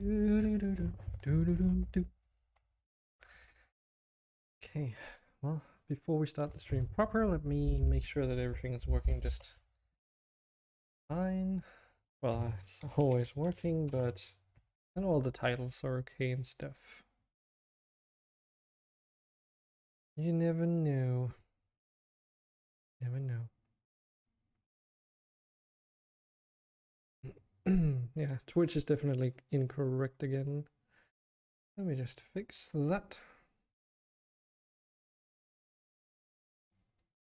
Okay, well, before we start the stream proper, let me make sure that everything is working just fine. Well, it's always working, but not all the titles are okay and stuff. You never know. Never know. Yeah, Twitch is definitely incorrect again. Let me just fix that.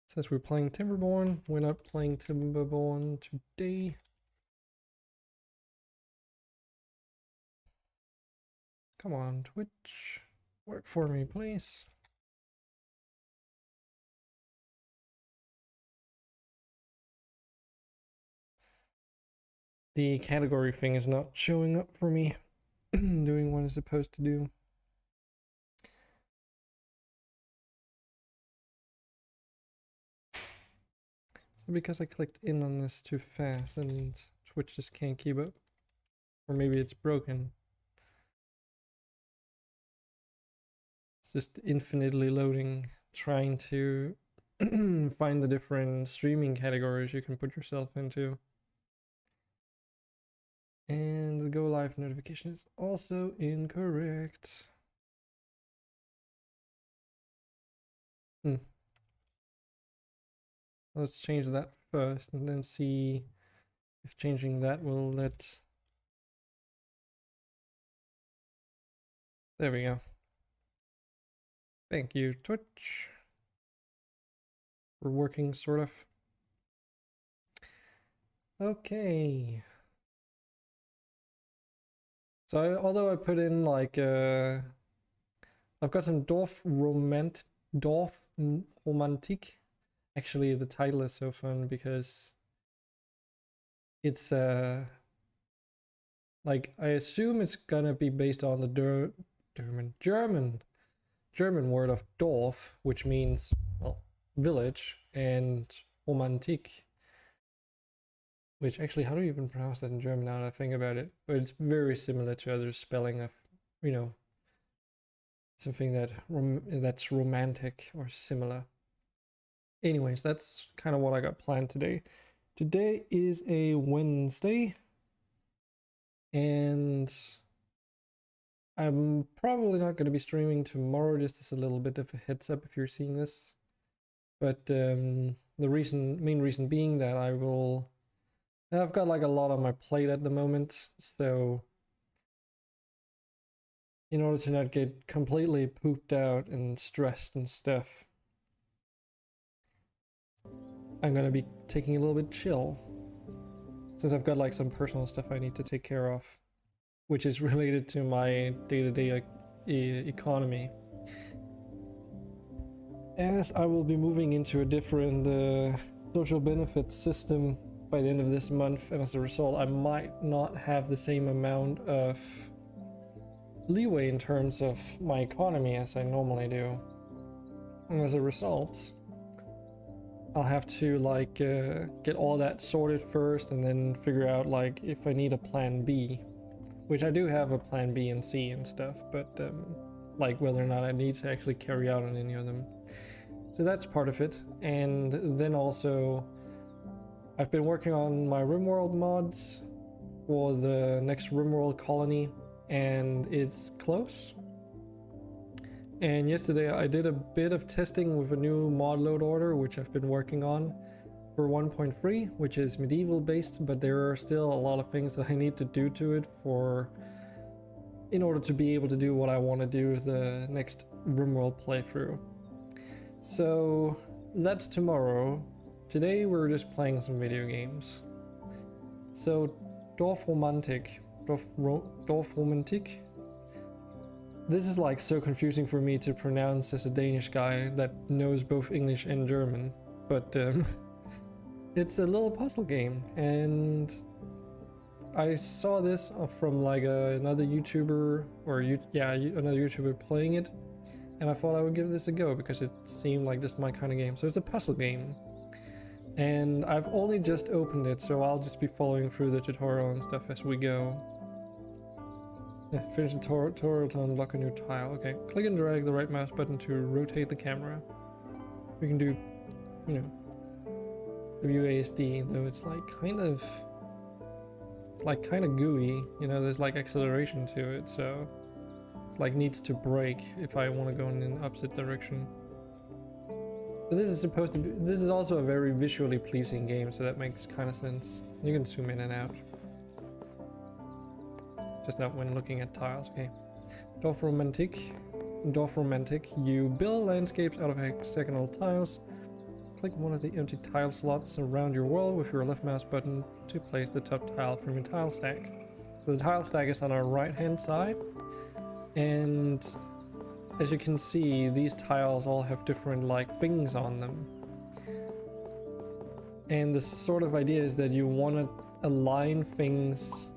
It says we're playing Timberborn. We're not playing Timberborn today. Come on, Twitch. Work for me, please. The category thing is not showing up for me, doing what it's supposed to do. So because I clicked in on this too fast and Twitch just can't keep up. Or maybe it's broken. It's just infinitely loading, trying to find the different streaming categories you can put yourself into. And the go live notification is also incorrect. Let's change that first and then see if changing that will let... There we go. Thank you, Twitch. We're working, sort of. Okay. So although I put in like I've got some Dorfromantik. Actually, the title is so fun because it's like I assume it's gonna be based on the German word of Dorf, which means, well, village, and Romantik, which actually, how do you even pronounce that in German now that I think about it? But it's very similar to other spelling of, you know, something that that's romantic or similar. Anyways, that's kind of what I got planned today. Today is a Wednesday, and I'm probably not going to be streaming tomorrow, just as a little bit of a heads up if you're seeing this. But the main reason being that I've got like a lot on my plate at the moment, so in order to not get completely pooped out and stressed and stuff, I'm gonna be taking a little bit chill, since I've got like some personal stuff I need to take care of, which is related to my day-to-day economy. As I will be moving into a different social benefits system by the end of this month, and as a result I might not have the same amount of leeway in terms of my economy as I normally do, and as a result I'll have to like get all that sorted first and then figure out like if I need a plan B, which I do have a plan B and C and stuff, but like whether or not I need to actually carry out on any of them. So that's part of it. And then also I've been working on my RimWorld mods for the next RimWorld colony, and it's close. And yesterday I did a bit of testing with a new mod load order, which I've been working on for 1.3, which is medieval based, but there are still a lot of things that I need to do to it in order to be able to do what I want to do with the next RimWorld playthrough. So that's tomorrow. Today we're just playing some video games. So Dorfromantik. This is like so confusing for me to pronounce as a Danish guy that knows both English and German, but it's a little puzzle game, and I saw this from like another YouTuber, another YouTuber playing it, and I thought I would give this a go because it seemed like just my kind of game. So it's a puzzle game, and I've only just opened it, so I'll just be following through the tutorial and stuff as we go. Yeah, finish the tutorial to unlock a new tile. Okay, click and drag the right mouse button to rotate the camera. We can do, you know, WASD, though it's like kind of gooey, you know, there's like acceleration to it, so it's like needs to brake if I want to go in an opposite direction. But this is supposed to be, this is also a very visually pleasing game, so that makes kind of sense. You can zoom in and out. Just not when looking at tiles, okay. Dorfromantik, you build landscapes out of hexagonal tiles. Click one of the empty tile slots around your wall with your left mouse button to place the top tile from your tile stack. So the tile stack is on our right hand side, and as you can see, these tiles all have different like things on them. And the sort of idea is that you want to align things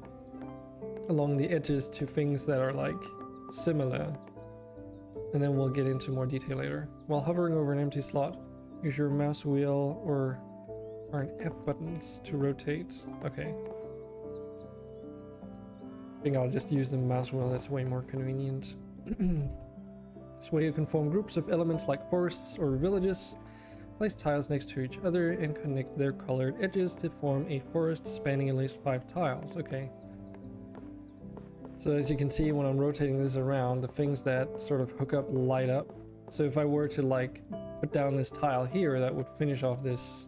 along the edges to things that are like similar. And then we'll get into more detail later. While hovering over an empty slot, use your mouse wheel or an F buttons to rotate. Okay. I think I'll just use the mouse wheel, that's way more convenient. This way you can form groups of elements like forests or villages. Place tiles next to each other and connect their colored edges to form a forest spanning at least 5 tiles. Okay. So as you can see, when I'm rotating this around, the things that sort of hook up light up. So if I were to like put down this tile here, that would finish off this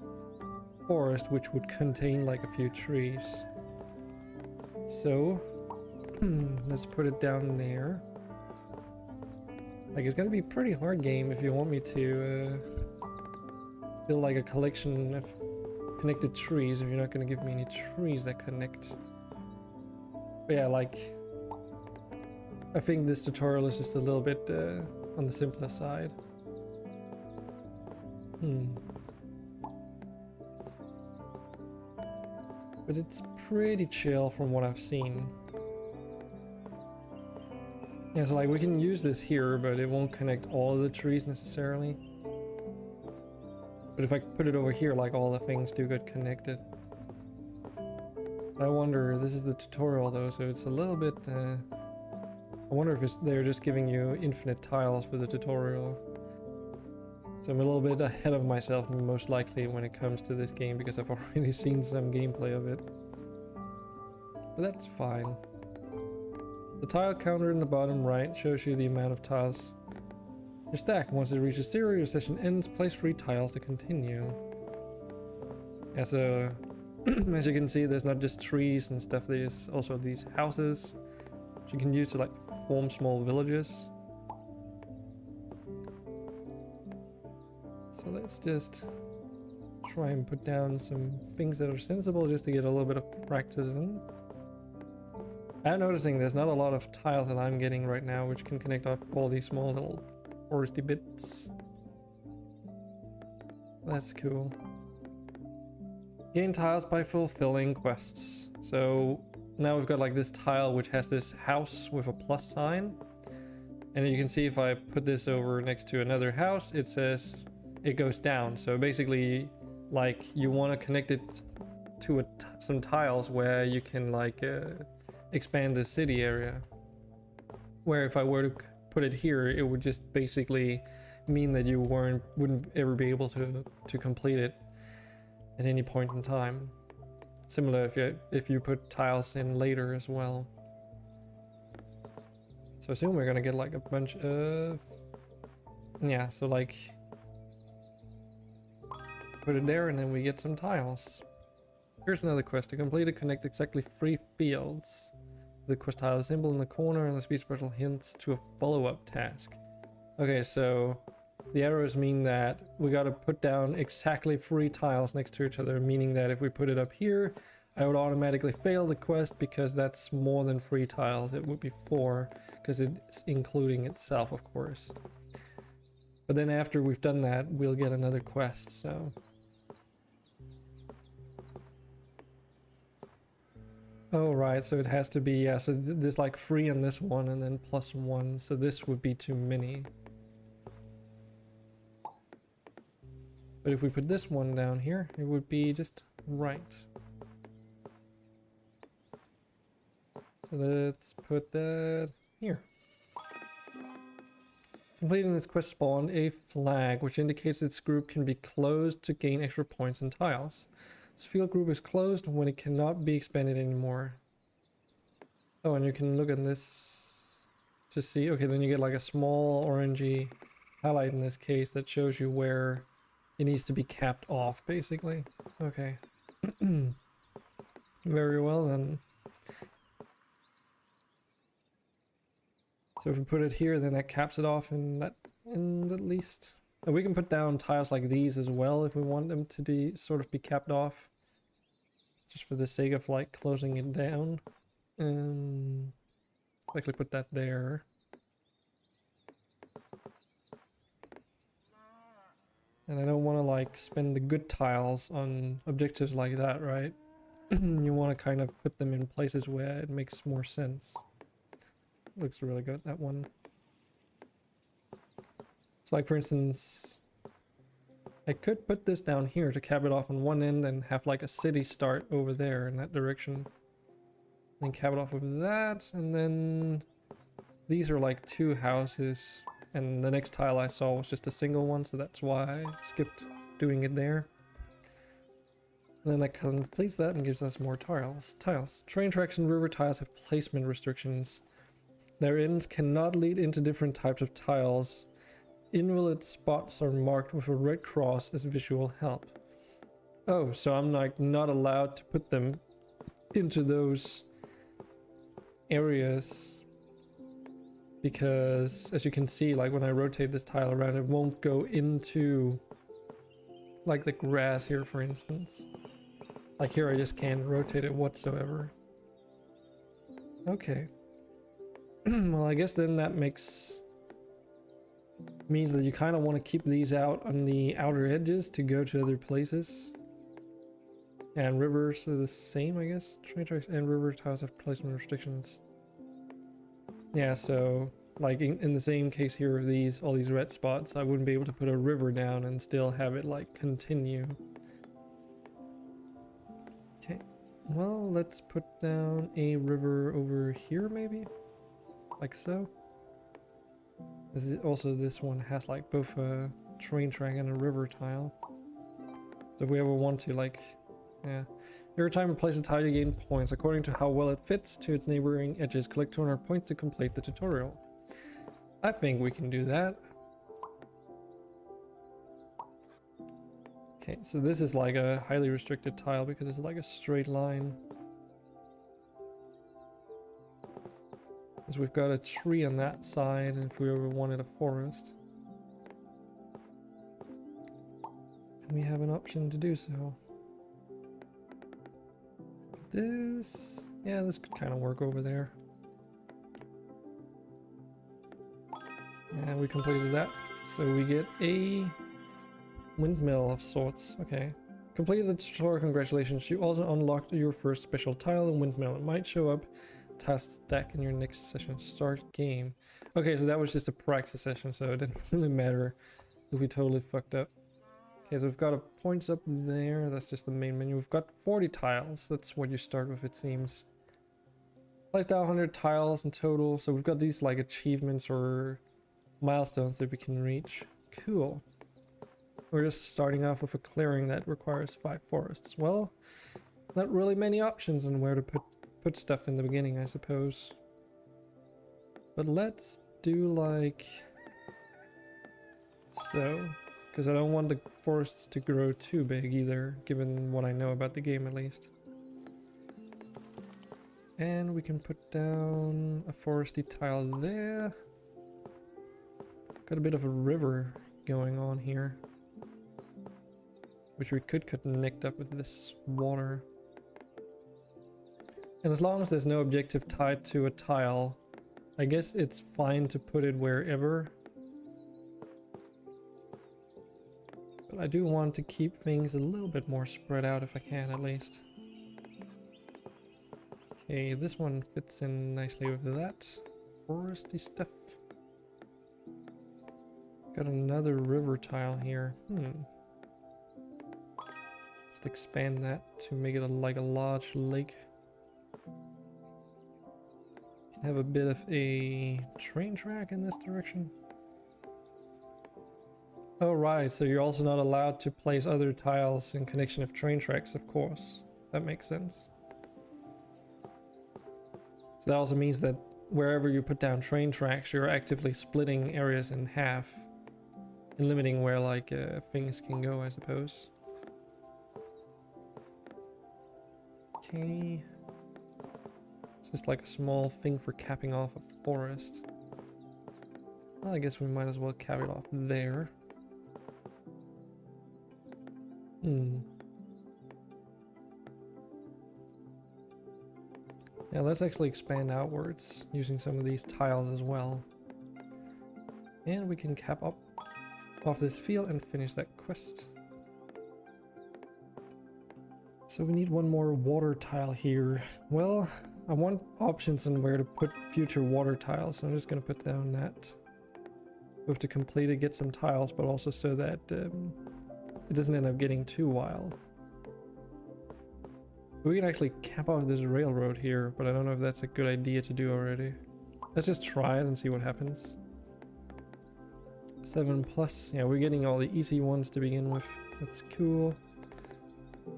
forest, which would contain like a few trees. So let's put it down there. Like, it's gonna be a pretty hard game if you want me to build like a collection of connected trees if you're not gonna give me any trees that connect. But yeah, like, I think this tutorial is just a little bit on the simpler side. But it's pretty chill from what I've seen. Yeah, so like we can use this here, but it won't connect all of the trees necessarily. But if I put it over here, like all the things do get connected. But I wonder, this is the tutorial though, so it's a little bit, I wonder if they're just giving you infinite tiles for the tutorial. So I'm a little bit ahead of myself most likely when it comes to this game because I've already seen some gameplay of it. But that's fine. The tile counter in the bottom right shows you the amount of tiles your stack. Once it reaches 0, your session ends. Place 3 tiles to continue. Yeah, so as you can see, there's not just trees and stuff, there's also these houses which you can use to like form small villages. So let's just try and put down some things that are sensible just to get a little bit of practice in. I'm noticing there's not a lot of tiles that I'm getting right now which can connect up all these small little foresty bits. That's cool. Gain tiles by fulfilling quests. So now we've got like this tile which has this house with a plus sign. And you can see if I put this over next to another house, it says it goes down. So basically, like, you want to connect it to some tiles where you can like expand the city area. Where if I were to put it here, it would just basically mean that you wouldn't ever be able to complete it at any point in time. Similar if you put tiles in later as well. So I assume we're gonna get like a bunch of, yeah, so like put it there and then we get some tiles. Here's another quest. To complete it, connect exactly 3 fields. The quest tile is symbol in the corner and the speed special hints to a follow-up task. Okay, so the arrows mean that we gotta put down exactly 3 tiles next to each other, meaning that if we put it up here, I would automatically fail the quest because that's more than 3 tiles. It would be 4, because it's including itself, of course. But then after we've done that, we'll get another quest, so... Oh, right, so it has to be, yeah, so there's like 3 on this one and then plus 1, so this would be too many. But if we put this one down here, it would be just right. So So let's put that here. Completing this quest spawned a flag, which indicates its group can be closed to gain extra points and tiles. This field group is closed when it cannot be expanded anymore. Oh, and you can look at this to see. Okay, then you get like a small orangey highlight in this case that shows you where it needs to be capped off, basically. Okay. Very well then. So if we put it here, then that caps it off in that end at least. And we can put down tiles like these as well if we want them to be sort of be capped off. Just for the sake of like closing it down. Likely put that there. And I don't want to like spend the good tiles on objectives like that, right? You want to kind of put them in places where it makes more sense. Looks really good, that one. So like for instance, I could put this down here to cap it off on one end and have like a city start over there in that direction. Then cap it off with that, and then these are like two houses, and the next tile I saw was just a single one, so that's why I skipped doing it there. And then that completes that and gives us more tiles. Train tracks and river tiles have placement restrictions. Their ends cannot lead into different types of tiles. Invalid spots are marked with a red cross as visual help. Oh, so I'm like not allowed to put them into those areas because, as you can see, like when I rotate this tile around, it won't go into like the grass here, for instance. Like here I just can't rotate it whatsoever. Okay. Well, I guess then that means that you kind of want to keep these out on the outer edges to go to other places. And rivers are the same, I guess. Train tracks and river tiles have placement restrictions. Yeah, so like in the same case here of all these red spots, I wouldn't be able to put a river down and still have it like continue. Okay, well, let's put down a river over here maybe, like so. This one has like both a train track and a river tile. So if we ever want to like, yeah. Every time we place a tile you gain points according to how well it fits to its neighboring edges. Collect 200 points to complete the tutorial. I think we can do that. Okay, so this is like a highly restricted tile because it's like a straight line. Because we've got a tree on that side, and if we ever wanted a forest, and we have an option to do so. This, yeah, this could kind of work over there. And we completed that, so we get a windmill of sorts. Okay, completed the tutorial. Congratulations! You also unlocked your first special tile, the windmill. It might show up task stack in your next session. Start game. Okay, so that was just a practice session, so it didn't really matter if we totally fucked up. Okay, so we've got a points up there. That's just the main menu. We've got 40 tiles. That's what you start with, it seems. Place down 100 tiles in total. So we've got these like achievements or milestones that we can reach. Cool. We're just starting off with a clearing that requires 5 forests. Well, not really many options on where to put stuff in the beginning, I suppose. But let's do like so. Because I don't want the forests to grow too big either, given what I know about the game at least. And we can put down a foresty tile there. Got a bit of a river going on here, which we could connect up with this water. And as long as there's no objective tied to a tile, I guess it's fine to put it wherever. But I do want to keep things a little bit more spread out if I can, at least. Okay, this one fits in nicely with that foresty stuff. Got another river tile here. Just expand that to make it like a large lake. Have a bit of a train track in this direction. Oh right, so you're also not allowed to place other tiles in connection of train tracks, of course. That makes sense. So that also means that wherever you put down train tracks, you're actively splitting areas in half and limiting where like things can go, I suppose. Okay. It's just like a small thing for capping off a forest. Well, I guess we might as well cap it off there. Yeah, let's actually expand outwards using some of these tiles as well. And we can cap up off this field and finish that quest. So we need one more water tile here. Well, I want options on where to put future water tiles, so I'm just going to put down that. We have to complete it, get some tiles, but also so that it doesn't end up getting too wild. We can actually cap off this railroad here, but I don't know if that's a good idea to do already. Let's just try it and see what happens. 7+. Yeah, we're getting all the easy ones to begin with. That's cool.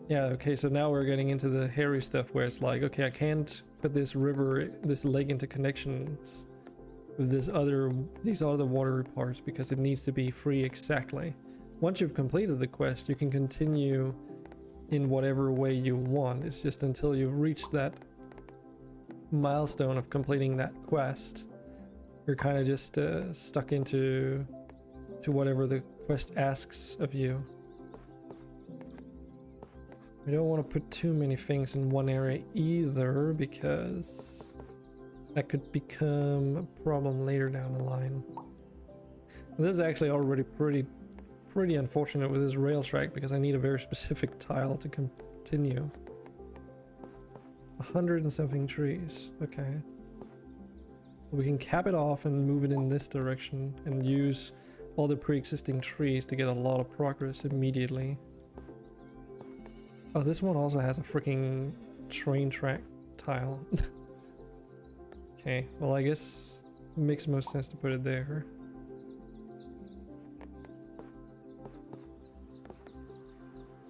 Yeah, okay, so now we're getting into the hairy stuff where it's like, okay, I can't put this river, this lake into connections with these other water parts because it needs to be free exactly. Once you've completed the quest, you can continue in whatever way you want. It's just until you've reached that milestone of completing that quest, you're kind of just stuck into whatever the quest asks of you. We don't want to put too many things in one area either, because that could become a problem later down the line. This is actually already pretty unfortunate with this rail track, because I need a very specific tile to continue. 100 and something trees. Okay. We can cap it off and move it in this direction and use all the pre-existing trees to get a lot of progress immediately. Oh, this one also has a freaking train track tile. Okay, well I guess it makes most sense to put it there.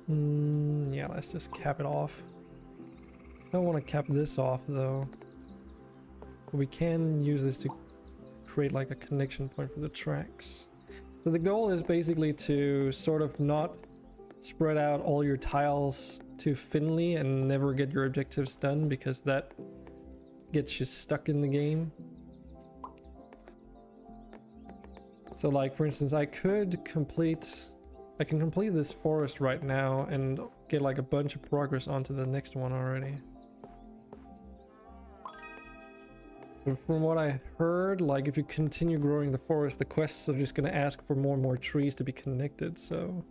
Yeah, let's just cap it off. I don't want to cap this off though. But we can use this to create like a connection point for the tracks. So the goal is basically to sort of not spread out all your tiles too thinly and never get your objectives done, because that gets you stuck in the game. So like for instance, I can complete this forest right now and get like a bunch of progress onto the next one already. But from what I heard, like if you continue growing the forest, the quests are just going to ask for more and more trees to be connected, so...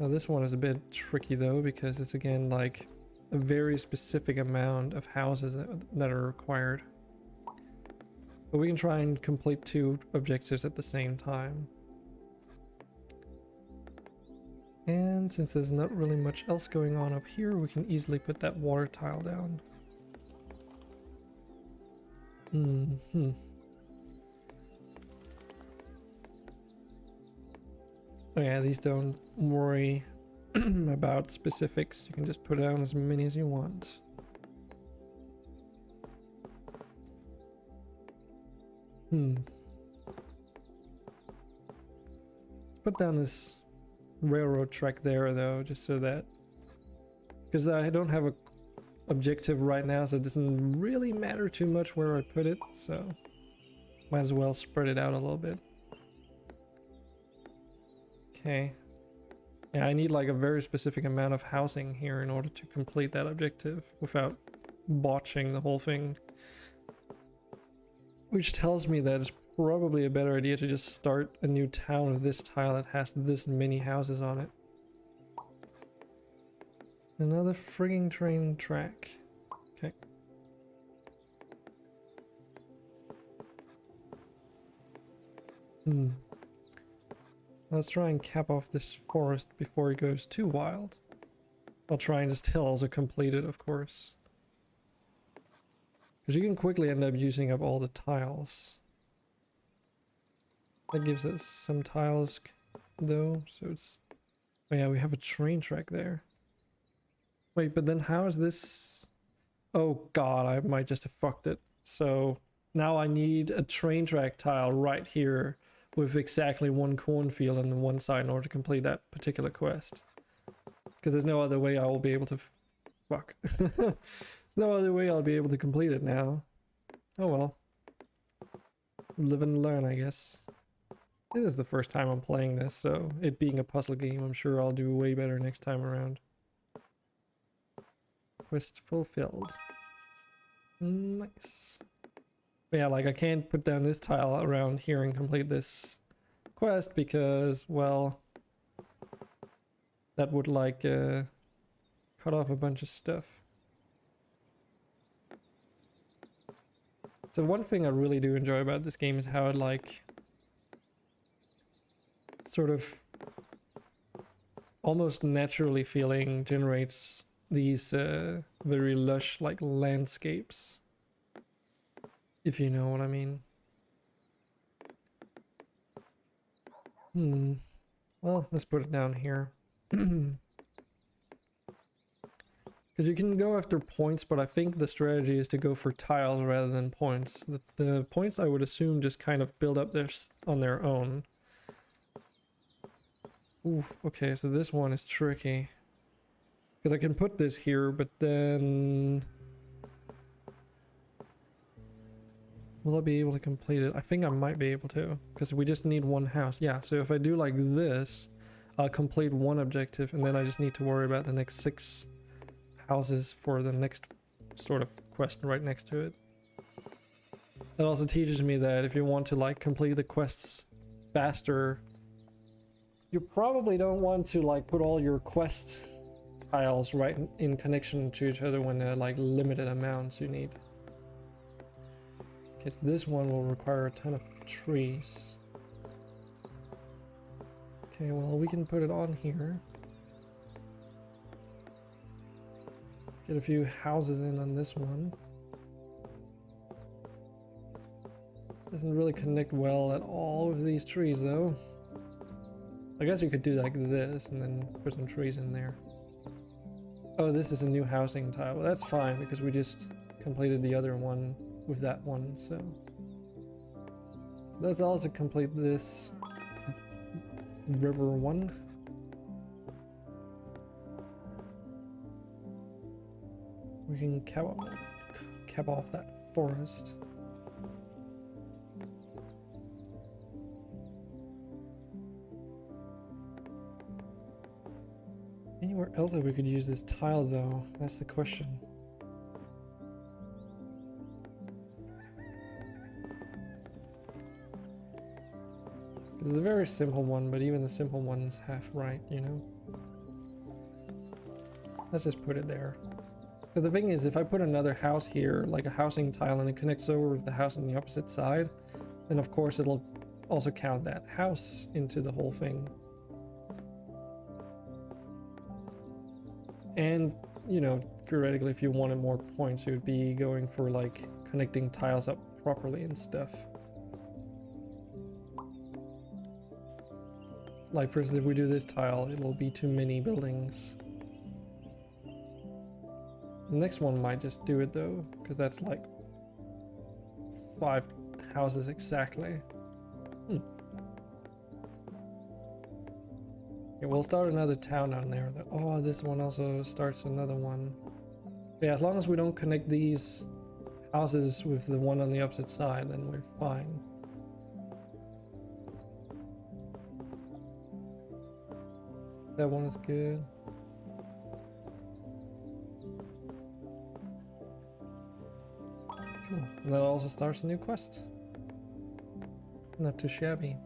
Now this one is a bit tricky though, because it's again like a very specific amount of houses that are required. But we can try and complete 2 objectives at the same time. And since there's not really much else going on up here, we can easily put that water tile down. Oh yeah, these don't worry about specifics. You can just put down as many as you want. Put down this railroad track there though, just so that... Because I don't have a objective right now, so it doesn't really matter too much where I put it, so might as well spread it out a little bit. Okay. Yeah, I need like a very specific amount of housing here in order to complete that objective without botching the whole thing. Which tells me that it's probably a better idea to just start a new town with this tile that has this many houses on it. Another frigging train track. Okay. Let's try and cap off this forest before it goes too wild. I'll try and just still also complete it, of course. Because you can quickly end up using up all the tiles. That gives us some tiles though, so it's... Oh yeah, we have a train track there. Wait, but then how is this... Oh god, I might just have fucked it. So now I need a train track tile right here with exactly one cornfield on the one side in order to complete that particular quest. Because there's no other way I will be able to... Fuck. There's no other way I'll be able to complete it now. Oh well. Live and learn, I guess. This is the first time I'm playing this, so it being a puzzle game, I'm sure I'll do way better next time around. Quest fulfilled. Nice. But yeah, like I can't put down this tile around here and complete this quest because, well, that would like cut off a bunch of stuff. So one thing I really do enjoy about this game is how it like sort of almost naturally feeling generates these very lush like landscapes, if you know what I mean. Well, let's put it down here. Because you can go after points, but I think the strategy is to go for tiles rather than points. The points I would assume just kind of build up this on their own. Oof, okay, so this one is tricky. Because I can put this here, but then... Will I be able to complete it? I think I might be able to, because we just need one house. Yeah, so if I do like this, I'll complete one objective, and then I just need to worry about the next 6 houses for the next sort of quest right next to it. That also teaches me that if you want to like complete the quests faster, you probably don't want to like put all your quest tiles right in connection to each other when they're like limited amounts you need. Because this one will require a ton of trees. Okay, well we can put it on here. Get a few houses in on this one. Doesn't really connect well at all with these trees though. I guess you could do like this and then put some trees in there. Oh, this is a new housing tile. Well, that's fine because we just completed the other one with that one, so. Let's also complete this river one. We can cap off that forest. Anywhere else that we could use this tile though? That's the question. It's a very simple one, but even the simple one's half right, you know? Let's just put it there. Because the thing is, if I put another house here, like a housing tile, and it connects over with the house on the opposite side, then of course it'll also count that house into the whole thing. And, you know, theoretically, if you wanted more points, you would be going for like connecting tiles up properly and stuff. Like for instance, if we do this tile, it will be too many buildings. The next one might just do it though, because that's like 5 houses exactly. Yeah, we'll start another town down there. Oh, this one also starts another one. But yeah, as long as we don't connect these houses with the one on the opposite side, then we're fine. That one is good. Cool. And that also starts a new quest. Not too shabby.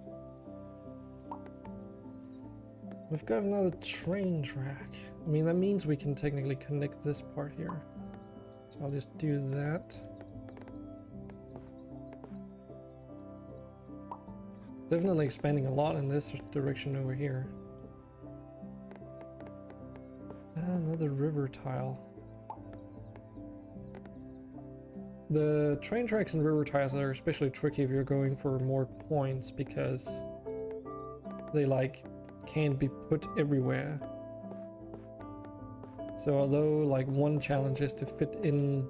We've got another train track. I mean, that means we can technically connect this part here. So I'll just do that. Definitely expanding a lot in this direction over here. Another river tile. The train tracks and river tiles are especially tricky if you're going for more points because they like can't be put everywhere. So although like one challenge is to fit in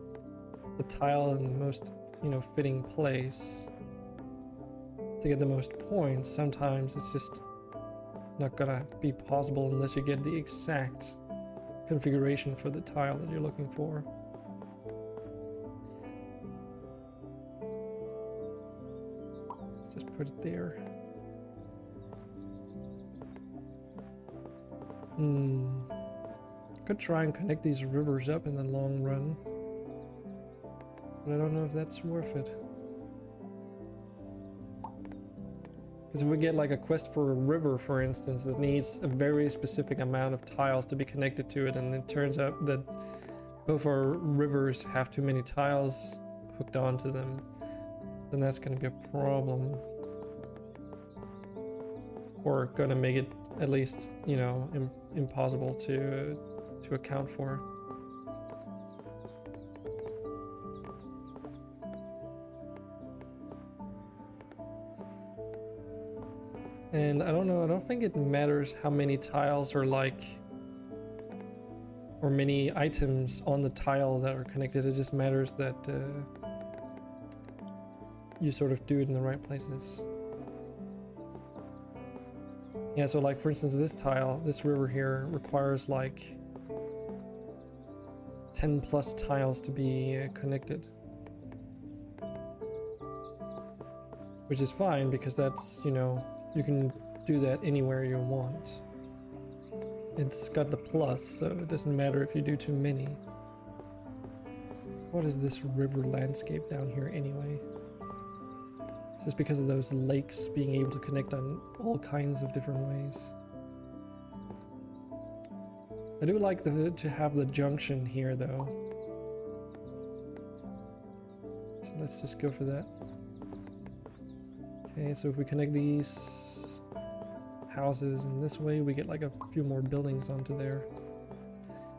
the tile in the most, you know, fitting place to get the most points, sometimes it's just not gonna be possible unless you get the exact configuration for the tile that you're looking for. Let's just put it there. Could try and connect these rivers up in the long run, but I don't know if that's worth it. Because if we get like a quest for a river, for instance, that needs a very specific amount of tiles to be connected to it, and it turns out that both our rivers have too many tiles hooked onto them, then that's going to be a problem. Or going to make it at least, you know, impossible to account for. And I don't know, I don't think it matters how many tiles are like, or many items on the tile that are connected. It just matters that you sort of do it in the right places. Yeah, so like for instance, this tile, this river here requires like 10 plus tiles to be connected. Which is fine because that's, you know, you can do that anywhere you want. It's got the plus, so it doesn't matter if you do too many. What is this river landscape down here anyway? It's just because of those lakes being able to connect on all kinds of different ways. I do like to have the junction here though. So let's just go for that. Okay, so if we connect these houses in this way, we get like a few more buildings onto there.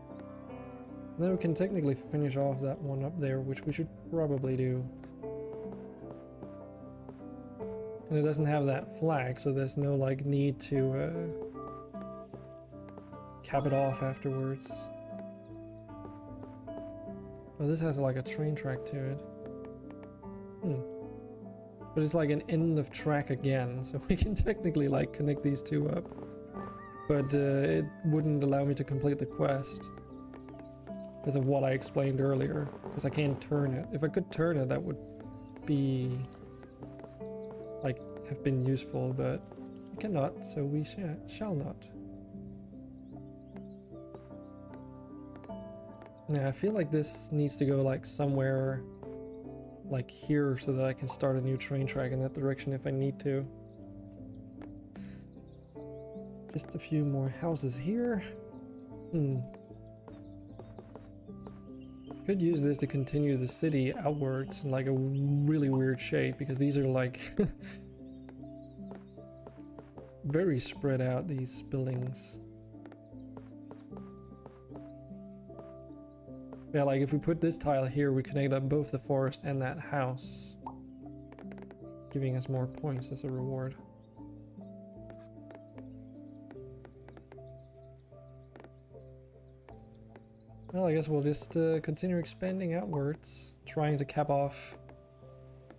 And then we can technically finish off that one up there, which we should probably do. And it doesn't have that flag, so there's no like need to cap it off afterwards. Oh, this has like a train track to it. But it's like an end of track again, so we can technically like connect these two up. But it wouldn't allow me to complete the quest because of what I explained earlier, because I can't turn it. If I could turn it, that would be like have been useful, but we cannot, so we shall not. Yeah, I feel like this needs to go like somewhere like here so that I can start a new train track in that direction if I need to. Just a few more houses here. Could use this to continue the city outwards in like a really weird shape, because these are like very spread out, these buildings. Yeah, like if we put this tile here, we connect up both the forest and that house, giving us more points as a reward. Well, I guess we'll just continue expanding outwards, trying to cap off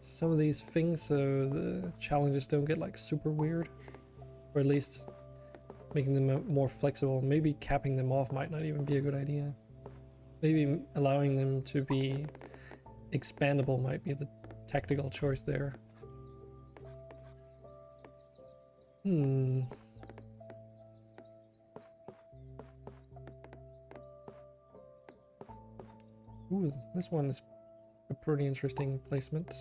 some of these things so the challenges don't get like super weird, or at least making them more flexible. Maybe capping them off might not even be a good idea. Maybe allowing them to be expandable might be the tactical choice there. Ooh, this one is a pretty interesting placement.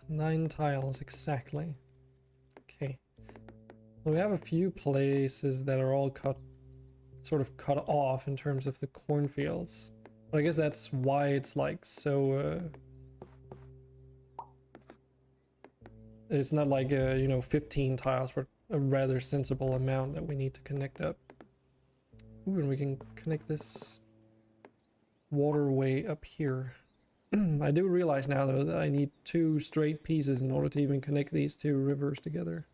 Nine tiles exactly. Okay. Well, we have a few places that are all sort of cut off in terms of the cornfields. But I guess that's why it's like so It's not like, you know, 15 tiles, but a rather sensible amount that we need to connect up. Ooh, and we can connect this waterway up here. I do realize now, though, that I need 2 straight pieces in order to even connect these 2 rivers together.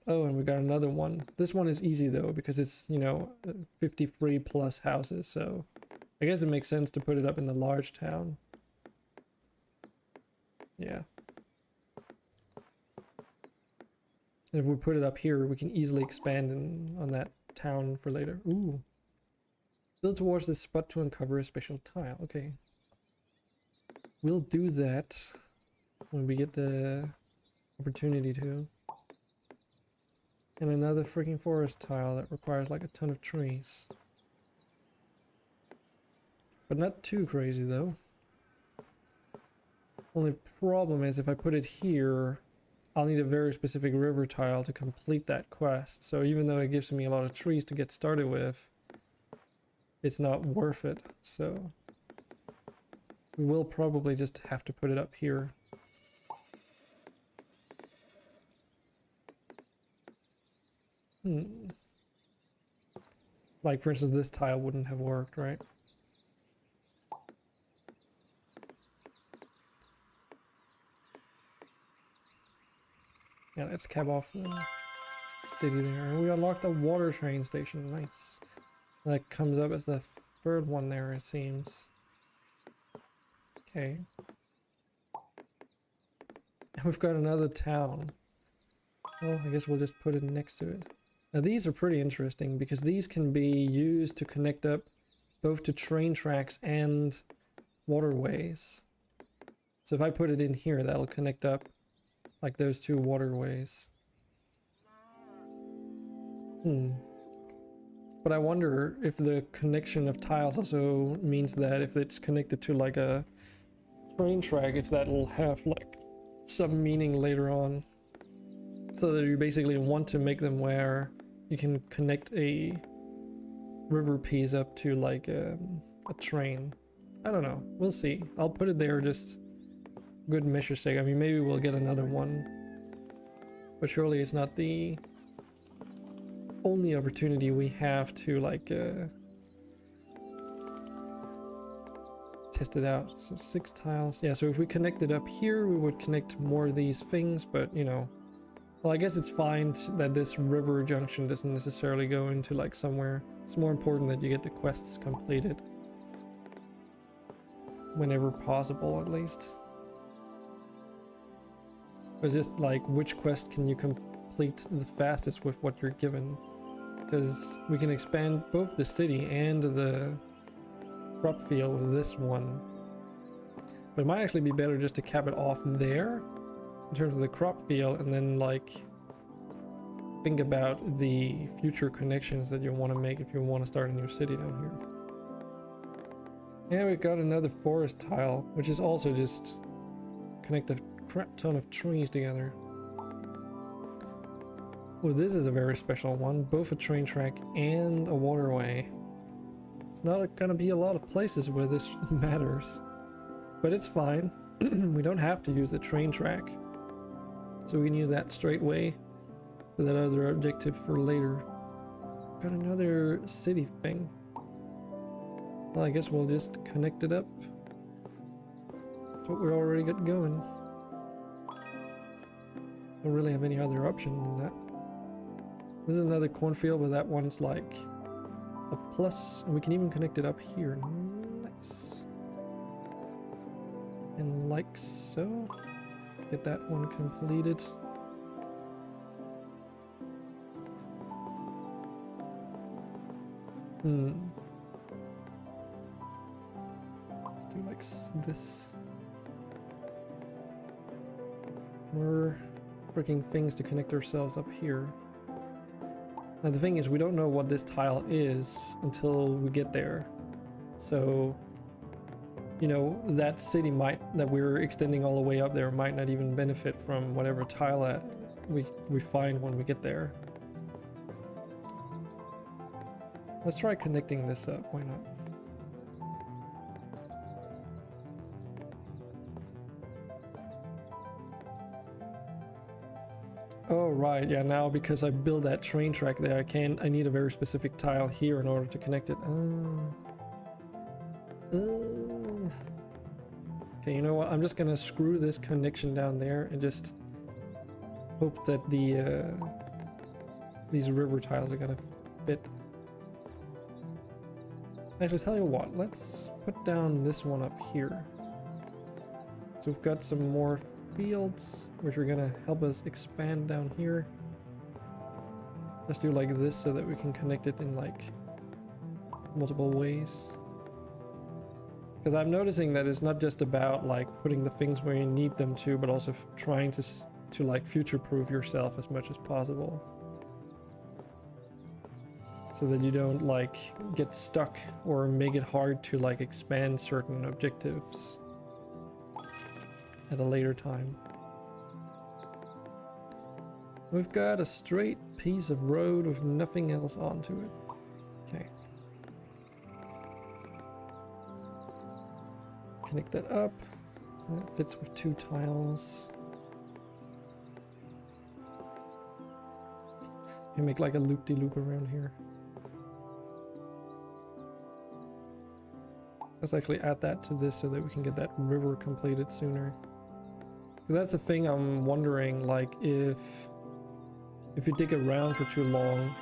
Oh, and we got another one. This one is easy, though, because it's, you know, 53 plus houses, so I guess it makes sense to put it up in the large town. Yeah. And if we put it up here, we can easily expand on that town for later. Ooh. Build towards this spot to uncover a special tile. Okay. We'll do that when we get the opportunity to. And another freaking forest tile that requires like a ton of trees. But not too crazy though. Only problem is if I put it here, I'll need a very specific river tile to complete that quest. So even though it gives me a lot of trees to get started with, it's not worth it. So we will probably just have to put it up here. Like for instance, this tile wouldn't have worked, right? Yeah, let's cap off the city there. We unlocked a water train station. Nice. That comes up as the 3rd one there, it seems. Okay. And we've got another town. Well, I guess we'll just put it next to it. Now these are pretty interesting because these can be used to connect up both to train tracks and waterways. So if I put it in here, that'll connect up like those 2 waterways. But I wonder if the connection of tiles also means that if it's connected to like a train track, if that'll have like some meaning later on. So that you basically want to make them where you can connect a river piece up to like a train. I don't know. We'll see. I'll put it there just good measure's sake. I mean, maybe we'll get another one. But surely it's not the only opportunity we have to like test it out. So 6 tiles. Yeah, so if we connect it up here, we would connect more of these things, but you know, well, I guess it's fine that this river junction doesn't necessarily go into like somewhere. It's more important that you get the quests completed. Whenever possible, at least. It's just like, which quest can you complete the fastest with what you're given? Because we can expand both the city and the crop field with this one. But it might actually be better just to cap it off there in terms of the crop field, and then like think about the future connections that you want to make if you want to start a new city down here. And we've got another forest tile, which is also just connect a crap ton of trees together. Well, this is a very special one, both a train track and a waterway. It's not gonna be a lot of places where this matters, but it's fine. We don't have to use the train track, so we can use that straight way for that other objective for later. Got another city thing. Well, I guess we'll just connect it up. That's what we already got going. Don't really have any other option than that. This is another cornfield, but that one's like a plus, and we can even connect it up here. Nice. And like so. Get that one completed. Let's do like this. More freaking things to connect ourselves up here. Now the thing is, we don't know what this tile is until we get there. So, you know, that city that we're extending all the way up there might not even benefit from whatever tile we find when we get there. Let's try connecting this up, why not? right. Yeah, now because I built that train track there, I need a very specific tile here in order to connect it. Okay, you know what? I'm just gonna screw this connection down there and just hope that these river tiles are gonna fit. Actually, tell you what, let's put down this one up here. So we've got some more fields, which are gonna help us expand down here. Let's do like this so that we can connect it in like multiple ways. Because I'm noticing that it's not just about like putting the things where you need them to, but also trying to like future-proof yourself as much as possible. So that you don't like get stuck or make it hard to like expand certain objectives at a later time. We've got a straight piece of road with nothing else onto it. Okay. Connect that up. That fits with 2 tiles. You make like a loop-de-loop around here. Let's actually add that to this so that we can get that river completed sooner. Because that's the thing I'm wondering, like if you dig around for too long.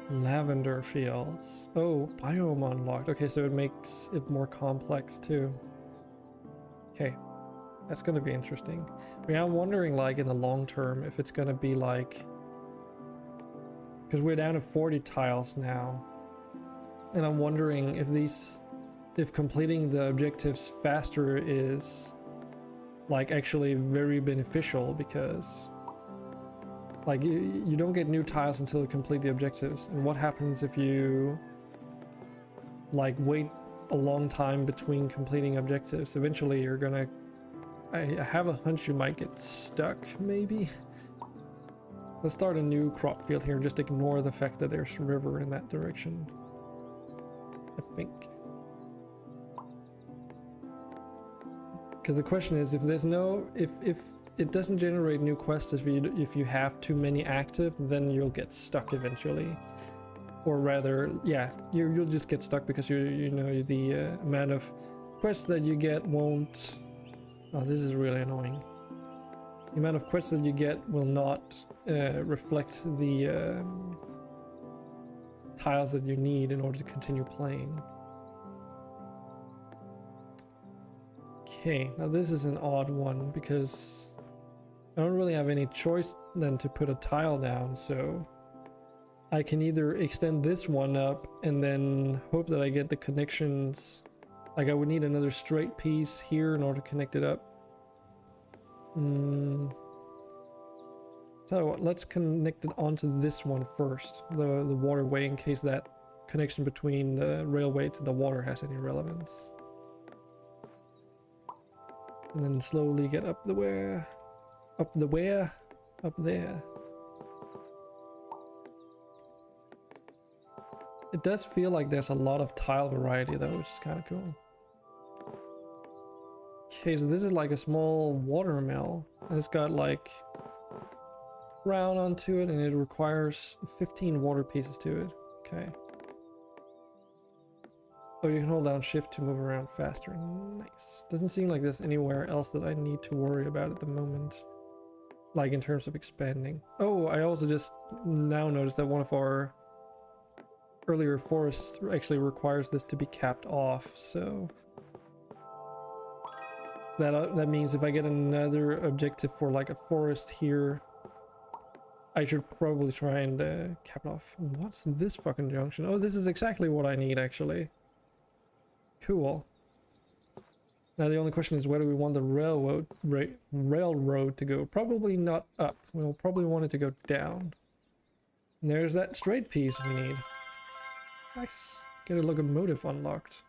Lavender fields. Oh, biome unlocked. Okay, so it makes it more complex too. Okay, that's gonna be interesting. I mean, I'm wondering like in the long term if it's gonna be like, because we're down to 40 tiles now, and I'm wondering if completing the objectives faster is like actually very beneficial, because like you don't get new tiles until you complete the objectives. And what happens if you like wait a long time between completing objectives? Eventually you're gonna, I have a hunch you might get stuck maybe. Let's start a new crop field here and just ignore the fact that there's a river in that direction, I think. Because the question is, if there's no, if it doesn't generate new quests if you have too many active, then you'll get stuck eventually. Or rather, yeah, you'll just get stuck because you know the amount of quests that you get won't. Oh, this is really annoying. The amount of quests that you get will not reflect the tiles that you need in order to continue playing. Okay, now this is an odd one because I don't really have any choice than to put a tile down, so I can either extend this one up and then hope that I get the connections. Like I would need another straight piece here in order to connect it up. So let's connect it onto this one first, the waterway, in case that connection between the railway to the water has any relevance. And then slowly get up there. It does feel like there's a lot of tile variety though, which is kind of cool. Okay, so this is like a small water mill. And it's got like crown onto it, and it requires 15 water pieces to it. Okay. Oh, you can hold down shift to move around faster. Nice. Doesn't seem like there's anywhere else that I need to worry about at the moment, like in terms of expanding. Oh, I also just now noticed that one of our earlier forests actually requires this to be capped off, so that means if I get another objective for like a forest here, I should probably try and cap it off. What's this fucking junction? Oh, this is exactly what I need actually. Cool. Now the only question is, where do we want the railroad to go? Probably not up. We'll probably want it to go down. And there's that straight piece we need. Nice. Get a locomotive unlocked.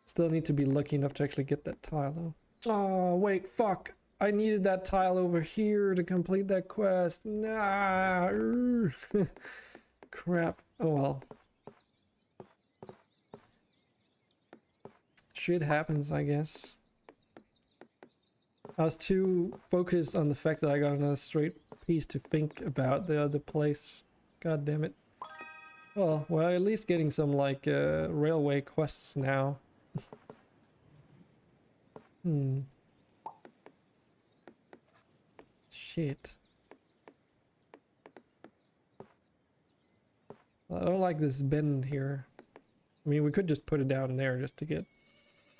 Still need to be lucky enough to actually get that tile though. Oh wait, fuck. I needed that tile over here to complete that quest. Nah. Crap. Oh well. Shit happens, I guess. I was too focused on the fact that I got another straight piece to think about the other place. God damn it. Well, we're at least getting some like railway quests now. Hmm. Shit. I don't like this bend here. I mean, we could just put it down there just to get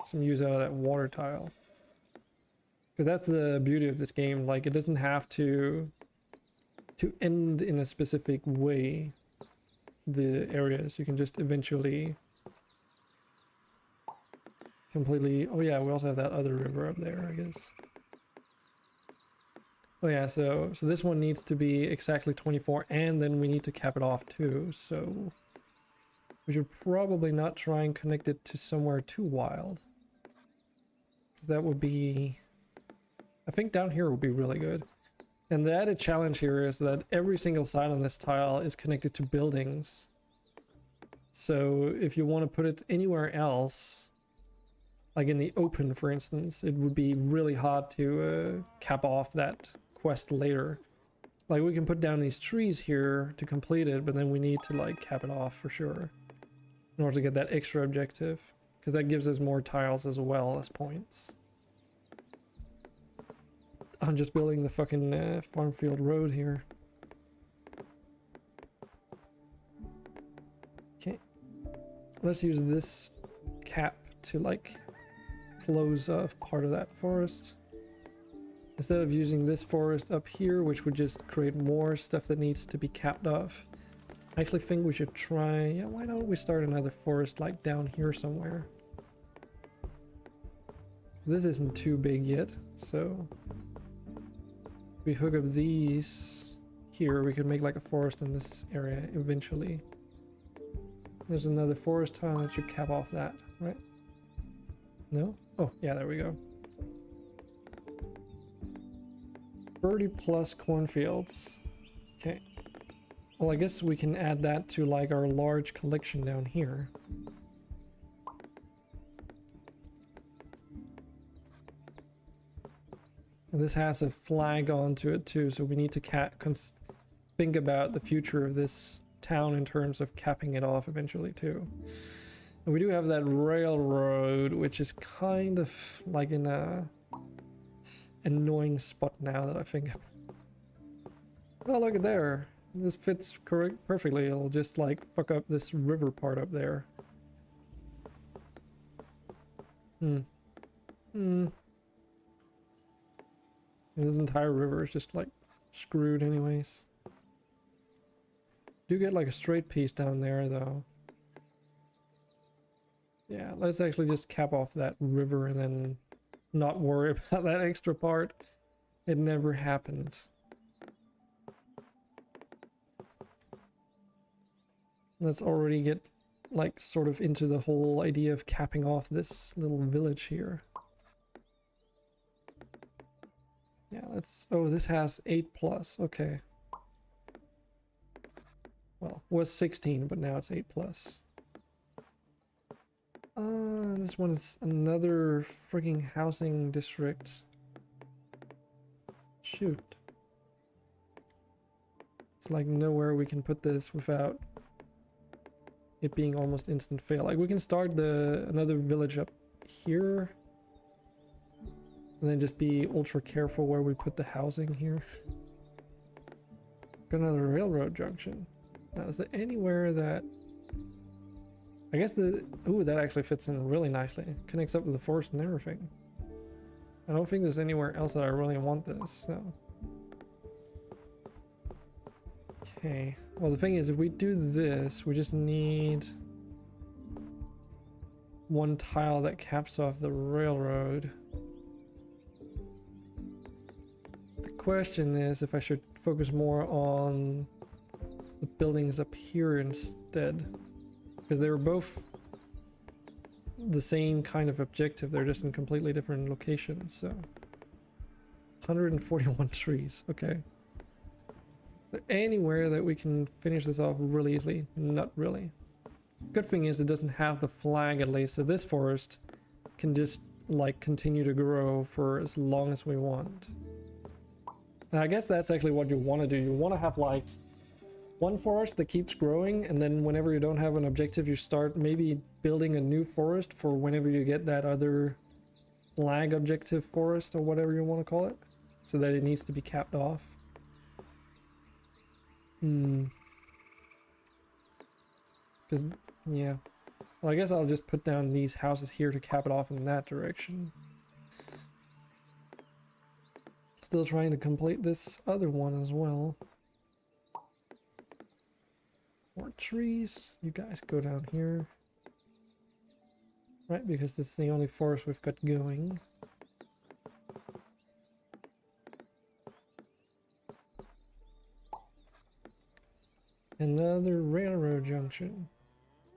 some use out of that water tile. Because that's the beauty of this game. Like, it doesn't have to end in a specific way, the areas. You can just eventually completely... Oh yeah, we also have that other river up there, I guess. Oh yeah, so this one needs to be exactly 24, and then we need to cap it off too, so we should probably not try and connect it to somewhere too wild. Because that would be... I think down here would be really good. And the added challenge here is that every single side on this tile is connected to buildings. So if you want to put it anywhere else, like in the open for instance, it would be really hard to cap off that quest later. Like we can put down these trees here to complete it, but then we need to like cap it off for sure in order to get that extra objective, because that gives us more tiles as well as points. I'm just building the fucking farm field road here. Okay, let's use this cap to like close off part of that forest instead of using this forest up here, which would just create more stuff that needs to be capped off. I actually think we should try, yeah, why don't we start another forest like down here somewhere. This isn't too big yet, so we hook up these here, we could make like a forest in this area eventually. There's another forest tile that should cap off that, right? No? Oh, yeah, there we go. 30 plus cornfields. Okay. Well, I guess we can add that to like our large collection down here. And this has a flag onto it too, so we need to think about the future of this town in terms of capping it off eventually too. And we do have that railroad, which is kind of like in a annoying spot now that I think. Oh, look at there. This fits perfectly. It'll just like fuck up this river part up there. This entire river is just like screwed anyways. Do get like a straight piece down there though. Yeah, let's actually just cap off that river and then not worry about that extra part. It never happened. Let's already get like sort of into the whole idea of capping off this little village here. Yeah, let's... Oh, this has 8 plus. Okay. Well, it was 16, but now it's 8 plus. This one is another freaking housing district. Shoot. It's like nowhere we can put this without it being almost instant fail. Like we can start another village up here. And then just be ultra careful where we put the housing here. Got another railroad junction. Now, is there anywhere that... I guess ooh, that actually fits in really nicely. Connects up with the forest and everything. I don't think there's anywhere else that I really want this, so... Okay. Well, the thing is, if we do this, we just need one tile that caps off the railroad. The question is if I should focus more on the buildings up here instead, because they were both the same kind of objective, they're just in completely different locations. So 141 trees, okay. But anywhere that we can finish this off really easily? Not really. Good thing is it doesn't have the flag at least, so this forest can just like continue to grow for as long as we want. And I guess that's actually what you want to do. You want to have like one forest that keeps growing, and then whenever you don't have an objective, you start maybe building a new forest for whenever you get that other flag objective forest or whatever you want to call it, so that it needs to be capped off. Because, yeah. Well, I guess I'll just put down these houses here to cap it off in that direction. Still trying to complete this other one as well. More trees. You guys go down here. Right, because this is the only forest we've got going. Another railroad junction.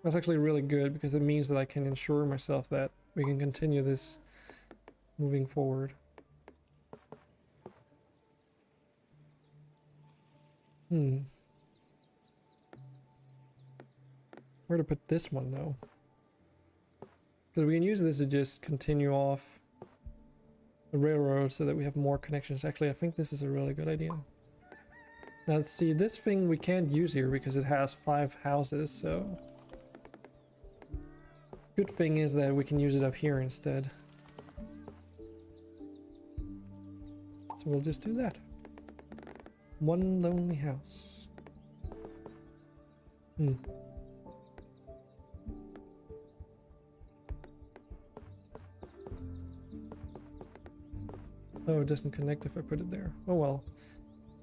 That's actually really good because it means that I can ensure myself that we can continue this moving forward. Where to put this one though? Because we can use this to just continue off the railroad so that we have more connections. Actually, I think this is a really good idea. Now see, this thing we can't use here because it has 5 houses, so... Good thing is that we can use it up here instead. So we'll just do that. One lonely house. Oh, it doesn't connect if I put it there. Oh well.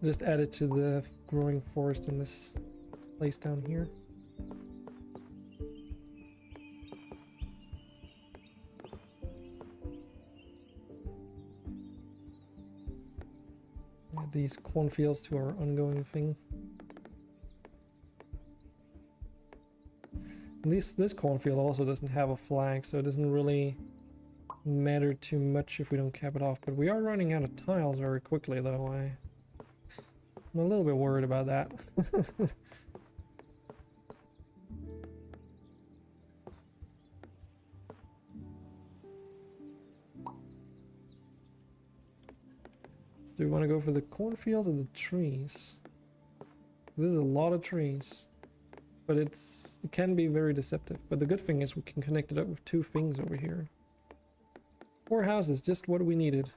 Just add it to the growing forest in this place down here. Add these cornfields to our ongoing thing. And this cornfield also doesn't have a flag, so it doesn't really matter too much if we don't cap it off. But we are running out of tiles very quickly though. I'm a little bit worried about that. So do we want to go for the cornfield or the trees? This is a lot of trees, but it can be very deceptive. But the good thing is we can connect it up with 2 things over here. 4 houses, just what we needed.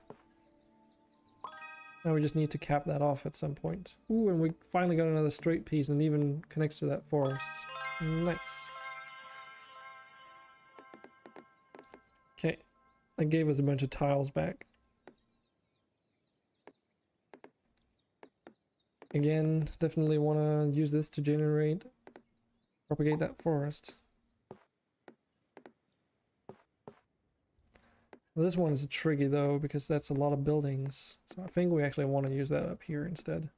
Now we just need to cap that off at some point. Ooh, and we finally got another straight piece and it even connects to that forest. Nice. Okay, that gave us a bunch of tiles back. Again, definitely want to use this to propagate that forest. This one is tricky though, because that's a lot of buildings. So I think we actually want to use that up here instead.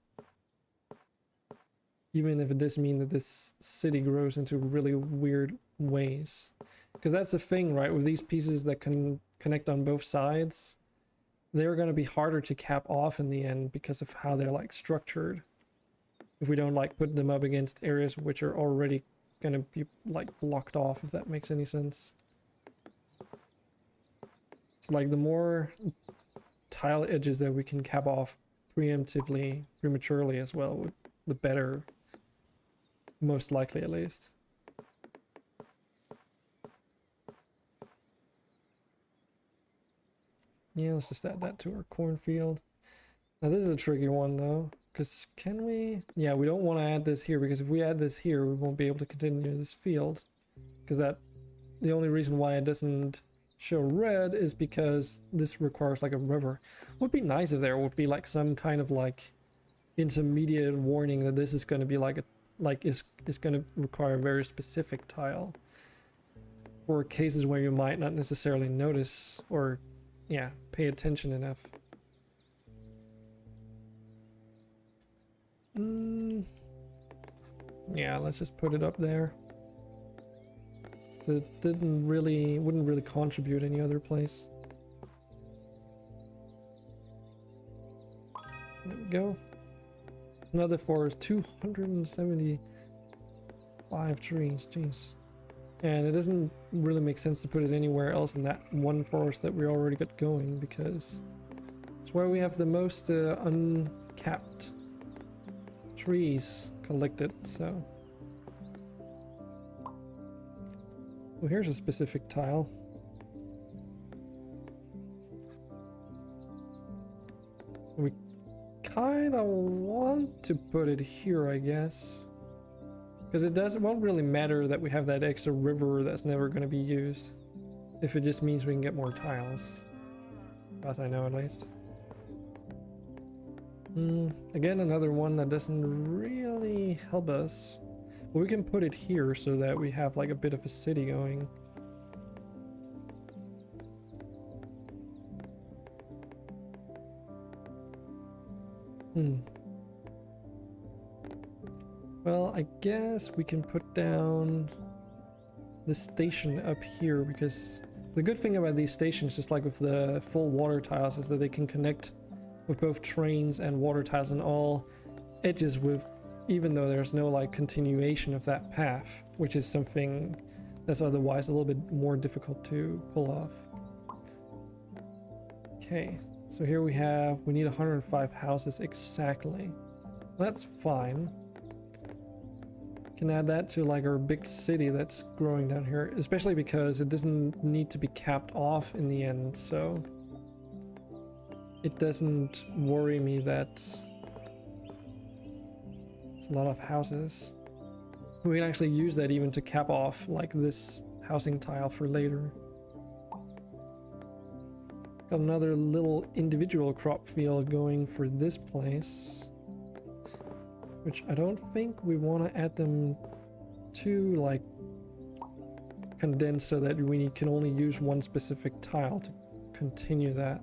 Even if it does mean that this city grows into really weird ways. Because that's the thing, right? With these pieces that can connect on both sides, they're going to be harder to cap off in the end because of how they're like structured. If we don't like put them up against areas which are already going to be like blocked off, if that makes any sense. So like the more tile edges that we can cap off prematurely as well, the better, most likely at least. Yeah, let's just add that to our cornfield. Now this is a tricky one though, because can we? Yeah, we don't want to add this here, because if we add this here, we won't be able to continue this field. Because the only reason why it doesn't show red is because this requires like a river. Would be nice if there would be like some kind of like intermediate warning that this is going to be like is going to require a very specific tile, for cases where you might not necessarily notice or pay attention enough. Yeah, let's just put it up there. So it wouldn't really contribute any other place. There we go. Another forest, 275 trees, jeez. And it doesn't really make sense to put it anywhere else in that one forest that we already got going, because it's where we have the most uncapped trees collected, so. Well, here's a specific tile. We kind of want to put it here, I guess. Because it won't really matter that we have that extra river that's never going to be used. If it just means we can get more tiles. As I know, at least. Again, another one that doesn't really help us. But we can put it here so that we have like a bit of a city going. Well, I guess we can put down the station up here, because the good thing about these stations, just like with the full water tiles, is that they can connect with both trains and water tiles on all edges, with even though there's no like continuation of that path, which is something that's otherwise a little bit more difficult to pull off. Okay, so here we need 105 houses exactly. That's fine. Can add that to like our big city that's growing down here, especially because it doesn't need to be capped off in the end, so it doesn't worry me that it's a lot of houses. We can actually use that even to cap off like this housing tile for later. Got another little individual crop field going for this place, which I don't think we want to add them to like condensed so that we can only use one specific tile to continue that.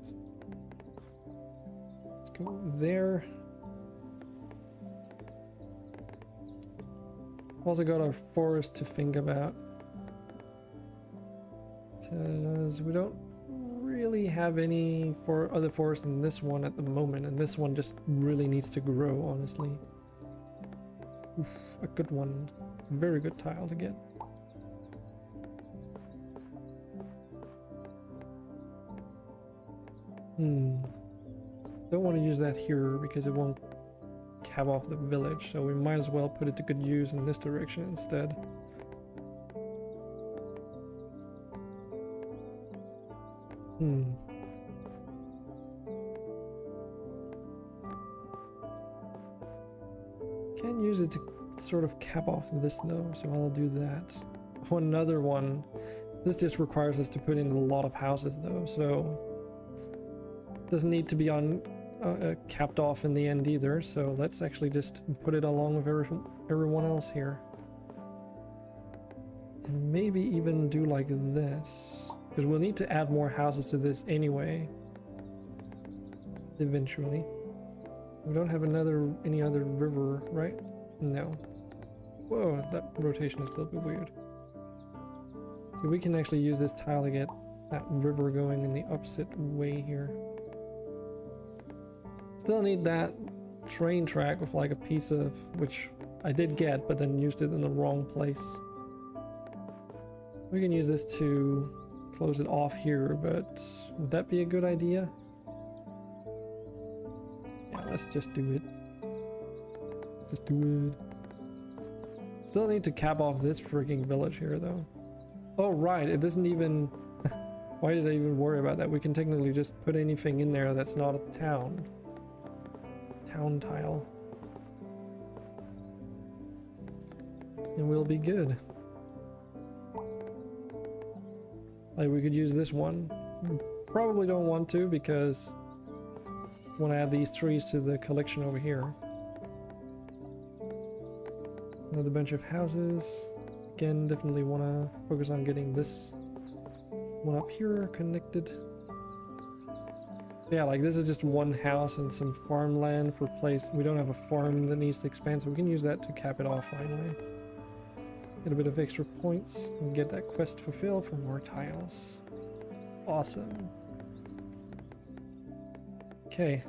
Let's go there. Also got our forest to think about, because we don't really have any other forest in this one at the moment, and this one just really needs to grow, honestly. Oof, a good one. Very good tile to get. Don't want to use that here because it won't cap off the village, so we might as well put it to good use in this direction instead. Can't use it to sort of cap off this though, so I'll do that. Oh, another one. This just requires us to put in a lot of houses though, so doesn't need to be on capped off in the end either, so let's actually just put it along with everyone else here. And maybe even do like this, because we'll need to add more houses to this anyway, eventually. We don't have any other river, right? No. Whoa, that rotation is a little bit weird. So we can actually use this tile to get that river going in the opposite way here. Still need that train track with like a piece of, which I did get, but then used it in the wrong place. We can use this to close it off here, but would that be a good idea? Yeah, let's just do it. Just do it. Still need to cap off this freaking village here though. Oh right, it doesn't even... Why did I even worry about that? We can technically just put anything in there that's not a town. Town tile. And we'll be good. Like we could use this one. Probably don't want to because I want to add these trees to the collection over here. Another bunch of houses. Again, definitely want to focus on getting this one up here connected. Yeah, like this is just one house and some farmland for place. We don't have a farm that needs to expand, so we can use that to cap it off finally. Get a bit of extra points and get that quest fulfilled for more tiles. Awesome. Okay.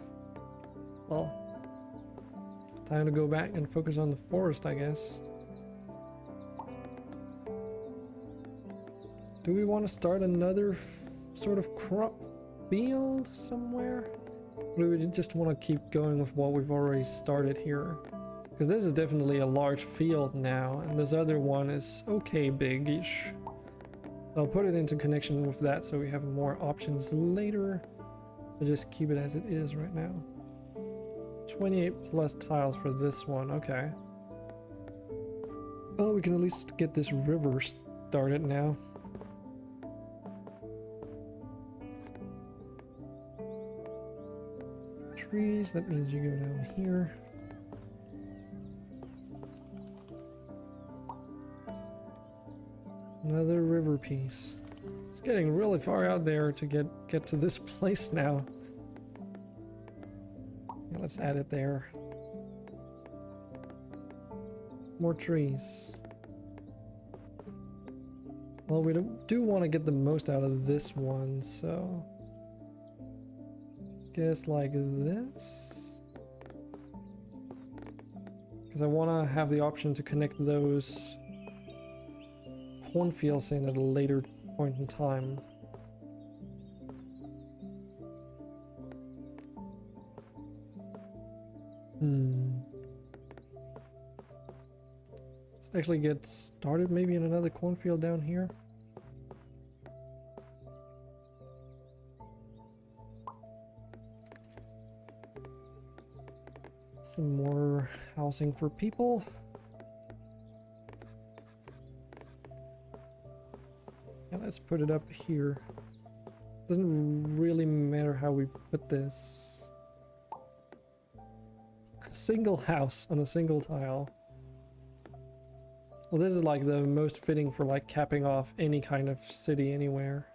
Well, time to go back and focus on the forest, I guess. Do we want to start another sort of crop field somewhere? Or do we just want to keep going with what we've already started here? Because this is definitely a large field now, and this other one is okay big-ish. I'll put it into connection with that so we have more options later. I'll just keep it as it is right now. 28 plus tiles for this one, okay. Well, we can at least get this river started now. Trees, that means you go down here. Another river piece. It's getting really far out there to get to this place now. Yeah, let's add it there. More trees. Well, we do want to get the most out of this one, so guess like this. Because I want to have the option to connect those cornfields in at a later point in time. Let's actually get started maybe in another cornfield down here. Some more housing for people. Yeah, let's put it up here. Doesn't really matter how we put this. A single house on a single tile. Well, this is like the most fitting for like capping off any kind of city anywhere.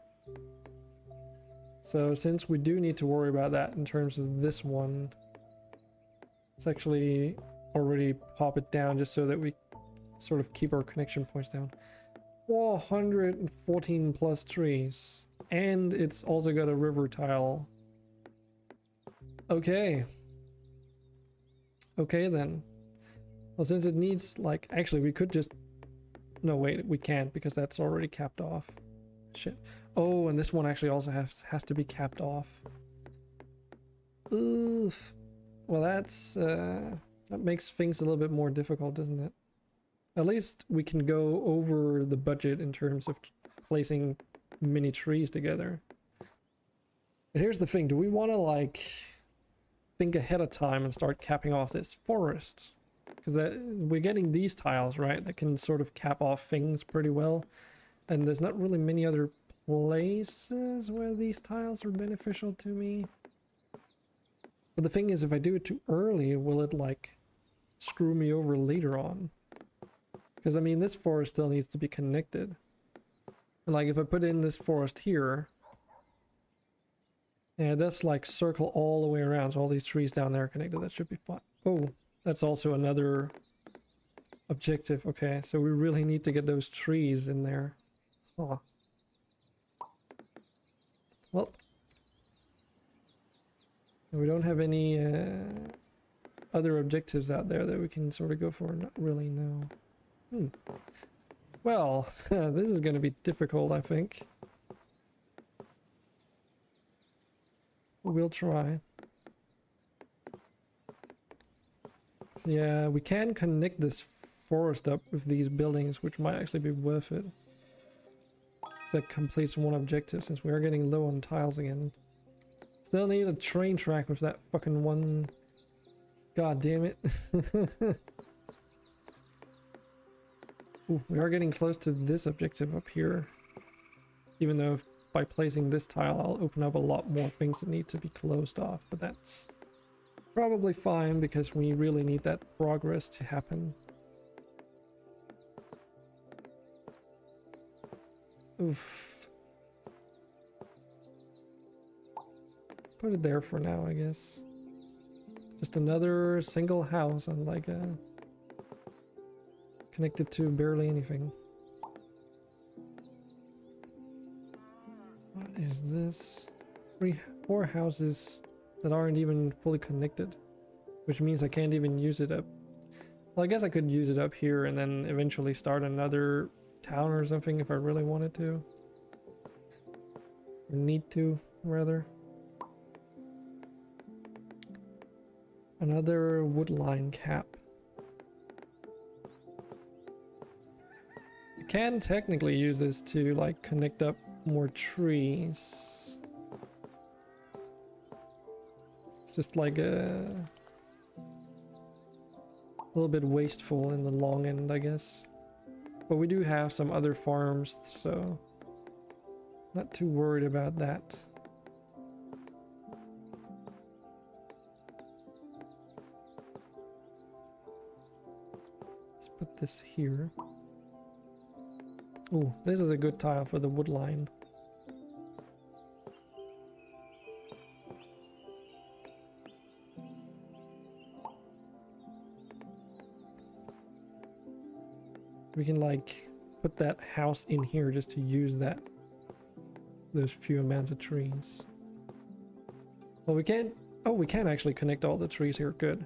So since we do need to worry about that in terms of this one, let's actually already pop it down just so that we sort of keep our connection points down. 114 plus trees. And it's also got a river tile. Okay. Okay then. Well, since it needs like, actually we could just, no wait, we can't because that's already capped off. Shit. Oh, and this one actually also has to be capped off. Oof. Well, that makes things a little bit more difficult, doesn't it? At least we can go over the budget in terms of placing mini trees together. But here's the thing, do we want to like think ahead of time and start capping off this forest? Because we're getting these tiles, right, that can sort of cap off things pretty well. And there's not really many other places where these tiles are beneficial to me. But the thing is, if I do it too early, will it like screw me over later on? Because I mean, this forest still needs to be connected. And like if I put in this forest here, yeah, that's like circle all the way around. So all these trees down there are connected. That should be fine. Oh, that's also another objective. Okay, so we really need to get those trees in there. Huh. Well, we don't have any other objectives out there that we can sort of go for. Not really, no. Well, this is going to be difficult, I think. We'll try. Yeah, we can connect this forest up with these buildings, which might actually be worth it. That completes one objective since we are getting low on tiles again. Still need a train track with that fucking one. God damn it. Ooh, we are getting close to this objective up here. Even though by placing this tile I'll open up a lot more things that need to be closed off. But that's probably fine because we really need that progress to happen. Oof. Put it there for now, I guess. Just another single house on like a connected to barely anything. What is this? 4 houses that aren't even fully connected, which means I can't even use it up. Well, I guess I could use it up here and then eventually start another town or something if I really wanted to. Need to, rather. Another wood line cap. You can technically use this to like connect up more trees. It's just like a little bit wasteful in the long end, I guess. But we do have some other farms, so not too worried about that. Let's put this here. Oh, this is a good tile for the wood line. We can like put that house in here just to use that, those few amounts of trees. Well, we can't, oh, we can actually connect all the trees here, good.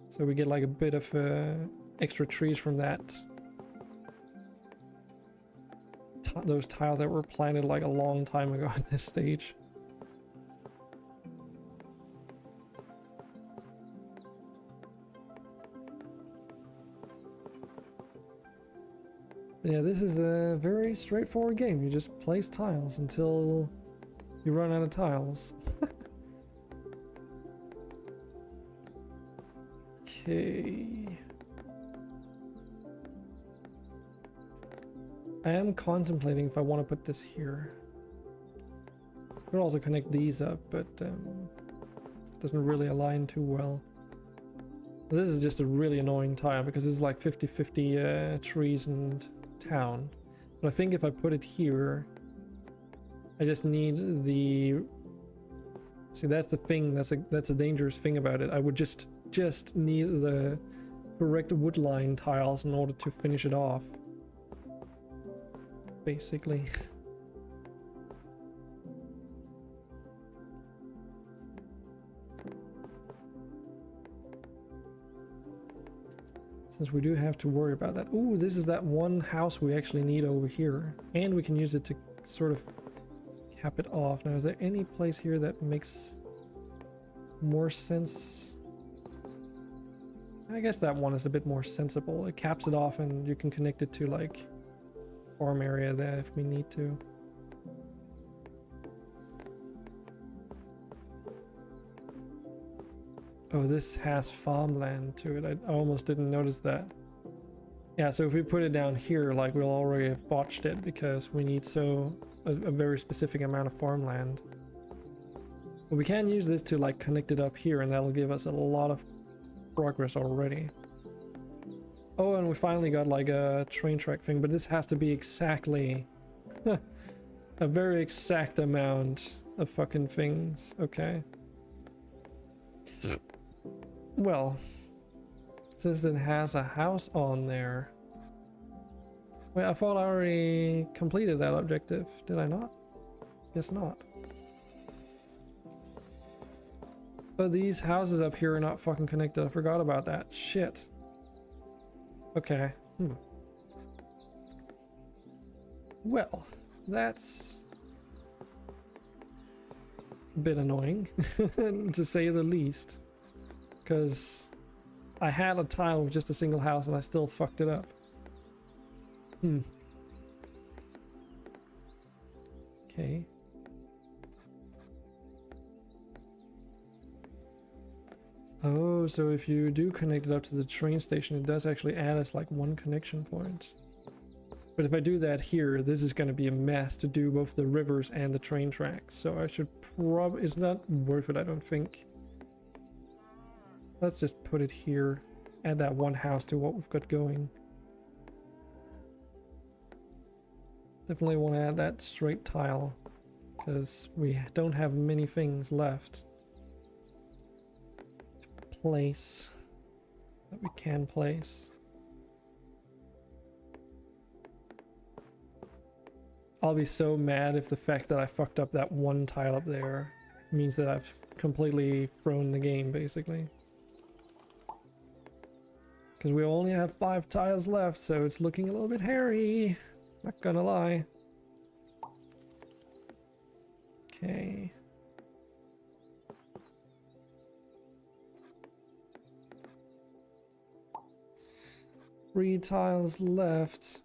So we get like a bit of extra trees from that. Those tiles that were planted like a long time ago at this stage. Yeah, this is a very straightforward game. You just place tiles until you run out of tiles. Okay. I am contemplating if I want to put this here. Could also connect these up, but it doesn't really align too well. This is just a really annoying tile because it's like 50-50 trees and town. But I think if I put it here, I just need the... See, that's the thing, that's a dangerous thing about it. I would just need the correct wood line tiles in order to finish it off. Basically. Since we do have to worry about that. Ooh, this is that one house we actually need over here. And we can use it to sort of cap it off. Now, is there any place here that makes more sense? I guess that one is a bit more sensible. It caps it off and you can connect it to like farm area there if we need to. Oh, this has farmland to it. I almost didn't notice that. Yeah, so if we put it down here, like we'll already have botched it because we need a very specific amount of farmland. But we can use this to like connect it up here and that'll give us a lot of progress already. Oh, and we finally got like a train track thing, but this has to be exactly a very exact amount of fucking things. Okay. Well, since it has a house on there. Wait, I thought I already completed that objective. Did I not? Guess not. But these houses up here are not fucking connected. I forgot about that. Shit. Okay. Well, that's a bit annoying, to say the least. Because I had a tile with just a single house and I still fucked it up. Okay. Oh, so if you do connect it up to the train station, it does actually add us like one connection point. But if I do that here, this is going to be a mess to do both the rivers and the train tracks. So I should probably... It's not worth it, I don't think. Let's just put it here. Add that one house to what we've got going. Definitely want to add that straight tile. Because we don't have many things left. Place that we can place. I'll be so mad if the fact that I fucked up that one tile up there means that I've completely thrown the game, basically. Because we only have 5 tiles left, so it's looking a little bit hairy. Not gonna lie. Okay. Three tiles left.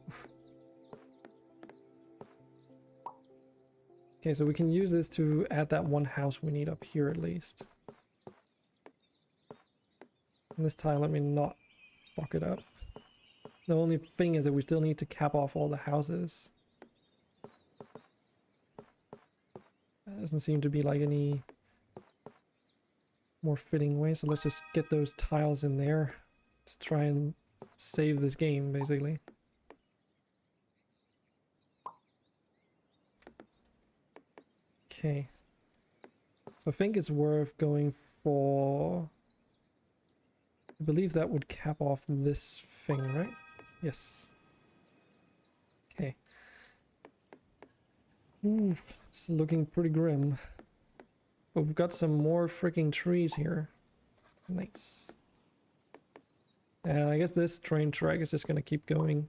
Okay, so we can use this to add that one house we need up here at least. And this tile, let me not fuck it up. The only thing is that we still need to cap off all the houses. That doesn't seem to be like any more fitting way, so let's just get those tiles in there to try and save this game, basically. Okay. So I think it's worth going for... I believe that would cap off this thing, right? Yes. Okay. Ooh, it's looking pretty grim. But we've got some more freaking trees here. Nice. And I guess this train track is just gonna keep going.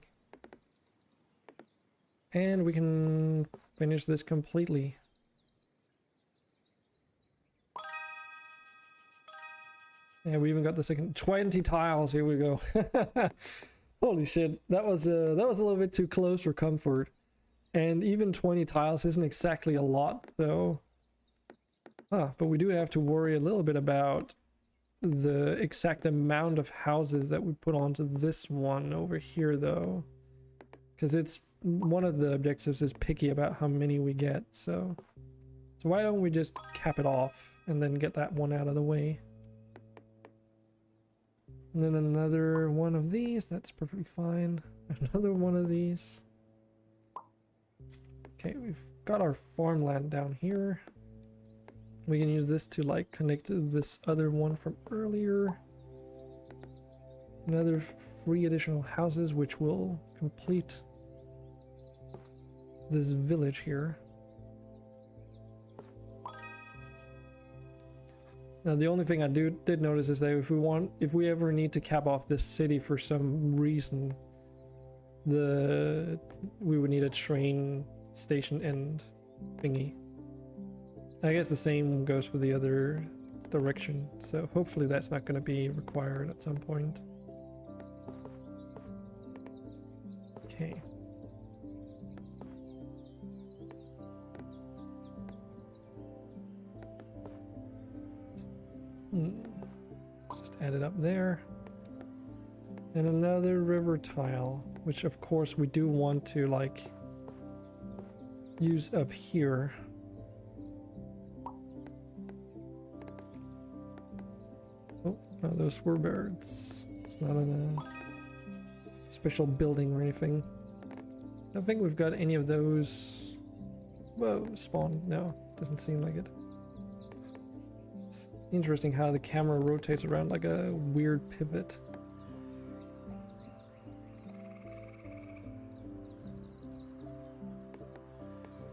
And we can finish this completely. Yeah, we even got the second 20 tiles. Here we go. Holy shit, that was a little bit too close for comfort. And even 20 tiles isn't exactly a lot, though. But we do have to worry a little bit about the exact amount of houses that we put onto this one over here, though. Because it's one of the objectives is picky about how many we get, so why don't we just cap it off and then get that one out of the way. And then another one of these, that's perfectly fine. Another one of these. Okay, we've got our farmland down here. We can use this to like connect to this other one from earlier. Another 3 additional houses which will complete this village here. Now the only thing I did notice is that if we ever need to cap off this city for some reason, we would need a train station end thingy. I guess the same goes for the other direction, so hopefully that's not going to be required at some point. Okay. Let's just add it up there. And another river tile, which of course we do want to like use up here. Oh, no, those were birds. It's not in a special building or anything. I don't think we've got any of those. Whoa, spawn. No, doesn't seem like it. It's interesting how the camera rotates around like a weird pivot.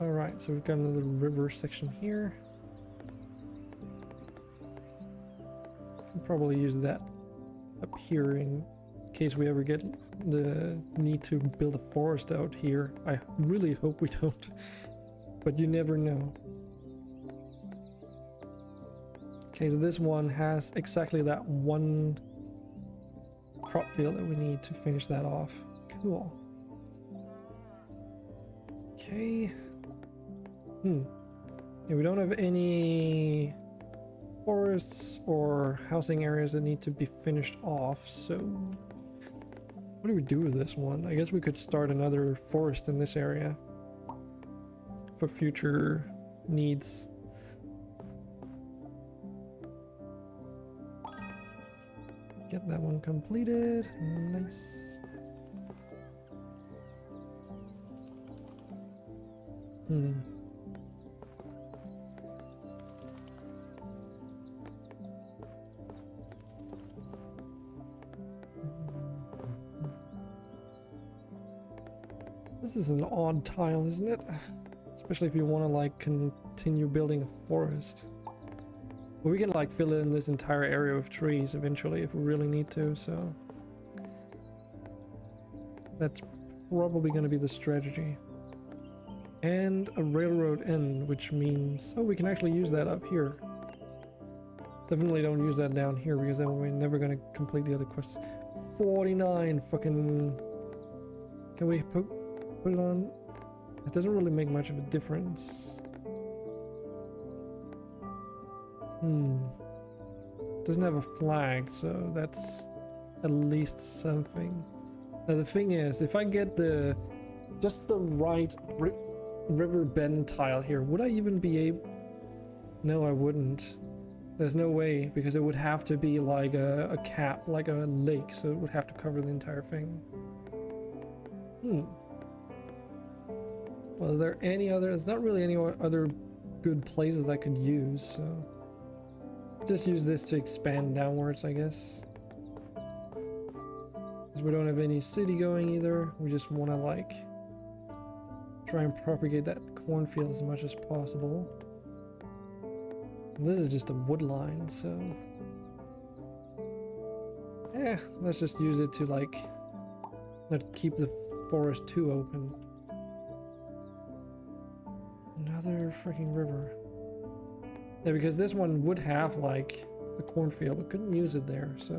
Alright, so we've got another river section here. Can probably use that up here in case we ever get the need to build a forest out here. I really hope we don't, but you never know. Okay, so this one has exactly that one crop field that we need to finish that off. Cool. Okay. Yeah, we don't have any forests or housing areas that need to be finished off, so what do we do with this one? I guess we could start another forest in this area for future needs. Get that one completed. Nice. This is an odd tile, isn't it? Especially if you want to like continue building a forest. But we can like fill in this entire area with trees eventually if we really need to, so that's probably going to be the strategy. And a railroad end, which means... Oh, we can actually use that up here. Definitely don't use that down here, because then we're never gonna complete the other quests. 49 fucking... Can we put it on? It doesn't really make much of a difference. Doesn't have a flag, so that's at least something. Now the thing is, if I get just the right river bend tile here, would I even be able... No, I wouldn't. There's no way, because it would have to be like a cap, like a lake, so it would have to cover the entire thing. Well, is there any other... There's not really any other good places I could use, so... Just use this to expand downwards, I guess. Because we don't have any city going either. We just want to, like... try and propagate that cornfield as much as possible. And this is just a wood line, so... Yeah, let's just use it to, like... not keep the forest too open. Another freaking river. Yeah, because this one would have like a cornfield, but couldn't use it there, so.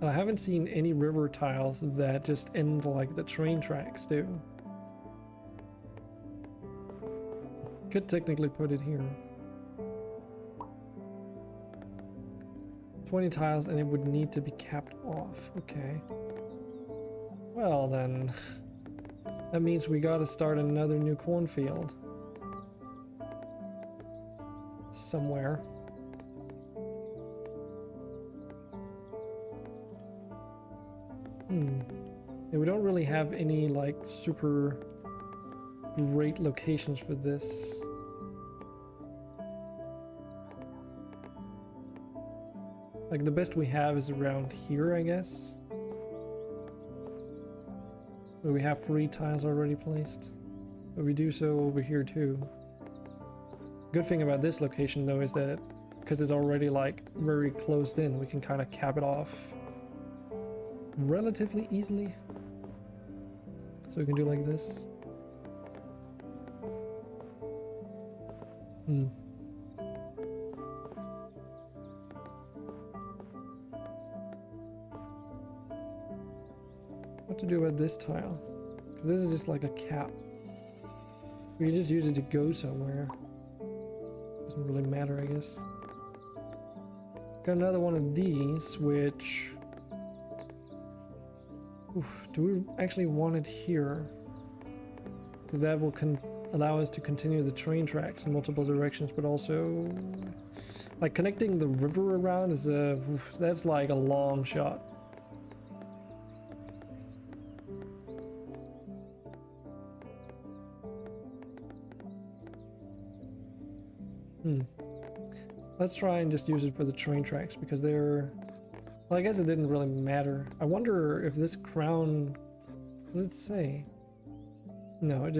And I haven't seen any river tiles that just end like the train tracks do. Could technically put it here. 20 tiles and it would need to be capped off. Okay. Well then, that means we gotta start another new cornfield. Somewhere. Yeah, we don't really have any like super great locations for this. Like the best we have is around here, I guess. But we have 3 tiles already placed. But we do so over here too. Good thing about this location though is that because it's already like very closed in, we can kind of cap it off relatively easily. So we can do like this. What to do about this tile? Because this is just like a cap. We can just use it to go somewhere. Doesn't really matter, I guess. Got another one of these, which... Oof, do we actually want it here? Because that will allow us to continue the train tracks in multiple directions, but also... Like, connecting the river around is a... Oof, that's like a long shot. Let's try and just use it for the train tracks because they're... Well, I guess it didn't really matter. I wonder if this crown... What does it say? No, it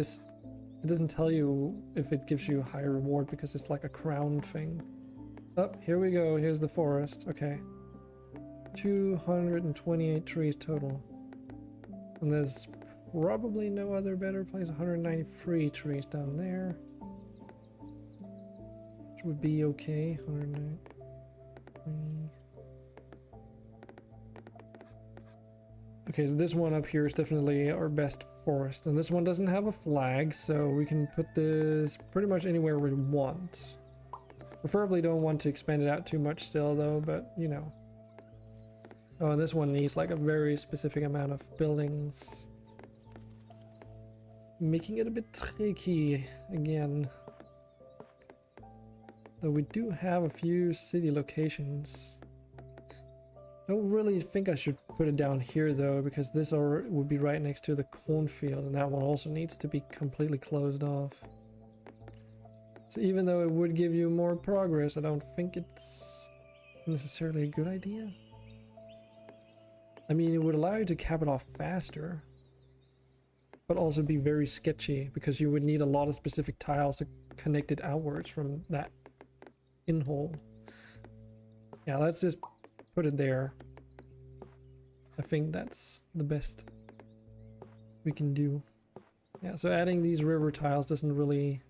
doesn't tell you if it gives you a higher reward because it's like a crown thing. Oh, here we go. Here's the forest. Okay. 228 trees total. And there's probably no other better place. 193 trees down there. Would be okay. 193. Okay, so this one up here is definitely our best forest, and this one doesn't have a flag, so we can put this pretty much anywhere we want. Preferably don't want to expand it out too much still though, but you know. Oh, and this one needs like a very specific amount of buildings, making it a bit tricky again. Though we do have a few city locations. Don't really think I should put it down here though, because this would be right next to the cornfield, and that one also needs to be completely closed off. So even though it would give you more progress, I don't think it's necessarily a good idea. I mean, it would allow you to cap it off faster, but also be very sketchy because you would need a lot of specific tiles to connect it outwards from that in-hole. Yeah, let's just put it there. I think that's the best we can do. Yeah, so adding these river tiles doesn't really...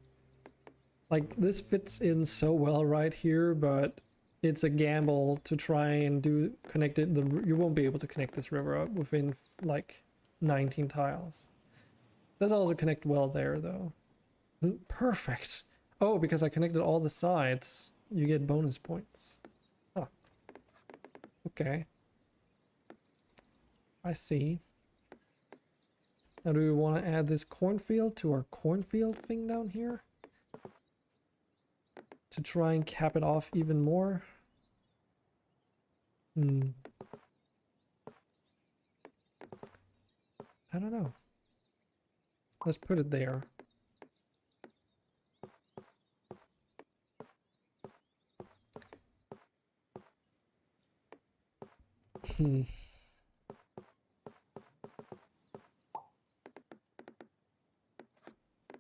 Like, this fits in so well right here, but it's a gamble to try and connect it. You won't be able to connect this river up within, like, 19 tiles. Does also connect well there, though. Perfect! Oh, because I connected all the sides, you get bonus points. Huh. Okay. I see. Now, do we want to add this cornfield to our cornfield thing down here? To try and cap it off even more? I don't know. Let's put it there.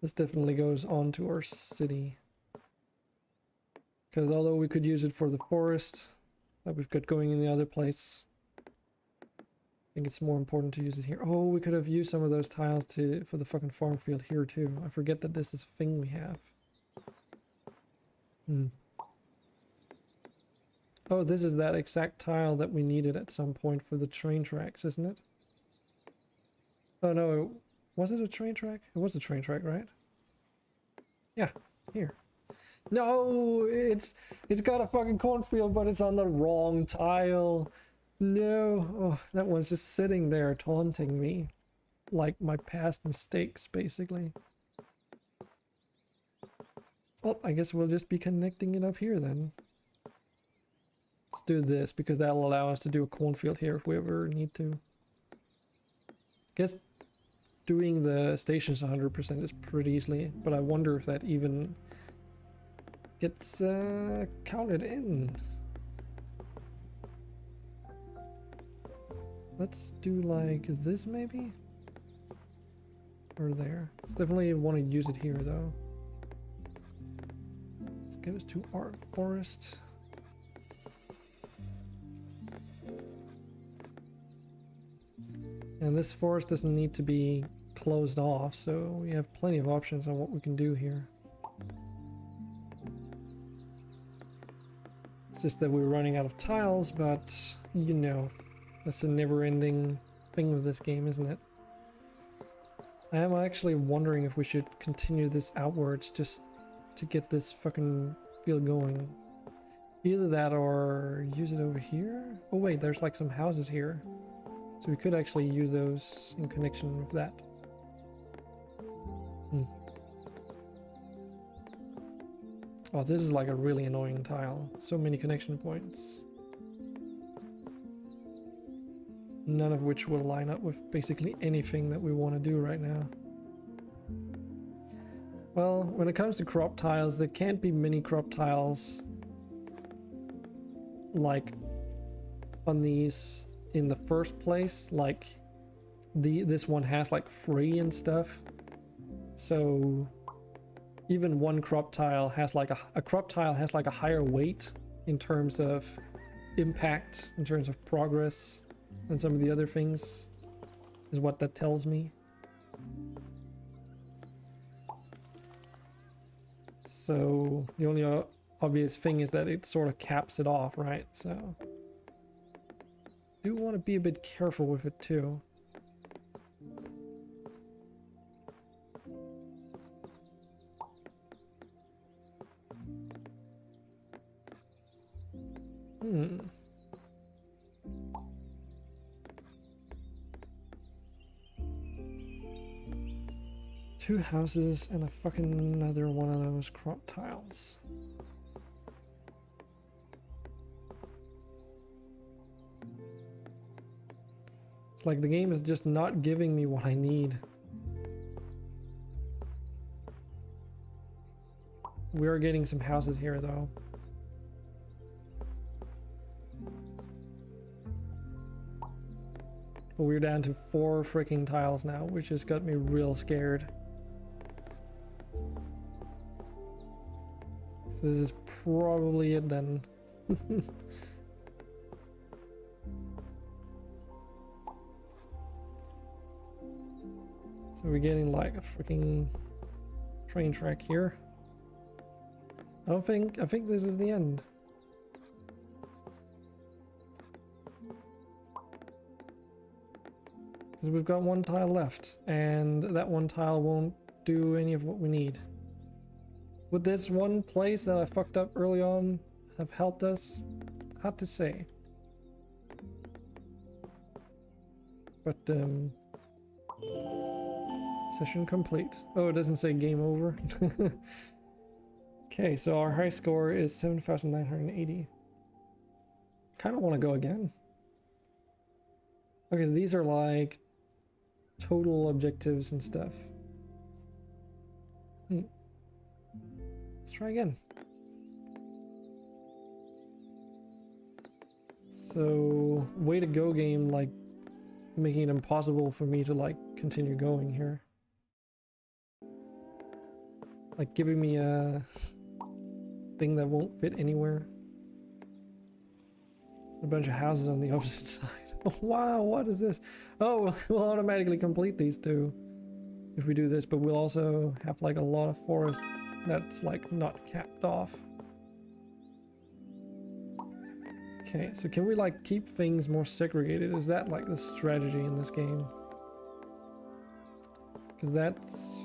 This definitely goes on to our city. Because although we could use it for the forest that we've got going in the other place, I think it's more important to use it here. Oh, we could have used some of those tiles for the fucking farm field here too. I forget that this is a thing we have. Oh, this is that exact tile that we needed at some point for the train tracks, isn't it? Oh no, was it a train track? It was a train track, right? Yeah, here. No, it's got a fucking cornfield, but it's on the wrong tile. No, oh, that one's just sitting there taunting me. Like my past mistakes, basically. Well, I guess we'll just be connecting it up here then. Let's do this, because that'll allow us to do a cornfield here if we ever need to. Guess doing the stations 100% is pretty easily, but I wonder if that even gets counted in. Let's do like this maybe? Or there. Let's definitely want to use it here though. Let's get us to our forest. And this forest doesn't need to be closed off, so we have plenty of options on what we can do here. It's just that we're running out of tiles, but you know, that's a never-ending thing with this game, isn't it? I am actually wondering if we should continue this outwards just to get this fucking field going. Either that or use it over here? Oh wait, there's like some houses here. So we could actually use those in connection with that. Oh, this is like a really annoying tile. So many connection points. None of which will line up with basically anything that we want to do right now. Well, when it comes to crop tiles, there can't be many crop tiles like on these in the first place. Like this one has like 3 and stuff. So even one crop tile has like a crop tile has like a higher weight in terms of impact, in terms of progress, than some of the other things, is what that tells me. So the only obvious thing is that it sort of caps it off, right? So do want to be a bit careful with it too. Two houses and a fucking another one of those crop tiles. It's like the game is just not giving me what I need. We are getting some houses here though. But we're down to 4 freaking tiles now, which has got me real scared. So this is probably it then. So we're getting like a freaking train track here. I think this is the end. Because we've got one tile left, and that one tile won't do any of what we need. Would this one place that I fucked up early on have helped us? Hard to say. But, session complete. Oh, it doesn't say game over. Okay, so our high score is 7,980. Kind of want to go again. Okay, so these are like total objectives and stuff. Let's try again. So, way to go game, like making it impossible for me to like continue going here. Like giving me a thing that won't fit anywhere. A bunch of houses on the opposite side. Oh, wow, what is this? Oh, we'll automatically complete these two if we do this, but we'll also have like a lot of forest that's like not capped off. Okay, so can we like keep things more segregated? Is that like the strategy in this game? Because that's,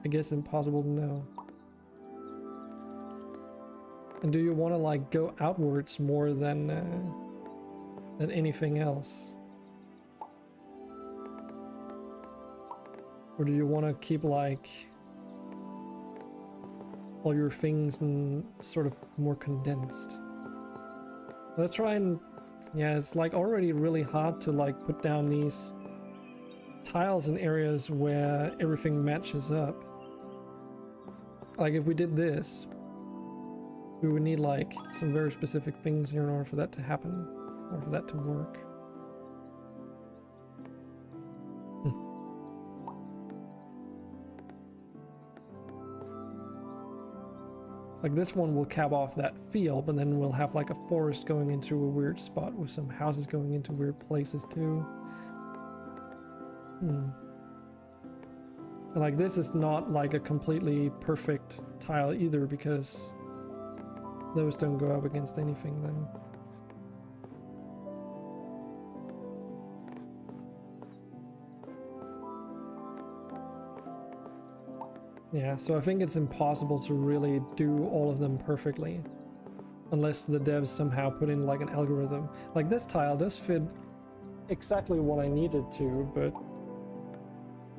I guess, impossible to know. And do you want to like go outwards more than anything else? Or do you want to keep like all your things and sort of more condensed? Let's try and, yeah, it's like already really hard to like put down these tiles in areas where everything matches up. Like if we did this, we would need like some very specific things here in order for that to happen, or for that to work. Like this one will cap off that field, but then we'll have like a forest going into a weird spot with some houses going into weird places too. And like this is not like a completely perfect tile either, because those don't go up against anything then. Yeah, so I think it's impossible to really do all of them perfectly unless the devs somehow put in like an algorithm. Like this tile does fit exactly what I needed to, but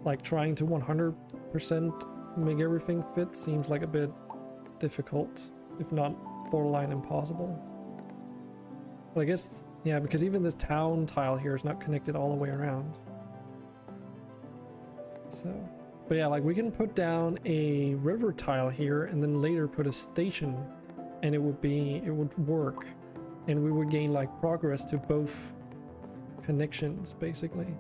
like trying to 100% make everything fit seems like a bit difficult, if not borderline impossible. But I guess, yeah, because even this town tile here is not connected all the way around. So, but yeah, like we can put down a river tile here and then later put a station, and it would work, and we would gain like progress to both connections basically.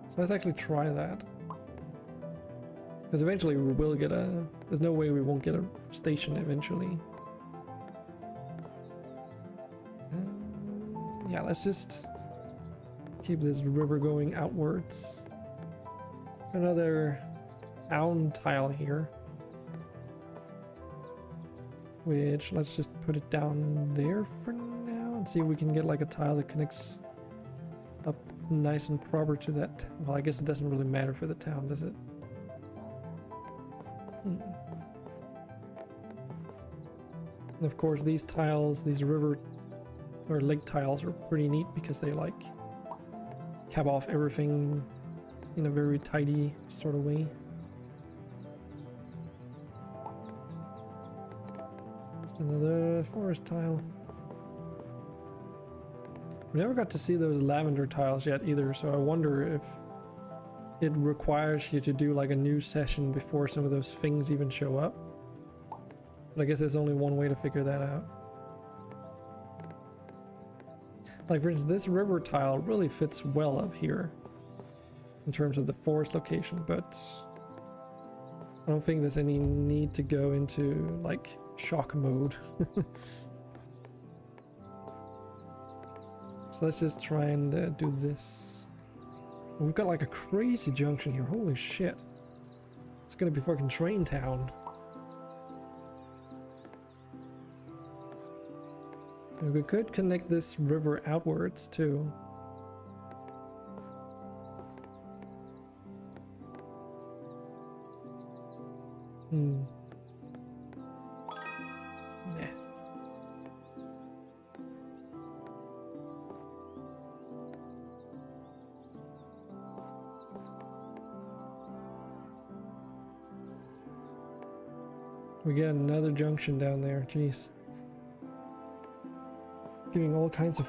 So let's actually try that, because eventually we will get a, there's no way we won't get a station eventually. Yeah, let's just keep this river going outwards. Another town tile here, which let's just put it down there for now and see if we can get like a tile that connects up nice and proper to that. Well, I guess it doesn't really matter for the town, does it? And of course these tiles, these river or lake tiles, are pretty neat because they like cap off everything in a very tidy sort of way. Just another forest tile. We never got to see those lavender tiles yet either, so I wonder if it requires you to do like a new session before some of those things even show up. But I guess there's only one way to figure that out. Like for instance, this river tile really fits well up here in terms of the forest location, but I don't think there's any need to go into like shock mode. So let's just try and do this. We've got like a crazy junction here. Holy shit. It's gonna be fucking train town. And we could connect this river outwards too. Hmm. Yeah. We get another junction down there, jeez. Giving all kinds of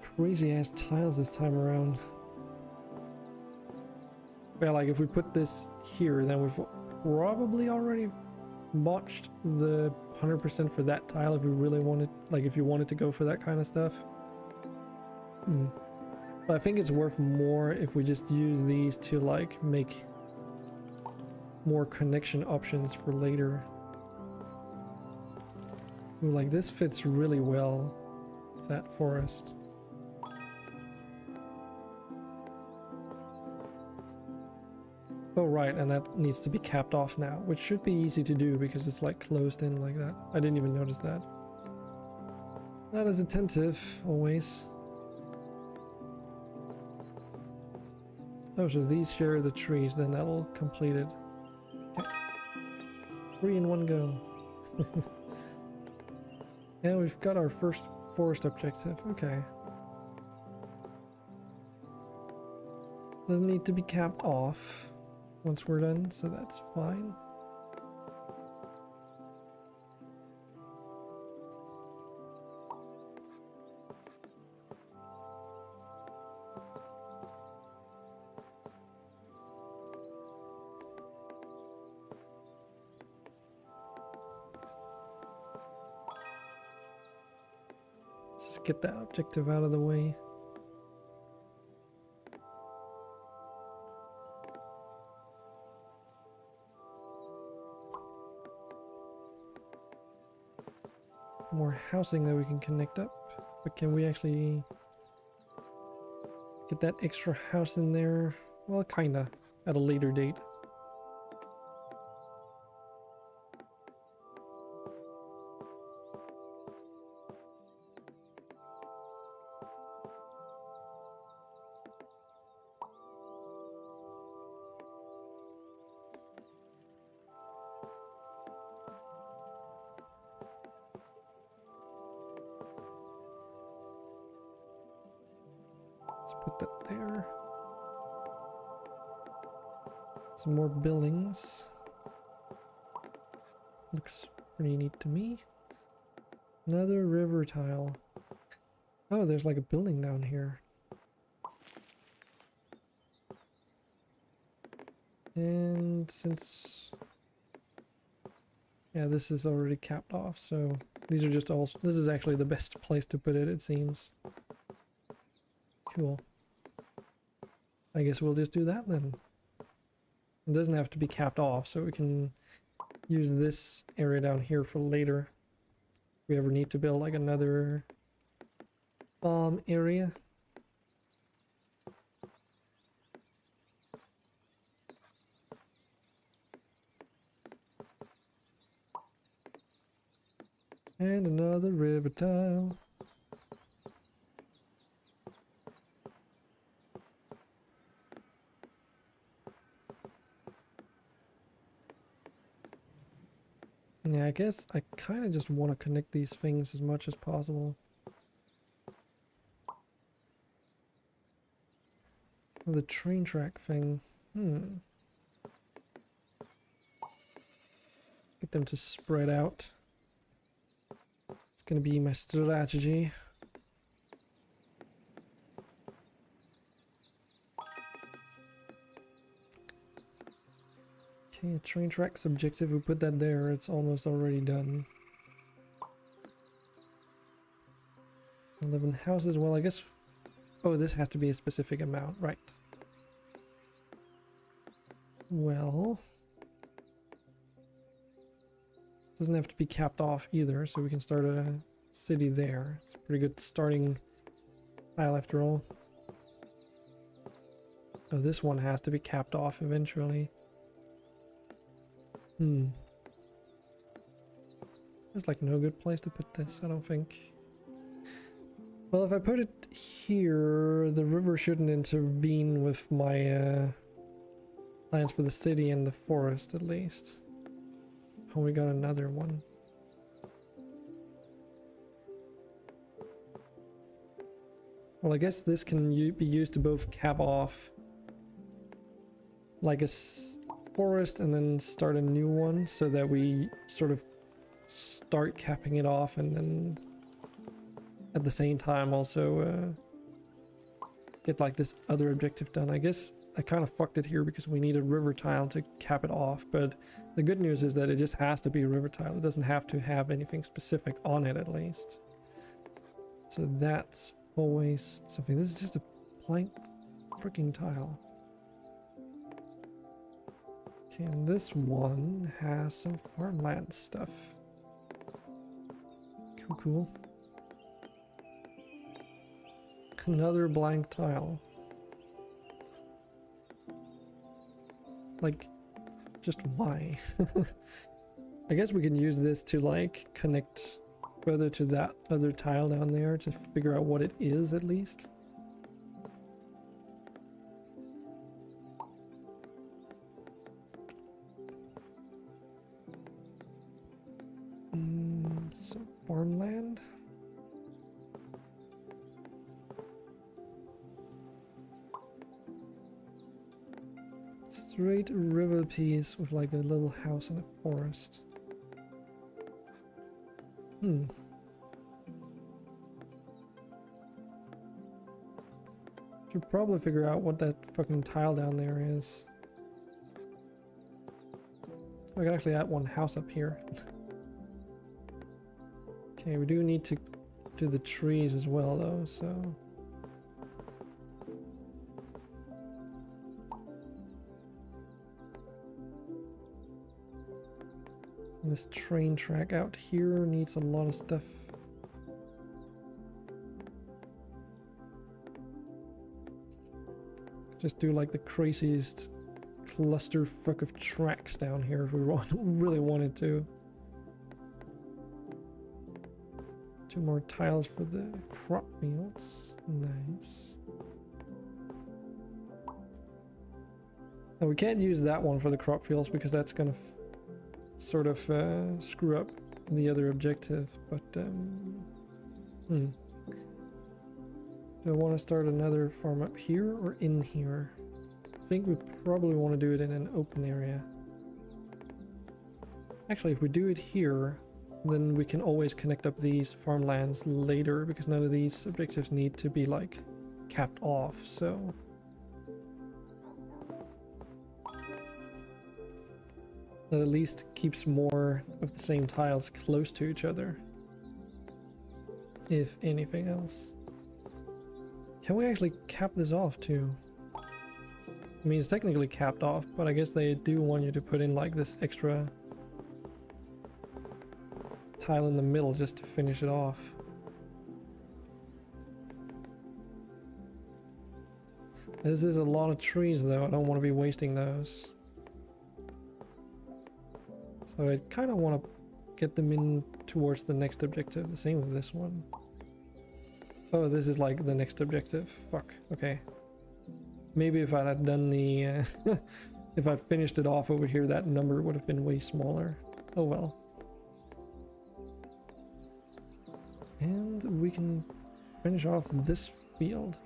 crazy ass tiles this time around. Well, like if we put this here, then we've probably already botched the 100% for that tile if we really wanted, like if you wanted to go for that kind of stuff. But I think it's worth more if we just use these to like make more connection options for later. Ooh, like this fits really well with that forest. Oh right, and that needs to be capped off now, which should be easy to do because it's like closed in like that. I didn't even notice that. Not as attentive, always. Oh, so if these share the trees, then that'll complete it. Okay. 3 in one go. Yeah, we've got our first forest objective. Okay. Doesn't need to be capped off once we're done, so that's fine. Just get that objective out of the way. More housing that we can connect up, but can we actually get that extra house in there? Well, kinda, at a later date. Let's put that there. Some more buildings. Looks pretty neat to me. Another river tile. Oh, there's like a building down here. And since... yeah, this is already capped off, so these are just all... this is actually the best place to put it, it seems. Cool. I guess we'll just do that then. It doesn't have to be capped off, so we can use this area down here for later. If we ever need to build like another farm area. And another river tile. Yeah, I guess I kind of just want to connect these things as much as possible. The train track thing. Get them to spread out. It's gonna be my strategy. Okay, a train track's objective, we put that there, it's almost already done. 11 houses, well I guess... oh, this has to be a specific amount, right. Well... doesn't have to be capped off either, so we can start a city there. It's a pretty good starting tile after all. Oh, this one has to be capped off eventually. There's like no good place to put this, I don't think. Well, if I put it here, the river shouldn't intervene with my plans for the city and the forest, at least. Oh, we got another one. Well, I guess this can be used to both cap off like a forest and then start a new one, so that we sort of start capping it off and then at the same time also get like this other objective done. I guess I kind of fucked it here because we need a river tile to cap it off, but the good news is that it just has to be a river tile. It doesn't have to have anything specific on it, at least. So that's always something. This is just a blank freaking tile. Okay, and this one has some farmland stuff. Cool, cool. Another blank tile. Like, just why? I guess we can use this to like connect further to that other tile down there to figure out what it is, at least. Some farmland. Straight river piece with like a little house in a forest. Should probably figure out what that fucking tile down there is. I can actually add one house up here. Okay, we do need to do the trees as well though, so... This train track out here needs a lot of stuff. Just do like the craziest clusterfuck of tracks down here if we really wanted to. 2 more tiles for the crop fields. Nice. Now we can't use that one for the crop fields because that's gonna sort of screw up the other objective, but do I want to start another farm up here or in here? I think we probably want to do it in an open area. Actually, if we do it here, then we can always connect up these farmlands later, because none of these objectives need to be like capped off, so that at least keeps more of the same tiles close to each other, if anything else. Can we actually cap this off too? I mean, it's technically capped off, but I guess they do want you to put in like this extra tile in the middle just to finish it off. This is a lot of trees though, I don't want to be wasting those. So I kind of want to get them in towards the next objective. The same with this one. Oh, this is like the next objective. Fuck. Okay. Maybe if I had done the... if I'd finished it off over here, that number would have been way smaller. Oh well. And we can finish off this field.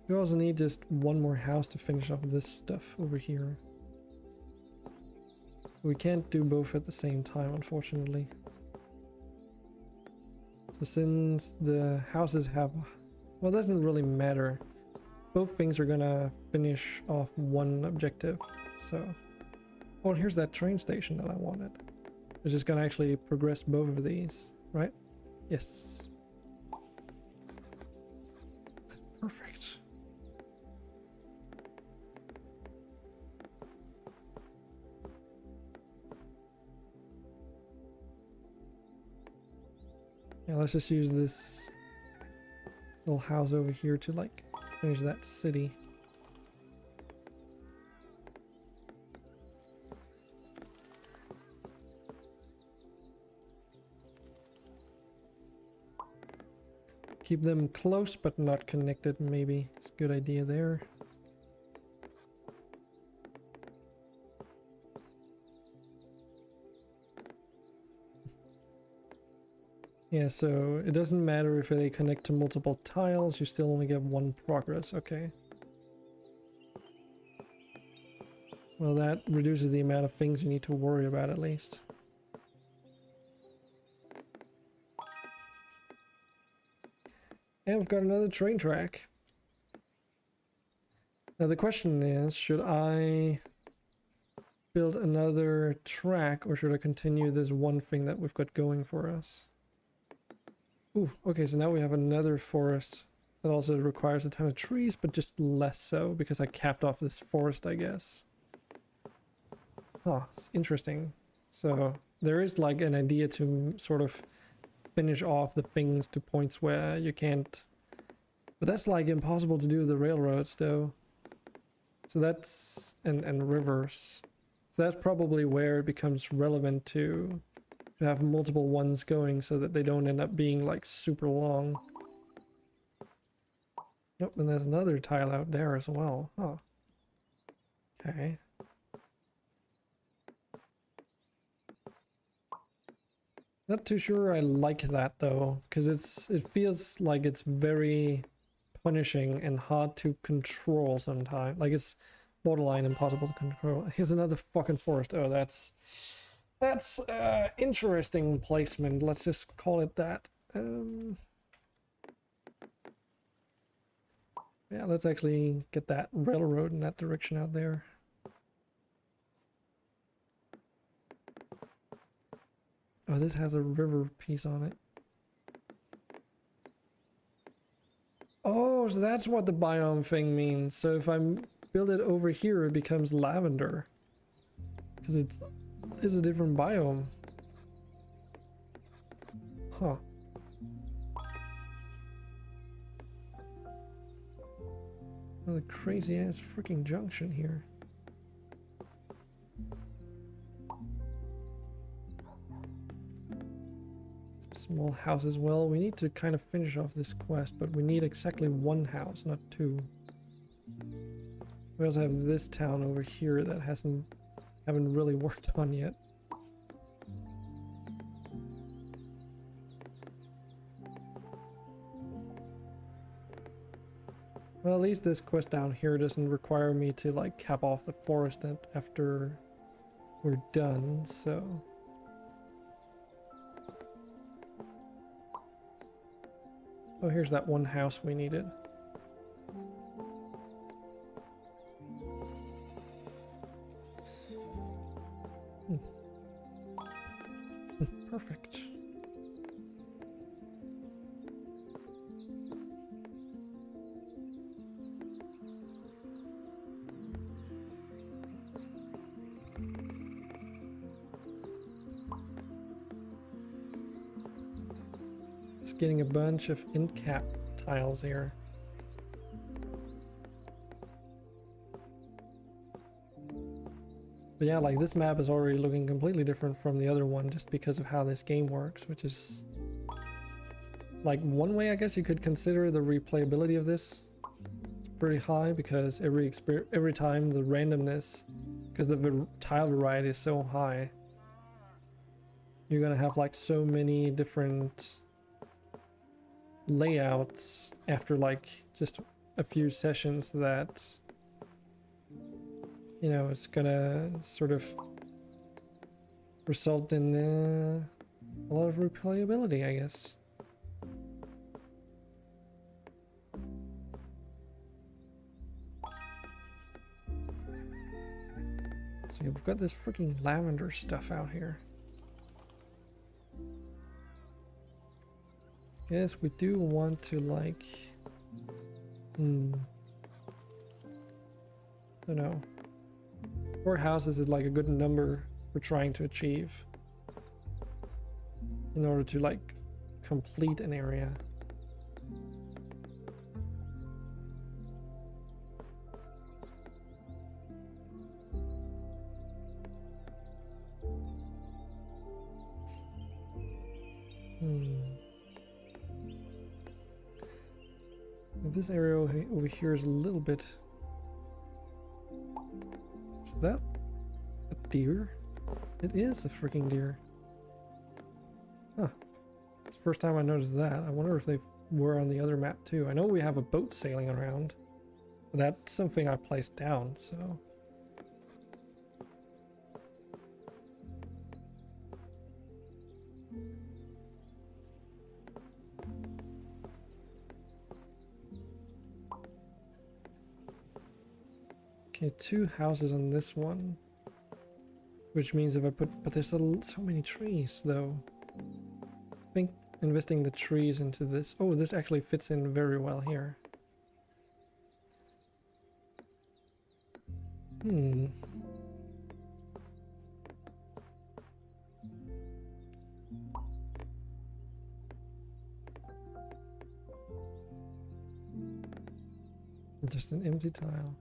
We also need just one more house to finish off this stuff over here. We can't do both at the same time, unfortunately. So since the houses have... well, it doesn't really matter. Both things are gonna finish off one objective, so... oh, and here's that train station that I wanted. It's just gonna actually progress both of these, right? Yes. Perfect. Yeah, let's just use this little house over here to like finish that city. Keep them close but not connected, maybe. It's a good idea there. Yeah, so it doesn't matter if they connect to multiple tiles, you still only get one progress, okay. Well, that reduces the amount of things you need to worry about at least. And we've got another train track. Now the question is, should I build another track or should I continue this one thing that we've got going for us? Ooh, okay, so now we have another forest that also requires a ton of trees, but just less so because I capped off this forest, I guess. Huh, it's interesting. So there is like an idea to sort of finish off the things to points where you can't, but that's like impossible to do with the railroads though. So that's and rivers. So that's probably where it becomes relevant to have multiple ones going so that they don't end up being like super long. Nope, and there's another tile out there as well. Huh. Okay. Not too sure I like that though, because it feels like it's very punishing and hard to control sometimes. Like it's borderline impossible to control. Here's another fucking forest. Oh, that's interesting placement. Let's just call it that. Yeah, let's actually get that railroad in that direction out there. Oh, this has a river piece on it. Oh, so that's what the biome thing means. So if I build it over here, it becomes lavender. Because it's a different biome. Huh. Another crazy ass freaking junction here. Small house as well. We need to kind of finish off this quest, but we need exactly one house, not two. We also have this town over here that haven't really worked on yet. Well, at least this quest down here doesn't require me to like cap off the forest after we're done, so... Oh, here's that one house we needed. Perfect. Just getting a bunch of end cap tiles here. But yeah, like this map is already looking completely different from the other one just because of how this game works, which is like one way I guess you could consider the replayability of this. It's pretty high because every time the randomness, because the tile variety is so high, you're gonna have like so many different layouts after like just a few sessions that, you know, it's gonna sort of result in a lot of replayability, I guess. So yeah, we've got this freaking lavender stuff out here. Yes, we do want to like, I don't know. 4 houses is like a good number we're trying to achieve in order to like complete an area. This area over here is a little bit... Is that a deer? It is a freaking deer. Huh. It's the first time I noticed that. I wonder if they were on the other map too. I know we have a boat sailing around. But that's something I placed down, so... Okay, 2 houses on this one. Which means if I put... But there's so many trees, though. I think investing the trees into this... Oh, this actually fits in very well here. Just an empty tile.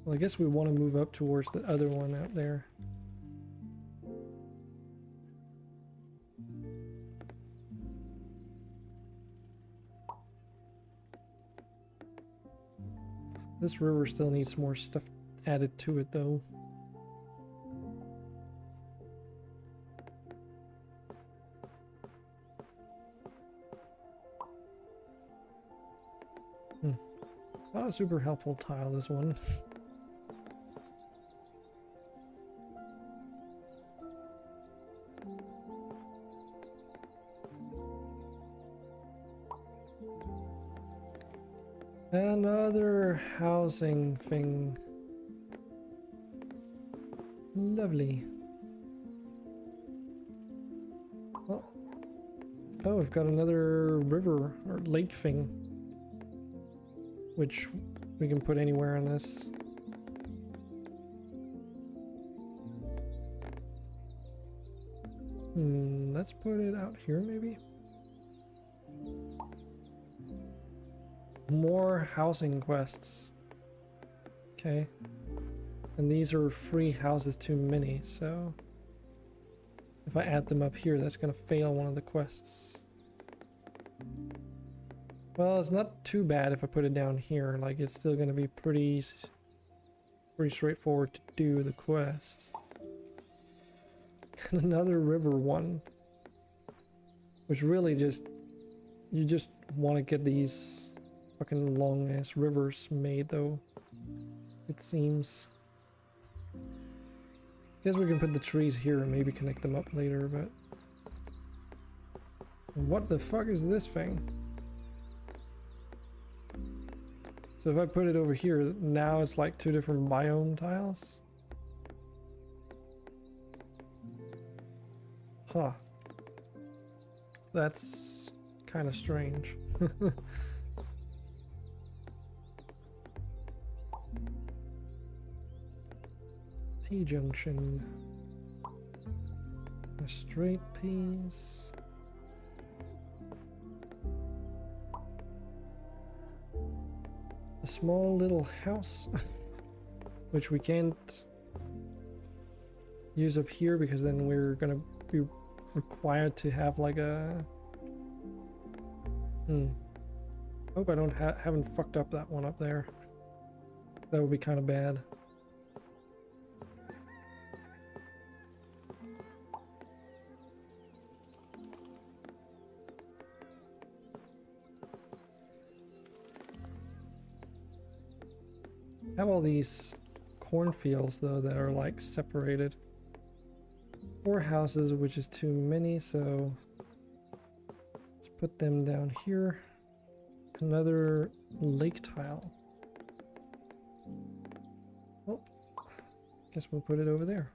Well, I guess we want to move up towards the other one out there. This river still needs more stuff added to it, though. Not a super helpful tile, this one. Another housing thing. Lovely. Well, oh, we've got another river or lake thing, which we can put anywhere on this. Let's put it out here, maybe. More housing quests. Okay. And these are free houses too many, so if I add them up here, that's gonna fail one of the quests. Well, it's not too bad if I put it down here. Like, it's still gonna be pretty straightforward to do the quest. And another river one, which really you just want to get these fucking long ass rivers made, though, it seems. Guess we can put the trees here and maybe connect them up later, but what the fuck is this thing? So if I put it over here, now it's like 2 different biome tiles. Huh. That's kind of strange. T-junction. A straight piece. A small little house, which we can't use up here because then we're gonna be required to have like a... Hope I haven't fucked up that one up there. That would be kind of bad. I have all these cornfields though that are like separated. 4 houses, which is too many, so let's put them down here. Another lake tile. Well, guess we'll put it over there.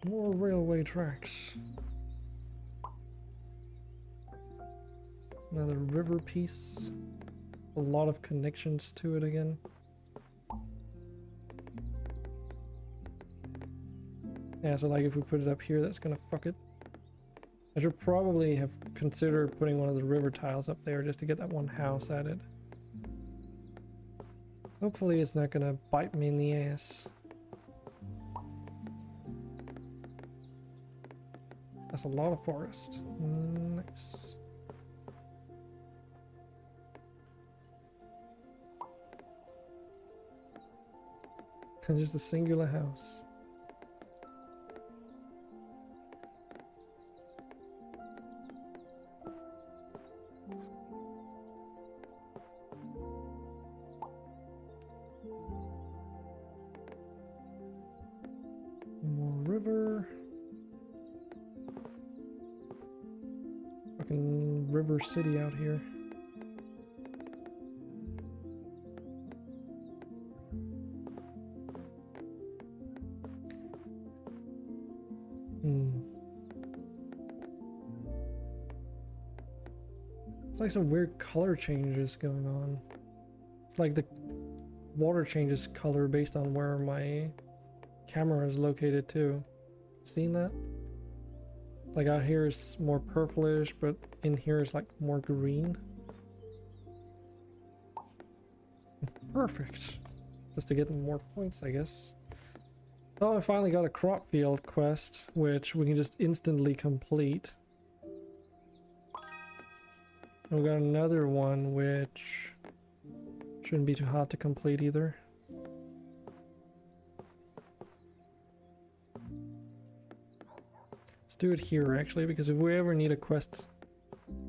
More railway tracks. Another river piece. A lot of connections to it again. Yeah, so like if we put it up here, that's gonna fuck it. I should probably have considered putting one of the river tiles up there just to get that one house added. Hopefully it's not gonna bite me in the ass. That's a lot of forest. Nice. And just a singular house. More river. Fucking river city out here. It's like some weird color changes going on. It's like the water changes color based on where my camera is located too. Seen that? Like out here is more purplish, but in here is like more green. Perfect. Just to get more points, I guess. Oh, I finally got a crop field quest, which we can just instantly complete. And we got another one, which shouldn't be too hard to complete either. Let's do it here, actually, because if we ever need a quest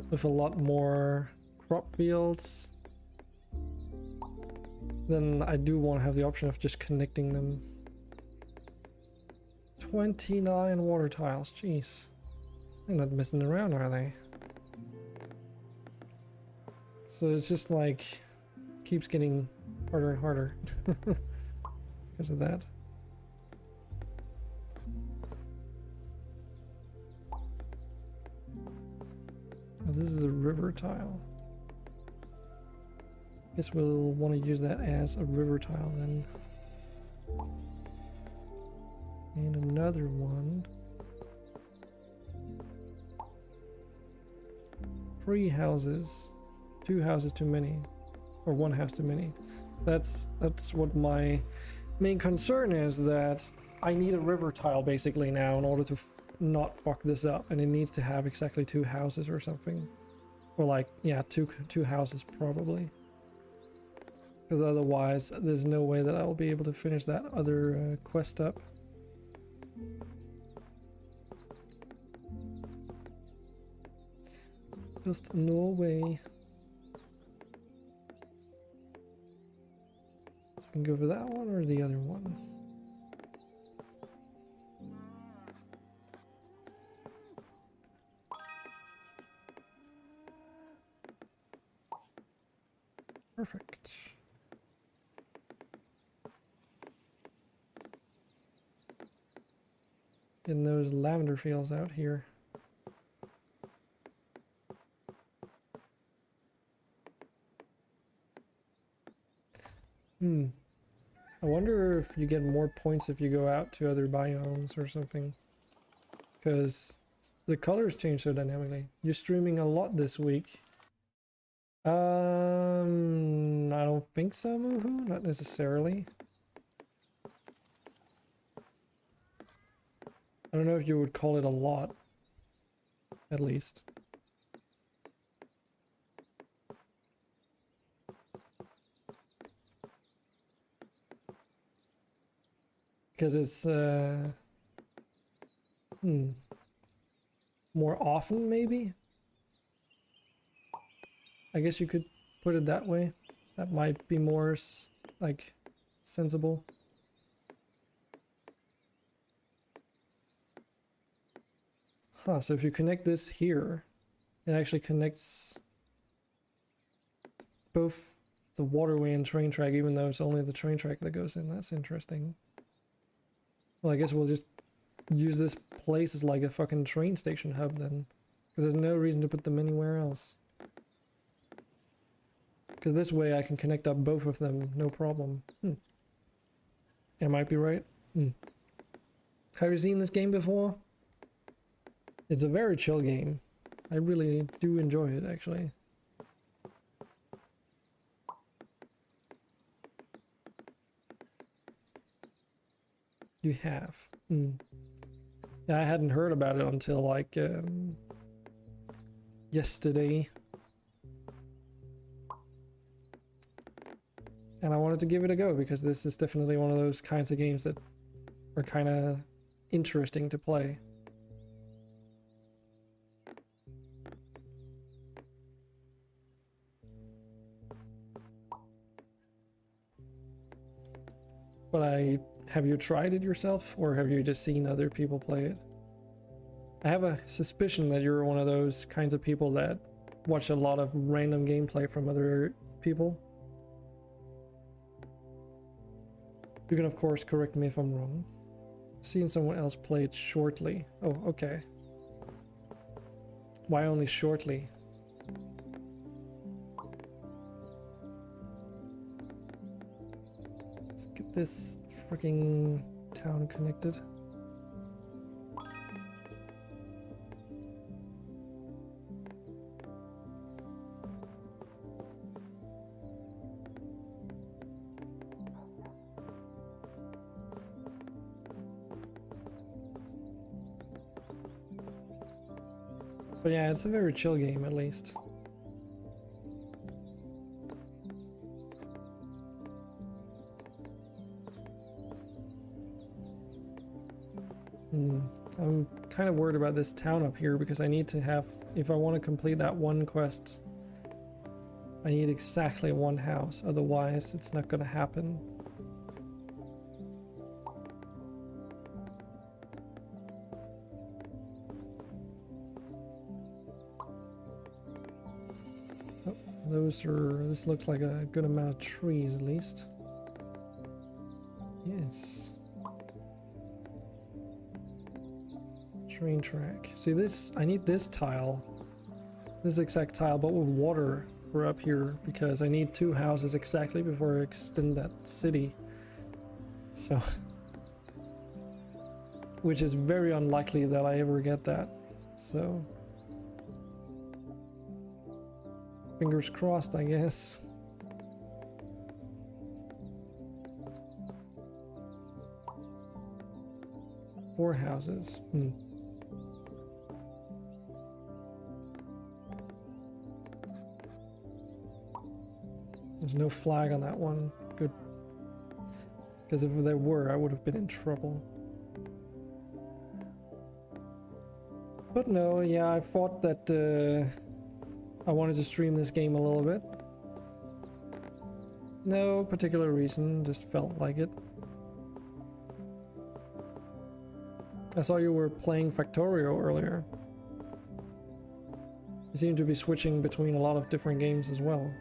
with a lot more crop fields, then I do want to have the option of just connecting them. 29 water tiles, jeez. They're not messing around, are they? So it's just like, keeps getting harder and harder because of that. Oh, this is a river tile. Guess we'll want to use that as a river tile then. And another one. 3 houses. 2 houses too many. Or 1 house too many. That's what my main concern is, that I need a river tile basically now in order to not fuck this up, and it needs to have exactly 2 houses or something. Or like, yeah, two houses probably. Because otherwise there's no way that I will be able to finish that other quest up. Just no way. So we can go for that one or the other one. Perfect. In those lavender fields out here. I wonder if you get more points if you go out to other biomes or something. Because the colors change so dynamically. You're streaming a lot this week. I don't think so, Moohoo. Not necessarily. I don't know if you would call it a lot. At least. Because it's more often, maybe? I guess you could put it that way. That might be more like sensible. Huh, so if you connect this here, it actually connects both the waterway and train track, even though it's only the train track that goes in. That's interesting. Well, I guess we'll just use this place as like a fucking train station hub then. Because there's no reason to put them anywhere else. Because this way I can connect up both of them, no problem. I might be right. Have you seen this game before? It's a very chill game. I really do enjoy it, actually. You have. Yeah, I hadn't heard about it until like yesterday. And I wanted to give it a go because this is definitely one of those kinds of games that are kind of interesting to play. But have you tried it yourself, or have you just seen other people play it? I have a suspicion that you're one of those kinds of people that watch a lot of random gameplay from other people. You can of course correct me if I'm wrong. Seen someone else play it shortly. Oh, okay. Why only shortly? Let's get this freaking town connected. But yeah, it's a very chill game at least. I'm kind of worried about this town up here because I need to have, if I want to complete that one quest, I need exactly one house, otherwise it's not gonna happen. Oh, this looks like a good amount of trees at least. Yes. Train track. See this, I need this tile, this exact tile, but with water for up here because I need 2 houses exactly before I extend that city. So, which is very unlikely that I ever get that. So, fingers crossed, I guess. Four houses. There's no flag on that one. Good. Because if there were, I would have been in trouble. But no, yeah, I thought that I wanted to stream this game a little bit. No particular reason, just felt like it. I saw you were playing Factorio earlier. You seem to be switching between a lot of different games as well.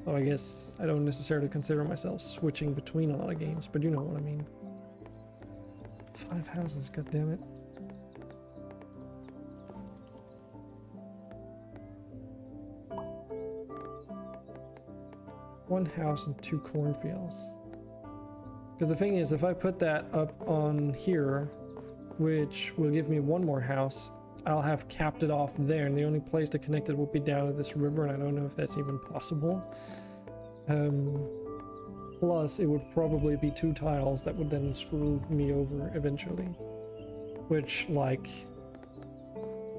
So I guess I don't necessarily consider myself switching between a lot of games, but you know what I mean. 5 houses, goddammit. One house and 2 cornfields. Because the thing is, if I put that up on here, which will give me 1 more house, I'll have capped it off there, and the only place to connect it will be down to this river, and I don't know if that's even possible. Plus, it would probably be 2 tiles that would then screw me over eventually. Which, like,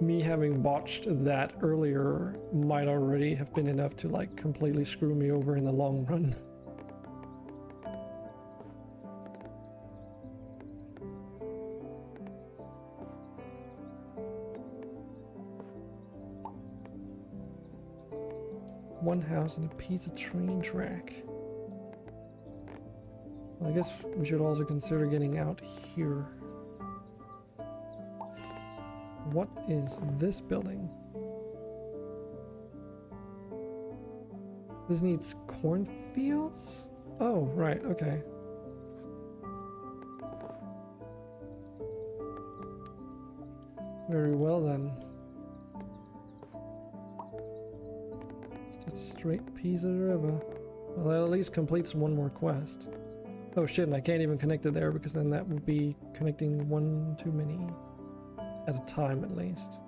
me having botched that earlier might already have been enough to, like, completely screw me over in the long run. One house and a piece of train track. Well, I guess we should also consider getting out here. What is this building? This needs cornfields? Oh, right, okay. Very well then. Just a straight piece of the river. Well, that at least completes one more quest. Oh shit, and I can't even connect it there because then that would be connecting one too many at a time at least.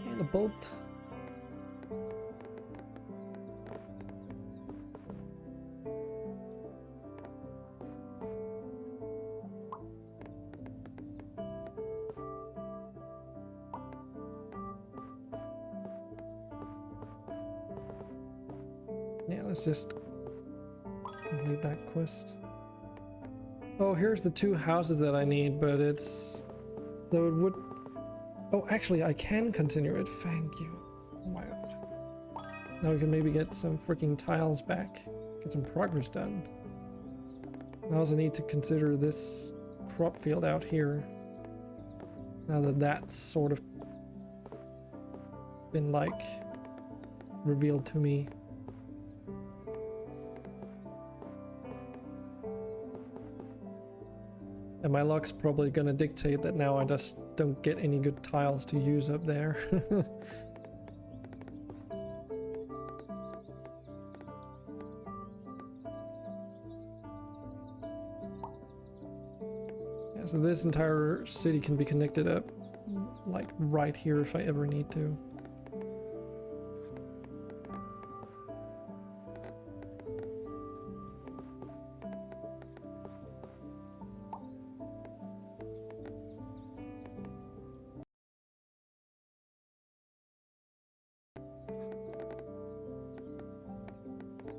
And a bolt. Yeah, let's just complete that quest. Oh, here's the 2 houses that I need, but it's... though it would... oh, actually, I can continue it. Thank you. Oh my god. Now we can maybe get some freaking tiles back. Get some progress done. I also need to consider this crop field out here. Now that that's sort of been, like, revealed to me. And my luck's probably gonna dictate that now I just don't get any good tiles to use up there. Yeah, so this entire city can be connected up, like right here if I ever need to.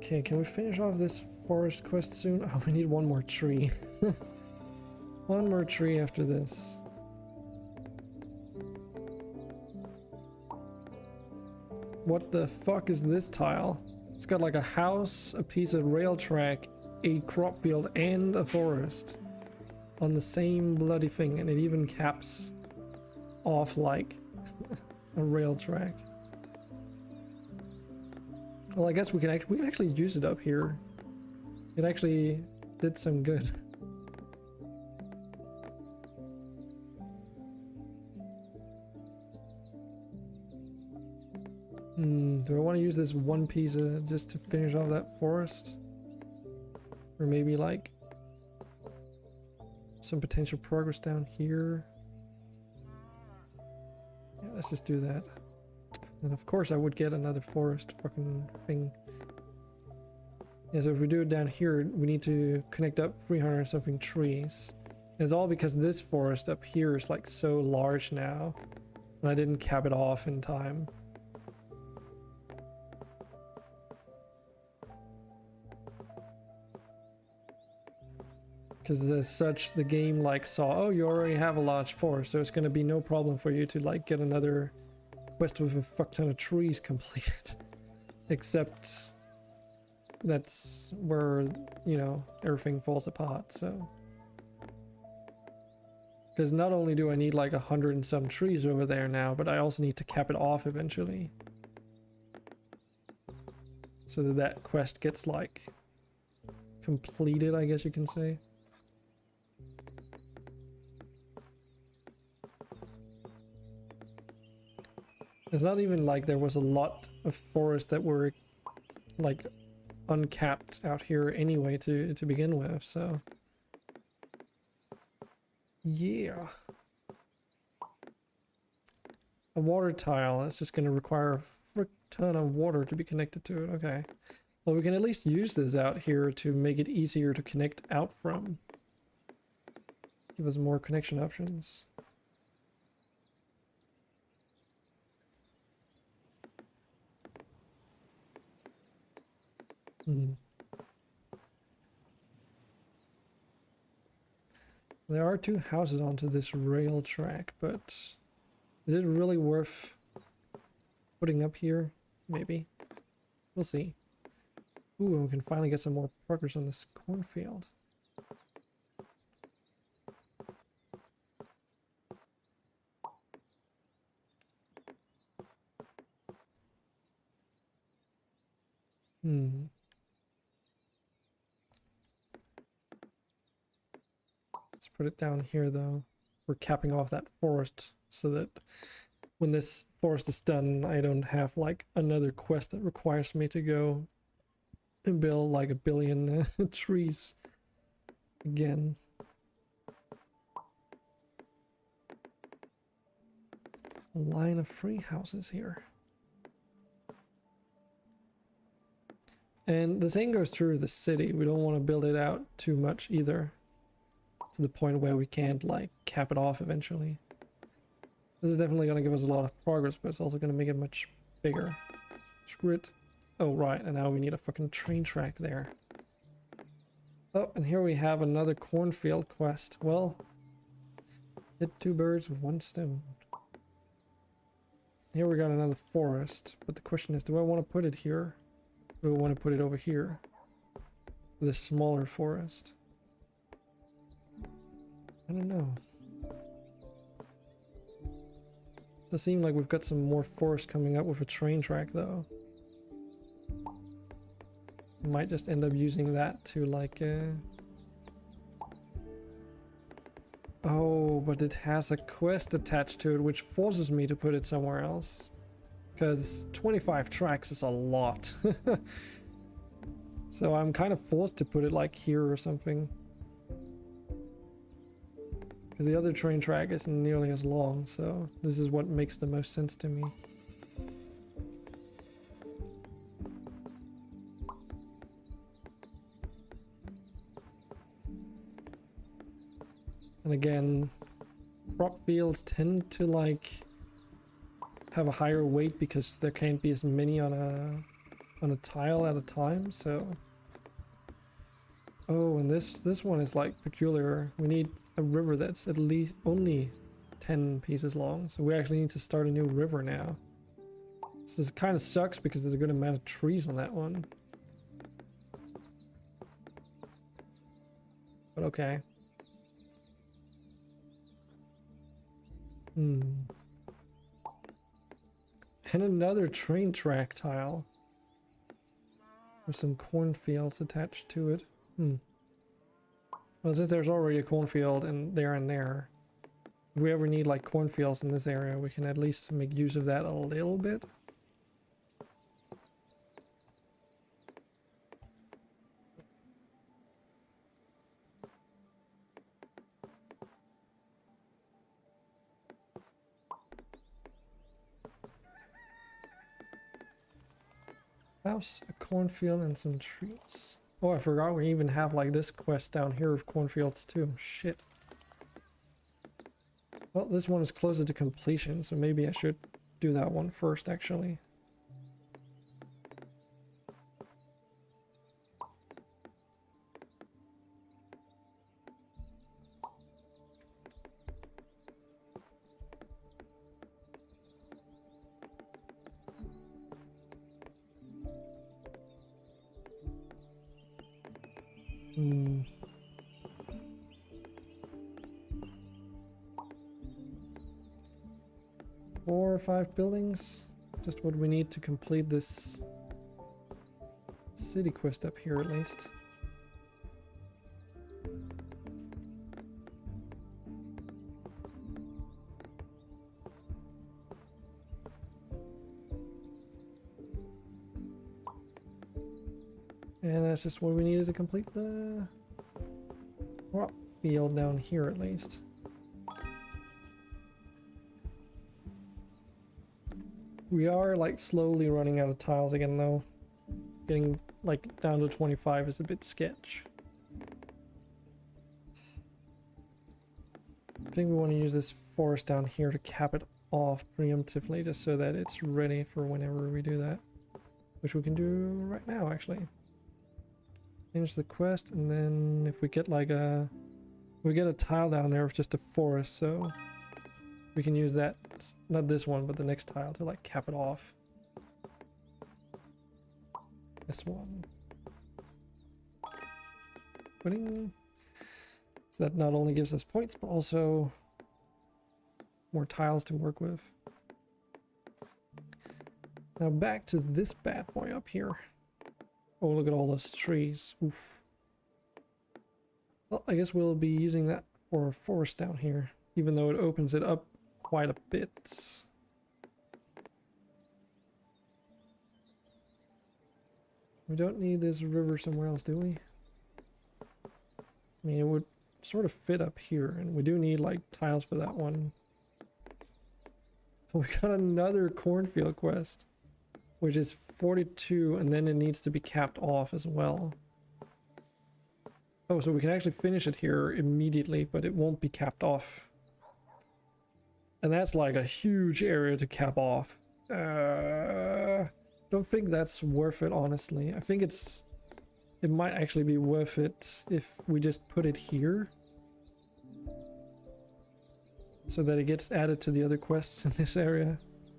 Okay, can we finish off this forest quest soon? Oh, we need one more tree. One more tree after this. What the fuck is this tile? It's got like a house, a piece of rail track, a crop field, and a forest on the same bloody thing, and it even caps off like a rail track. Well, I guess we can actually use it up here. It actually did some good. Do I want to use this one piece just to finish off that forest? Or maybe like some potential progress down here? Yeah, let's just do that. And of course I would get another forest fucking thing. Yeah, so if we do it down here, we need to connect up 300 something trees. It's all because this forest up here is like so large now, and I didn't cap it off in time. Because as such, the game like saw, oh, you already have a large forest, so it's going to be no problem for you to like get another quest with a fuck ton of trees completed. Except that's where, you know, everything falls apart, so. Because not only do I need like 100 and some trees over there now, but I also need to cap it off eventually. So that that quest gets like completed, I guess you can say. It's not even like there was a lot of forests that were like uncapped out here anyway to begin with, so yeah. A water tile, that's just going to require a frick ton of water to be connected to it. Okay, well, we can at least use this out here to make it easier to connect out from. Give us more connection options. There are 2 houses onto this rail track, but is it really worth putting up here? Maybe. We'll see. Ooh, and we can finally get some more progress on this cornfield. Let's put it down here though. We're capping off that forest so that when this forest is done, I don't have like another quest that requires me to go and build like 1 billion trees again. A line of free houses here. And the same goes true of the city. We don't want to build it out too much either, to the point where we can't like cap it off eventually. This is definitely going to give us a lot of progress, but it's also going to make it much bigger. Screw it. Oh right, and now we need a fucking train track there. Oh, and here we have another cornfield quest. Well, hit 2 birds with 1 stone. Here we got another forest, but the question is, do I want to put it here? Or do I want to put it over here? This smaller forest. I don't know. Does seem like we've got some more forest coming up with a train track though. Might just end up using that to like oh, but it has a quest attached to it which forces me to put it somewhere else. Because 25 tracks is a lot. So I'm kind of forced to put it like here or something. Because the other train track isn't nearly as long, so this is what makes the most sense to me. And again, crop fields tend to like have a higher weight because there can't be as many on a tile at a time, so. Oh, and this one is like peculiar. We need a river that's at least only 10 pieces long, so we actually need to start a new river now. This kind of sucks because there's a good amount of trees on that one. But okay. And another train track tile. With some cornfields attached to it. Well, since there's already a cornfield and there, if we ever need like cornfields in this area, we can at least make use of that a little bit. House, a cornfield, and some trees. Oh, I forgot we even have like this quest down here with cornfields too. Shit. Well, this one is closer to completion, so maybe I should do that one first, actually. Four or 5 buildings, just what we need to complete this city quest up here at least. And that's just what we needed to complete the crop field down here at least. We are like slowly running out of tiles again though. Getting like down to 25 is a bit sketch. I think we want to use this forest down here to cap it off preemptively just so that it's ready for whenever we do that. Which we can do right now actually. Finish the quest, and then if we get like we get a tile down there with just a forest, so we can use that, not this one, but the next tile to like cap it off. This one. Putting, so that not only gives us points, but also more tiles to work with. Now back to this bad boy up here. Oh, look at all those trees. Oof. Well, I guess we'll be using that for a forest down here, even though it opens it up quite a bit. We don't need this river somewhere else, do we? I mean, it would sort of fit up here, and we do need like tiles for that one. We got another cornfield quest, which is 42, and then it needs to be capped off as well. Oh, so we can actually finish it here immediately, but it won't be capped off. And that's like a huge area to cap off. Don't think that's worth it, honestly. I think it might actually be worth it if we just put it here, so that it gets added to the other quests in this area.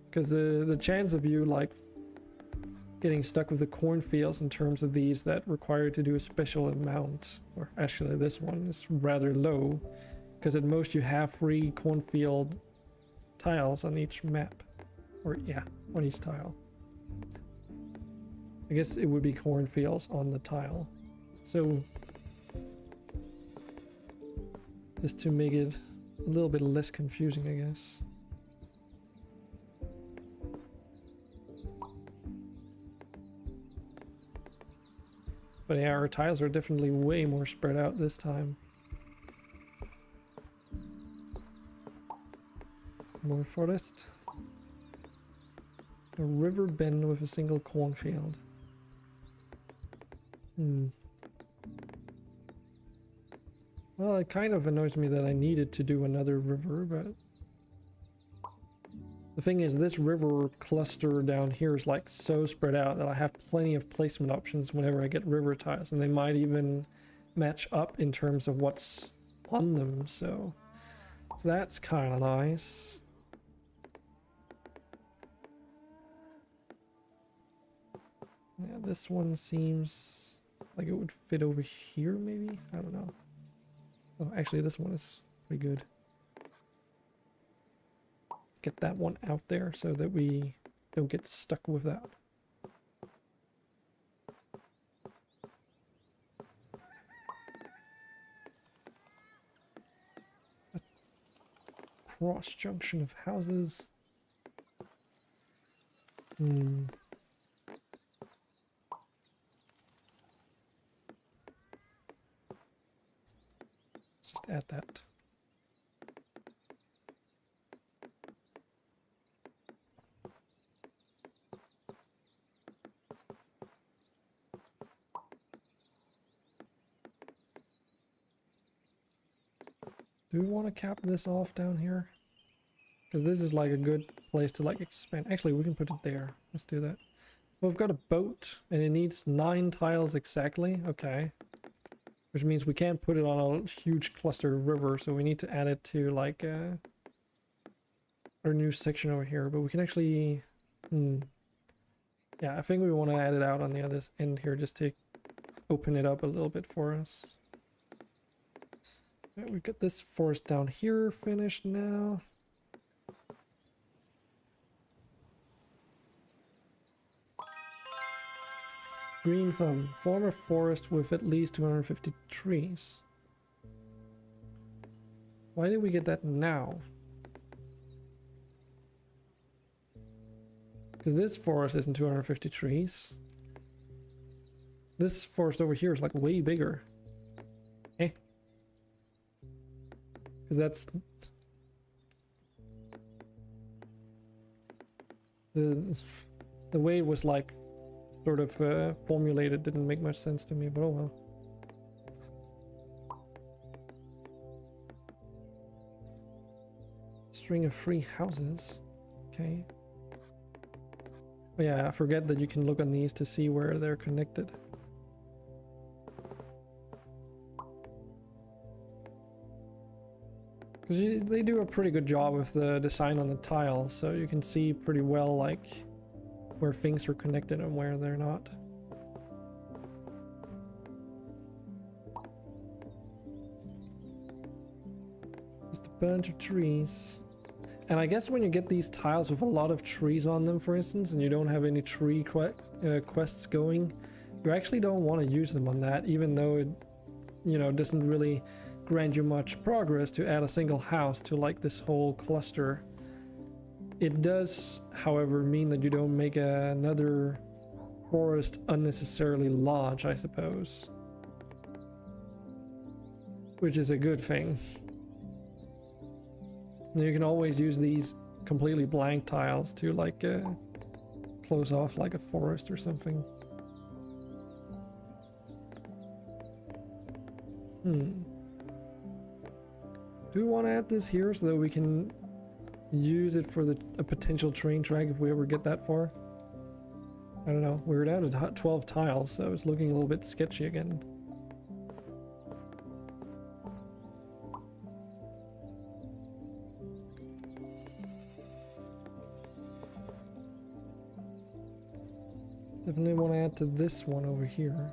Because the chance of you like getting stuck with the cornfields in terms of these that require you to do a special amount, or actually this one, is rather low, because at most you have 3 cornfield tiles on each map, or yeah, on each tile. I guess it would be cornfields on the tile. So just to make it a little bit less confusing, I guess. But yeah, our tiles are definitely way more spread out this time. More forest. A river bend with a single cornfield. Well, it kind of annoys me that I needed to do another river, but the thing is, this river cluster down here is like so spread out that I have plenty of placement options whenever I get river tiles, and they might even match up in terms of what's on them, so that's kind of nice. Yeah, this one seems like it would fit over here, maybe? I don't know. Oh, actually, this one is pretty good. Get that one out there so that we don't get stuck with that. A cross junction of houses. Just add that. Do we want to cap this off down here? Because this is like a good place to like expand. Actually, we can put it there. Let's do that. Well, we've got a boat and it needs 9 tiles exactly. Okay. Which means we can't put it on a huge cluster river, so we need to add it to like our new section over here. But we can actually, yeah, I think we want to add it out on the other end here just to open it up a little bit for us. Right, we've got this forest down here finished now. Green thumb, form a forest with at least 250 trees. Why did we get that now? Because this forest isn't 250 trees. This forest over here is like way bigger. Eh? Because that's... The way it was like sort of formulated didn't make much sense to me, but oh well. String of free houses. Okay. Oh yeah, I forget that you can look on these to see where they're connected. Because they do a pretty good job with the design on the tiles, so you can see pretty well like where things are connected and where they're not. Just a bunch of trees. And I guess when you get these tiles with a lot of trees on them, for instance, and you don't have any tree quests going, you actually don't want to use them on that, even though it, you know, doesn't really grant you much progress to add a single house to like this whole cluster. It does, however, mean that you don't make another forest unnecessarily large, I suppose. Which is a good thing. You can always use these completely blank tiles to like close off like a forest or something. Do we want to add this here so that we can use it for a potential train track if we ever get that far? I don't know. We're down to 12 tiles, so it's looking a little bit sketchy again. Definitely want to add to this one over here.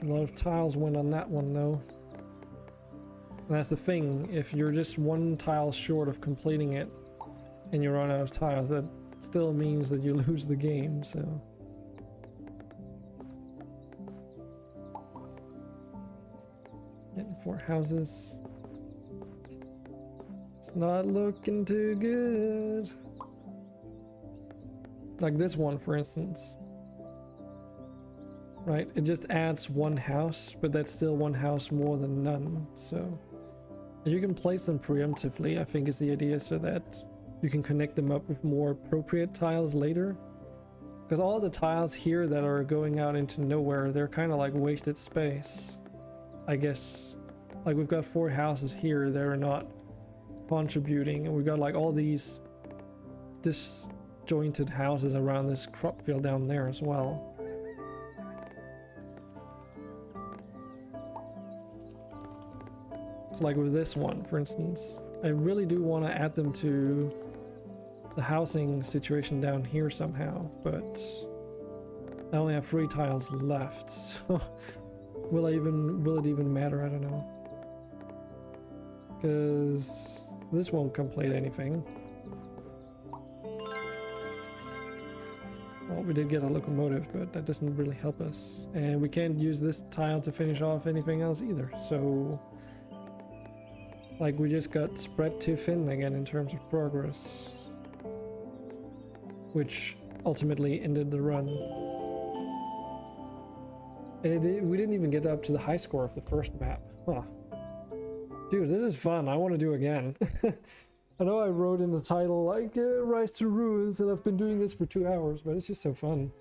A lot of tiles went on that one though. And that's the thing, if you're just one tile short of completing it and you run out of tiles, that still means that you lose the game, so. Getting 4 houses. It's not looking too good. Like this one, for instance. Right, it just adds 1 house, but that's still 1 house more than none, so you can place them preemptively, I think is the idea, so that you can connect them up with more appropriate tiles later. Because all the tiles here that are going out into nowhere, they're kind of like wasted space, I guess. Like we've got 4 houses here that are not contributing, and we've got like all these disjointed houses around this crop field down there as well. Like with this one, for instance, I really do want to add them to the housing situation down here somehow, but I only have 3 tiles left, so will it even matter? I don't know, because this won't complete anything. Well, we did get a locomotive, but that doesn't really help us, and we can't use this tile to finish off anything else either, so like we just got spread too thin again in terms of progress, which ultimately ended the run. And we didn't even get up to the high score of the first map. Huh. Dude, this is fun. I want to do again. I know I wrote in the title like Rise to Ruins, and I've been doing this for 2 hours, but it's just so fun.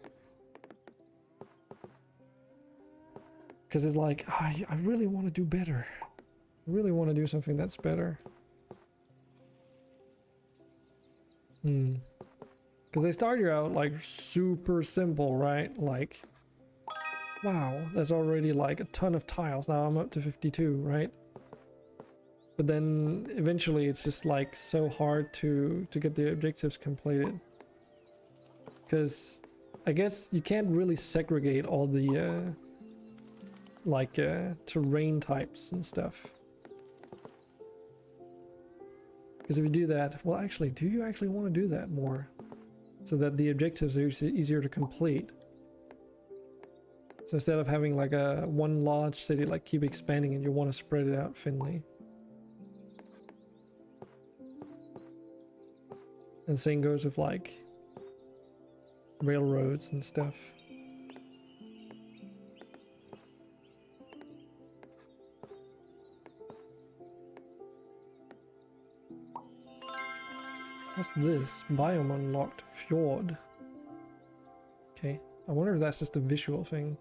Because it's like, oh, I really want to do better. I really want to do something that's better. Because they start you out like super simple, right? Like, wow, that's already like a ton of tiles. Now I'm up to 52, right? But then eventually it's just like so hard to get the objectives completed. Because I guess you can't really segregate all the terrain types and stuff. Because if you do that, well, actually, do you actually want to do that more? So that the objectives are easier to complete. So instead of having like one large city, like keep expanding it, you want to spread it out thinly. And the same goes with like railroads and stuff. What's this? Biome unlocked. Fjord. Okay. I wonder if that's just a visual thing.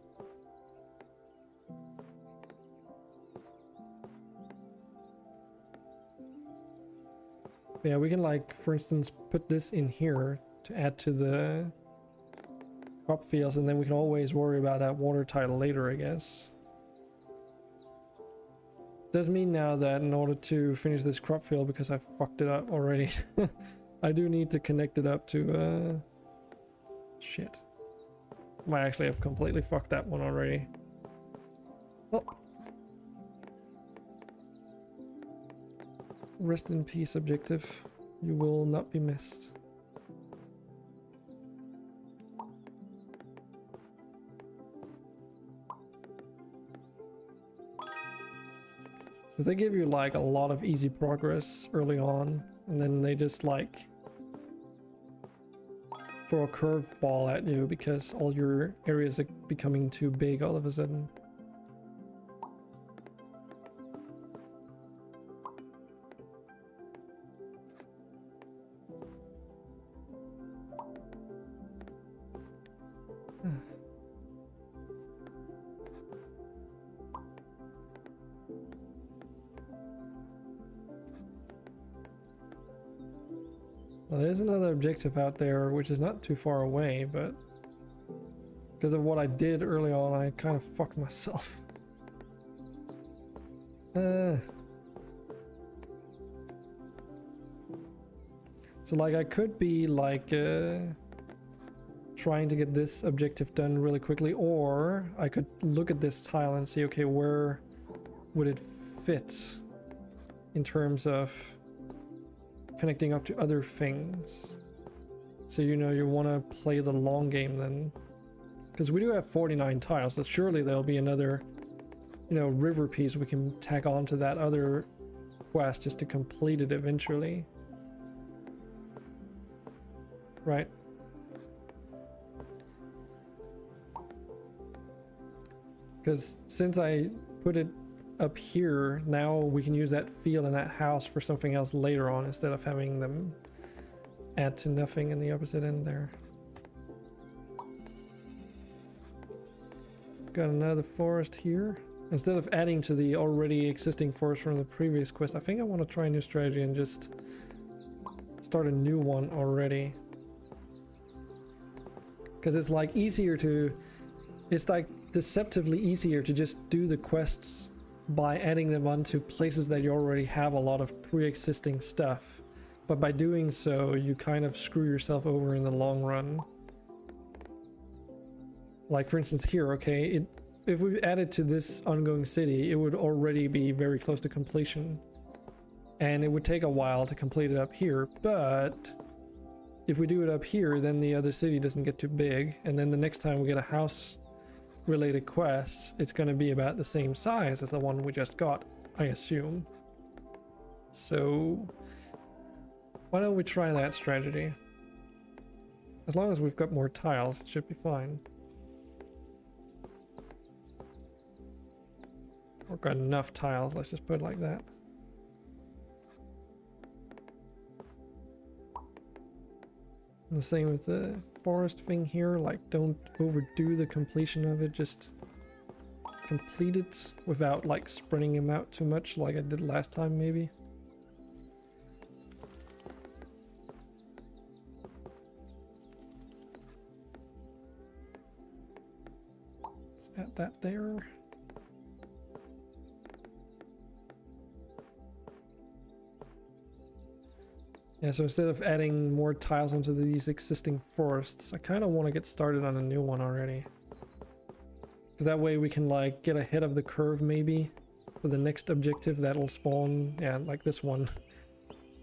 Yeah, we can like, for instance, put this in here to add to the crop fields, and then we can always worry about that water tile later, I guess. Does mean now that in order to finish this crop field, because I fucked it up already, I do need to connect it up to, shit. Might actually have completely fucked that one already. Oh. Rest in peace, objective. You will not be missed. Because they give you like a lot of easy progress early on, and then they just like throw a curveball at you because all your areas are becoming too big all of a sudden. Well, there's another objective out there which is not too far away, but because of what I did early on, I kind of fucked myself. So like I could be like trying to get this objective done really quickly, or I could look at this tile and see, okay, where would it fit in terms of connecting up to other things. So you know you want to play the long game then, because we do have 49 tiles, so surely there'll be another, you know, river piece we can tack on to that other quest just to complete it eventually, right? Because since I put it up here, now we can use that field and that house for something else later on instead of having them add to nothing in the opposite end there. Got another forest here. Instead of adding to the already existing forest from the previous quest, I think I want to try a new strategy and just start a new one already. Because it's like easier to, it's like deceptively easier to just do the quests by adding them onto places that you already have a lot of pre-existing stuff. But by doing so, you kind of screw yourself over in the long run. Like for instance here, okay, if we added to this ongoing city, it would already be very close to completion. And it would take a while to complete it up here, but if we do it up here, then the other city doesn't get too big, and then the next time we get a house related quests, it's going to be about the same size as the one we just got, I assume. So why don't we try that strategy? As long as we've got more tiles, it should be fine. We've got enough tiles, let's just put it like that. And the same with the forest thing here, like don't overdo the completion of it, just complete it without like spreading them out too much like I did last time maybe. Let's add that there. Yeah, so instead of adding more tiles onto these existing forests, I kind of want to get started on a new one already. Because that way we can like get ahead of the curve maybe for the next objective that'll spawn, yeah, like this one.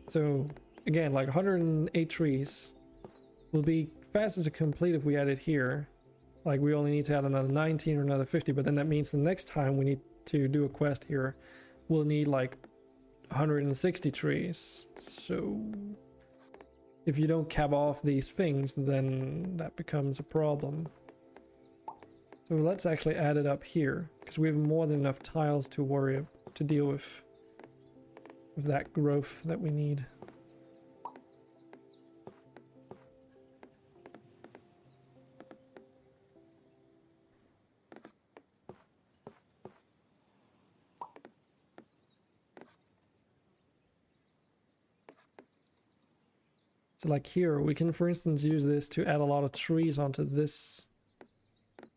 So again, like 108 trees will be faster to complete if we add it here. Like we only need to add another 19 or another 50, but then that means the next time we need to do a quest here, we'll need like 160 trees. So if you don't cap off these things, then that becomes a problem. So let's actually add it up here, because we have more than enough tiles to deal with that growth that we need. So like here, we can for instance use this to add a lot of trees onto this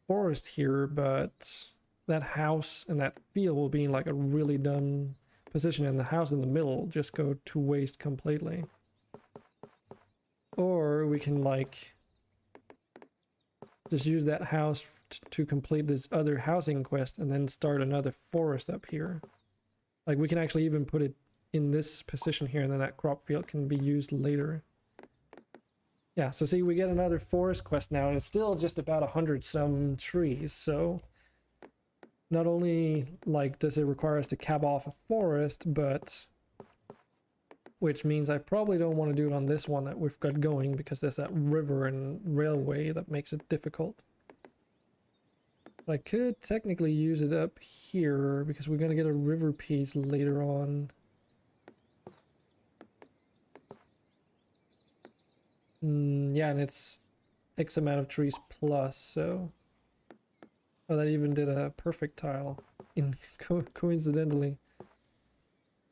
forest here, but that house and that field will be in like a really dumb position, and the house in the middle just go to waste completely. Or we can like just use that house to complete this other housing quest and then start another forest up here. Like we can actually even put it in this position here, and then that crop field can be used later. Yeah, so see, we get another forest quest now, and it's still just about 100 some trees, so not only like does it require us to cap off a forest, but which means I probably don't want to do it on this one that we've got going because there's that river and railway that makes it difficult. But I could technically use it up here because we're going to get a river piece later on. Yeah, and it's X amount of trees plus, so... Oh, that even did a perfect tile in coincidentally.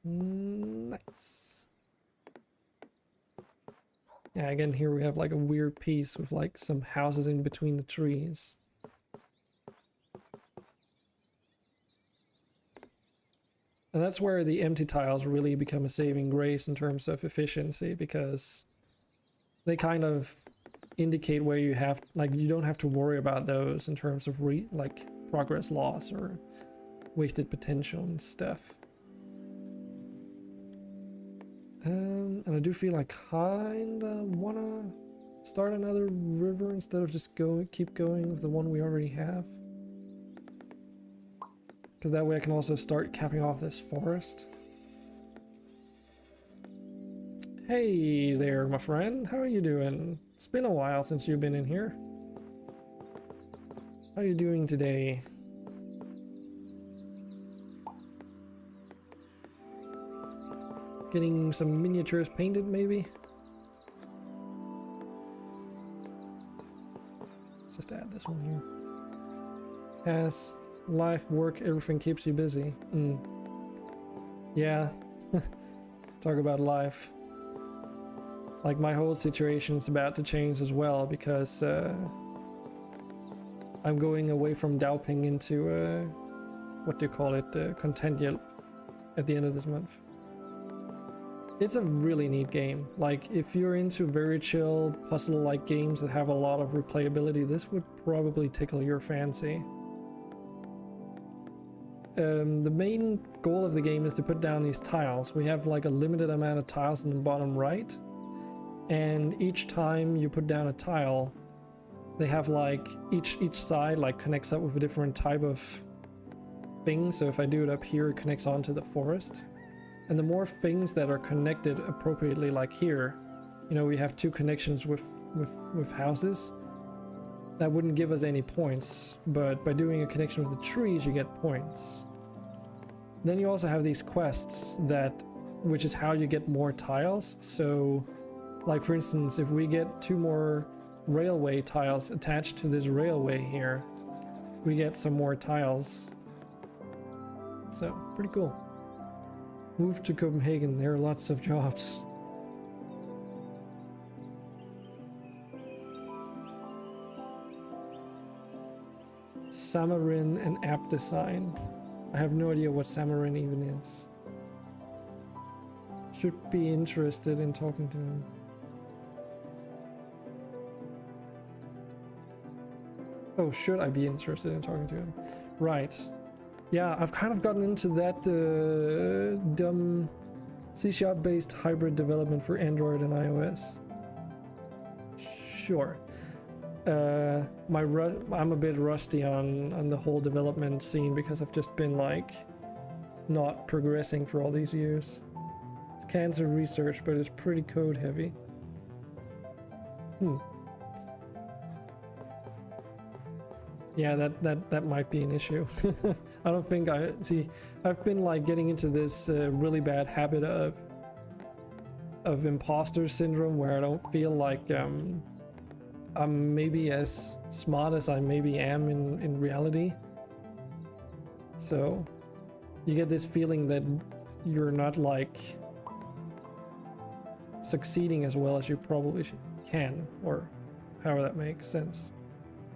Nice. Yeah, again, here we have like a weird piece with like some houses in between the trees. And that's where the empty tiles really become a saving grace in terms of efficiency, because they kind of indicate where you have, like, you don't have to worry about those in terms of like progress loss or wasted potential and stuff. And I do feel I kinda wanna start another river instead of just keep going with the one we already have. Because that way I can also start capping off this forest. Hey there, my friend. How are you doing? It's been a while since you've been in here. How are you doing today? Getting some miniatures painted, maybe? Let's just add this one here. Has life, work, everything keeps you busy. Yeah. Talk about life. Like, my whole situation is about to change as well, because I'm going away from Dowping into what do you call it, Contentia at the end of this month. It's a really neat game. Like, if you're into very chill puzzle-like games that have a lot of replayability, this would probably tickle your fancy. The main goal of the game is to put down these tiles. We have like a limited amount of tiles in the bottom right, and each time you put down a tile, they have like each side like connects up with a different type of thing. So if I do it up here, it connects onto the forest. And the more things that are connected appropriately, like here, you know, we have two connections with houses. That wouldn't give us any points, but by doing a connection with the trees, you get points. Then you also have these quests which is how you get more tiles. So, like for instance, if we get 2 more railway tiles attached to this railway here, we get some more tiles. So, pretty cool. Move to Copenhagen, there are lots of jobs. Samarin and app design. I have no idea what Samarin even is. Should be interested in talking to him. Oh, should I be interested in talking to him? Right. Yeah, I've kind of gotten into that dumb C# based hybrid development for Android and iOS. Sure. I'm a bit rusty on the whole development scene because I've just been like not progressing for all these years. It's cancer research, but it's pretty code heavy. Yeah, that might be an issue. I don't think I've been like getting into this really bad habit of imposter syndrome, where I don't feel like I'm maybe as smart as I maybe am in reality. So you get this feeling that you're not like succeeding as well as you probably can, or however that makes sense.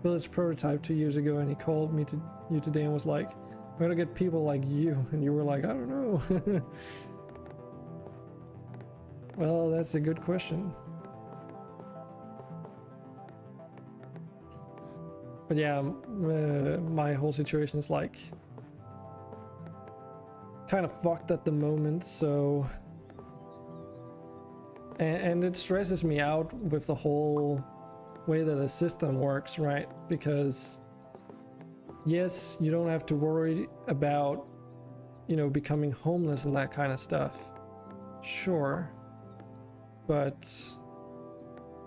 Village prototype 2 years ago, and he called me to you today and was like, "I'm gonna get people like you," and you were like, "I don't know." Well, that's a good question. But yeah, my whole situation is like kind of fucked at the moment, so and it stresses me out with the whole way that a system works, right? Because yes, you don't have to worry about, you know, becoming homeless and that kind of stuff. Sure. But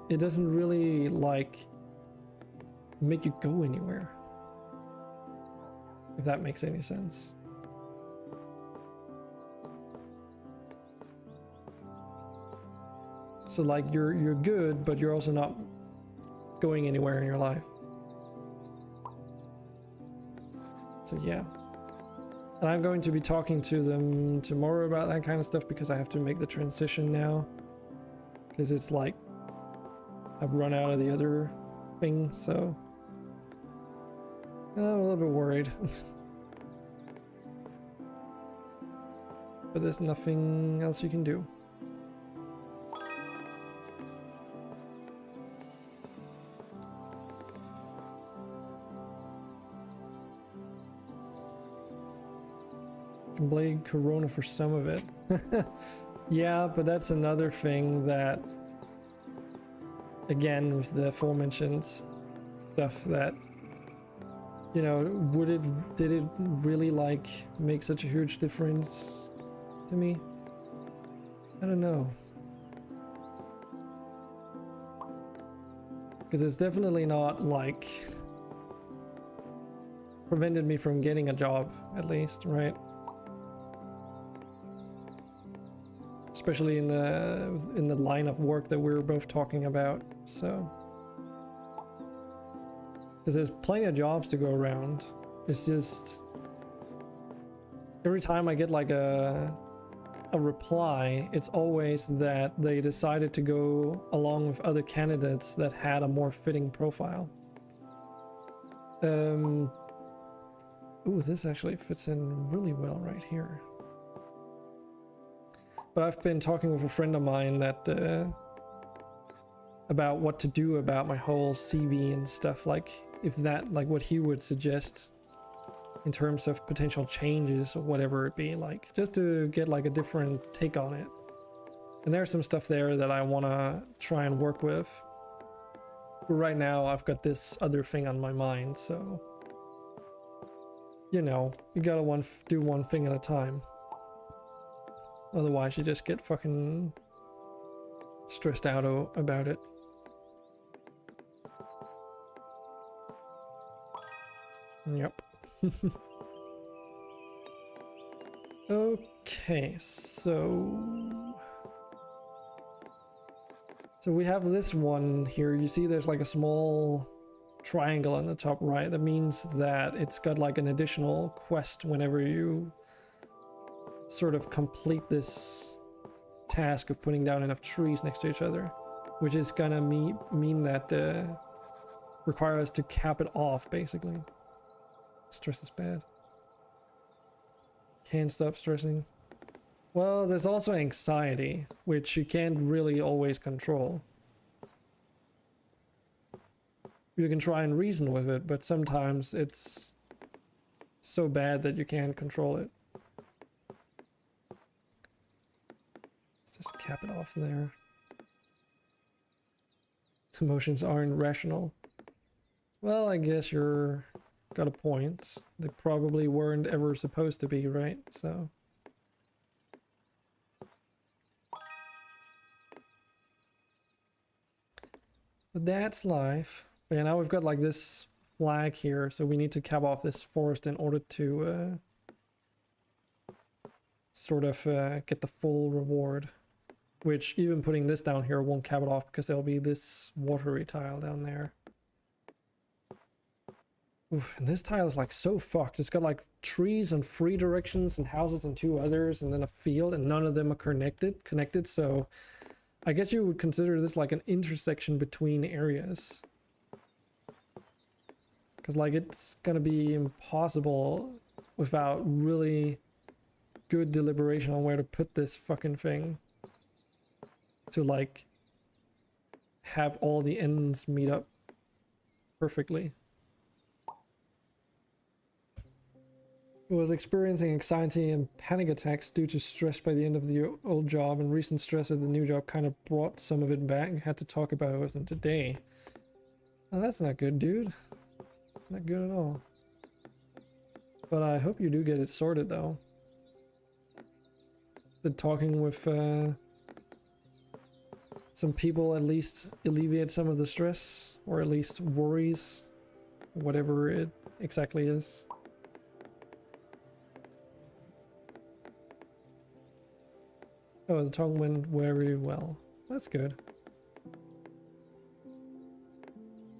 it doesn't really, like, make you go anywhere. If that makes any sense. So like you're good, but you're also not going anywhere in your life. So yeah. And I'm going to be talking to them tomorrow about that kind of stuff because I have to make the transition now. Because it's like I've run out of the other thing, so I'm a little bit worried. But there's nothing else you can do. You can blame Corona for some of it. Yeah, but that's another thing that, again, with the aforementioned stuff that, you know, did it really like make such a huge difference to me? I don't know. Because it's definitely not like prevented me from getting a job, at least, right? Especially in the line of work that we're both talking about, so. Because there's plenty of jobs to go around. It's just every time I get like a reply, it's always that they decided to go along with other candidates that had a more fitting profile. Ooh, this actually fits in really well right here. But I've been talking with a friend of mine that about what to do about my whole CV and stuff, like if that, like what he would suggest in terms of potential changes or whatever it be, like just to get like a different take on it. And there's some stuff there that I want to try and work with. But right now I've got this other thing on my mind, so you know, you gotta do one thing at a time. Otherwise you just get fucking stressed out about it. Yep. Okay, so we have this one here. You see there's like a small triangle on the top right. That means that it's got like an additional quest whenever you sort of complete this task of putting down enough trees next to each other, which is gonna mean that require us to cap it off, basically. Stress is bad. Can't stop stressing. Well, there's also anxiety, which you can't really always control. You can try and reason with it, but sometimes it's so bad that you can't control it. Let's just cap it off there. Emotions aren't rational. Well, I guess you're got a point. They probably weren't ever supposed to be, right? So but that's life. But yeah, now we've got like this flag here, so we need to cap off this forest in order to sort of get the full reward. Which even putting this down here won't cap it off because there'll be this watery tile down there. Oof, and this tile is like so fucked. It's got like trees in 3 directions and houses in 2 others and then a field, and none of them are connected. So I guess you would consider this like an intersection between areas. Because like it's gonna be impossible without really good deliberation on where to put this fucking thing to like have all the ends meet up perfectly. Who was experiencing anxiety and panic attacks due to stress by the end of the old job, and recent stress at the new job kind of brought some of it back. Had to talk about it with him today. Oh, that's not good, dude. That's not good at all. But I hope you do get it sorted though. The talking with some people at least alleviate some of the stress, or at least worries, whatever it exactly is. Oh, the talk went very well. That's good.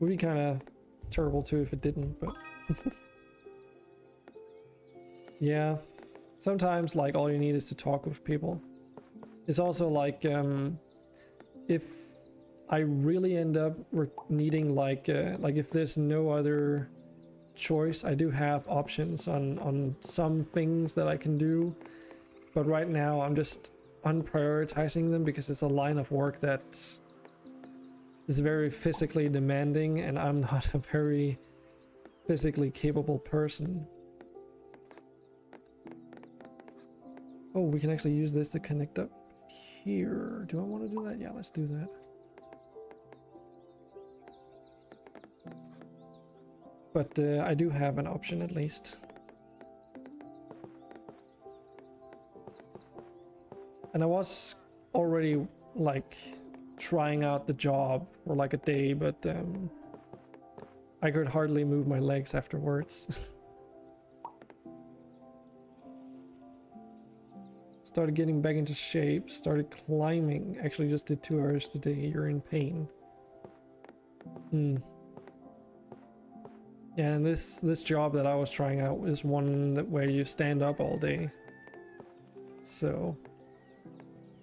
Would be kind of terrible too if it didn't, but yeah. Sometimes like all you need is to talk with people. It's also like if I really end up needing like if there's no other choice, I do have options on some things that I can do, but right now I'm just unprioritizing them because it's a line of work that is very physically demanding, and I'm not a very physically capable person. Oh, we can actually use this to connect up here. Do I want to do that? Yeah, let's do that. But I do have an option at least. And I was already like trying out the job for like a day, but I could hardly move my legs afterwards. Started getting back into shape, started climbing. Actually just did 2 hours today. You're in pain. Yeah, and this job that I was trying out is one that where you stand up all day. So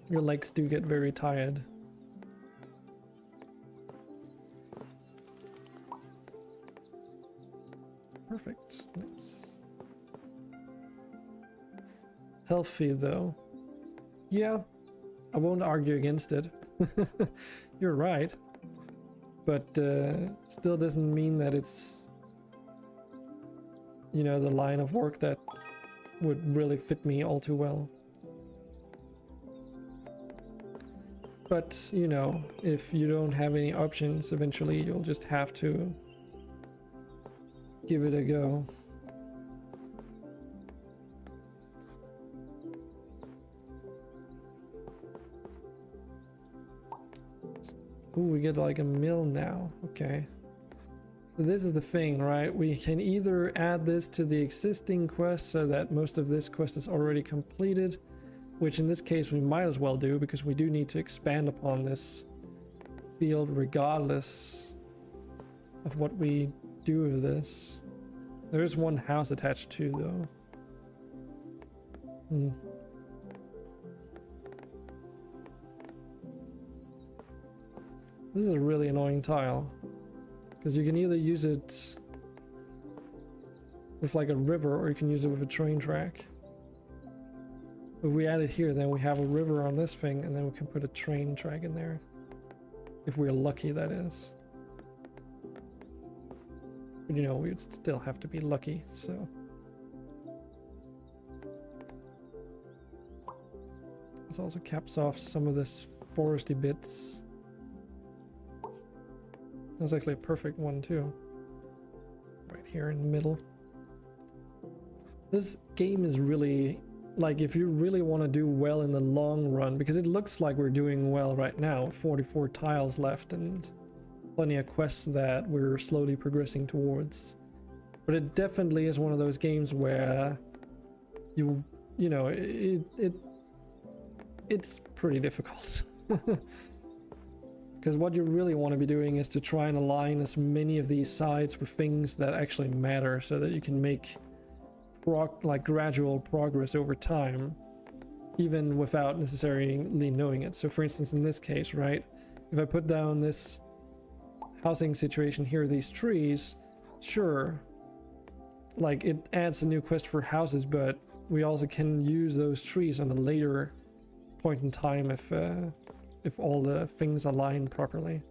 your legs do get very tired. Perfect. Nice. Healthy though. Yeah, I won't argue against it. You're right. But still doesn't mean that it's, you know, the line of work that would really fit me all too well. But, you know, if you don't have any options, eventually you'll just have to give it a go. Ooh, we get like a mill now. Okay. So this is the thing, right? We can either add this to the existing quest so that most of this quest is already completed, which in this case we might as well do because we do need to expand upon this field regardless of what we do with this. There is one house attached too though. This is a really annoying tile, because you can either use it with like a river or you can use it with a train track. If we add it here, then we have a river on this thing and then we can put a train track in there. If we're lucky, that is. But you know, we would still have to be lucky, so. This also caps off some of this foresty bits. That's actually a perfect one too. Right here in the middle. This game is really, like, if you really want to do well in the long run, because it looks like we're doing well right now, 44 tiles left and plenty of quests that we're slowly progressing towards. But it definitely is one of those games where you know, it's pretty difficult. Because what you really want to be doing is to try and align as many of these sides with things that actually matter so that you can make like gradual progress over time, even without necessarily knowing it. So for instance, in this case, right, if I put down this housing situation here, these trees, sure, like it adds a new quest for houses, but we also can use those trees on a later point in time if all the things align properly.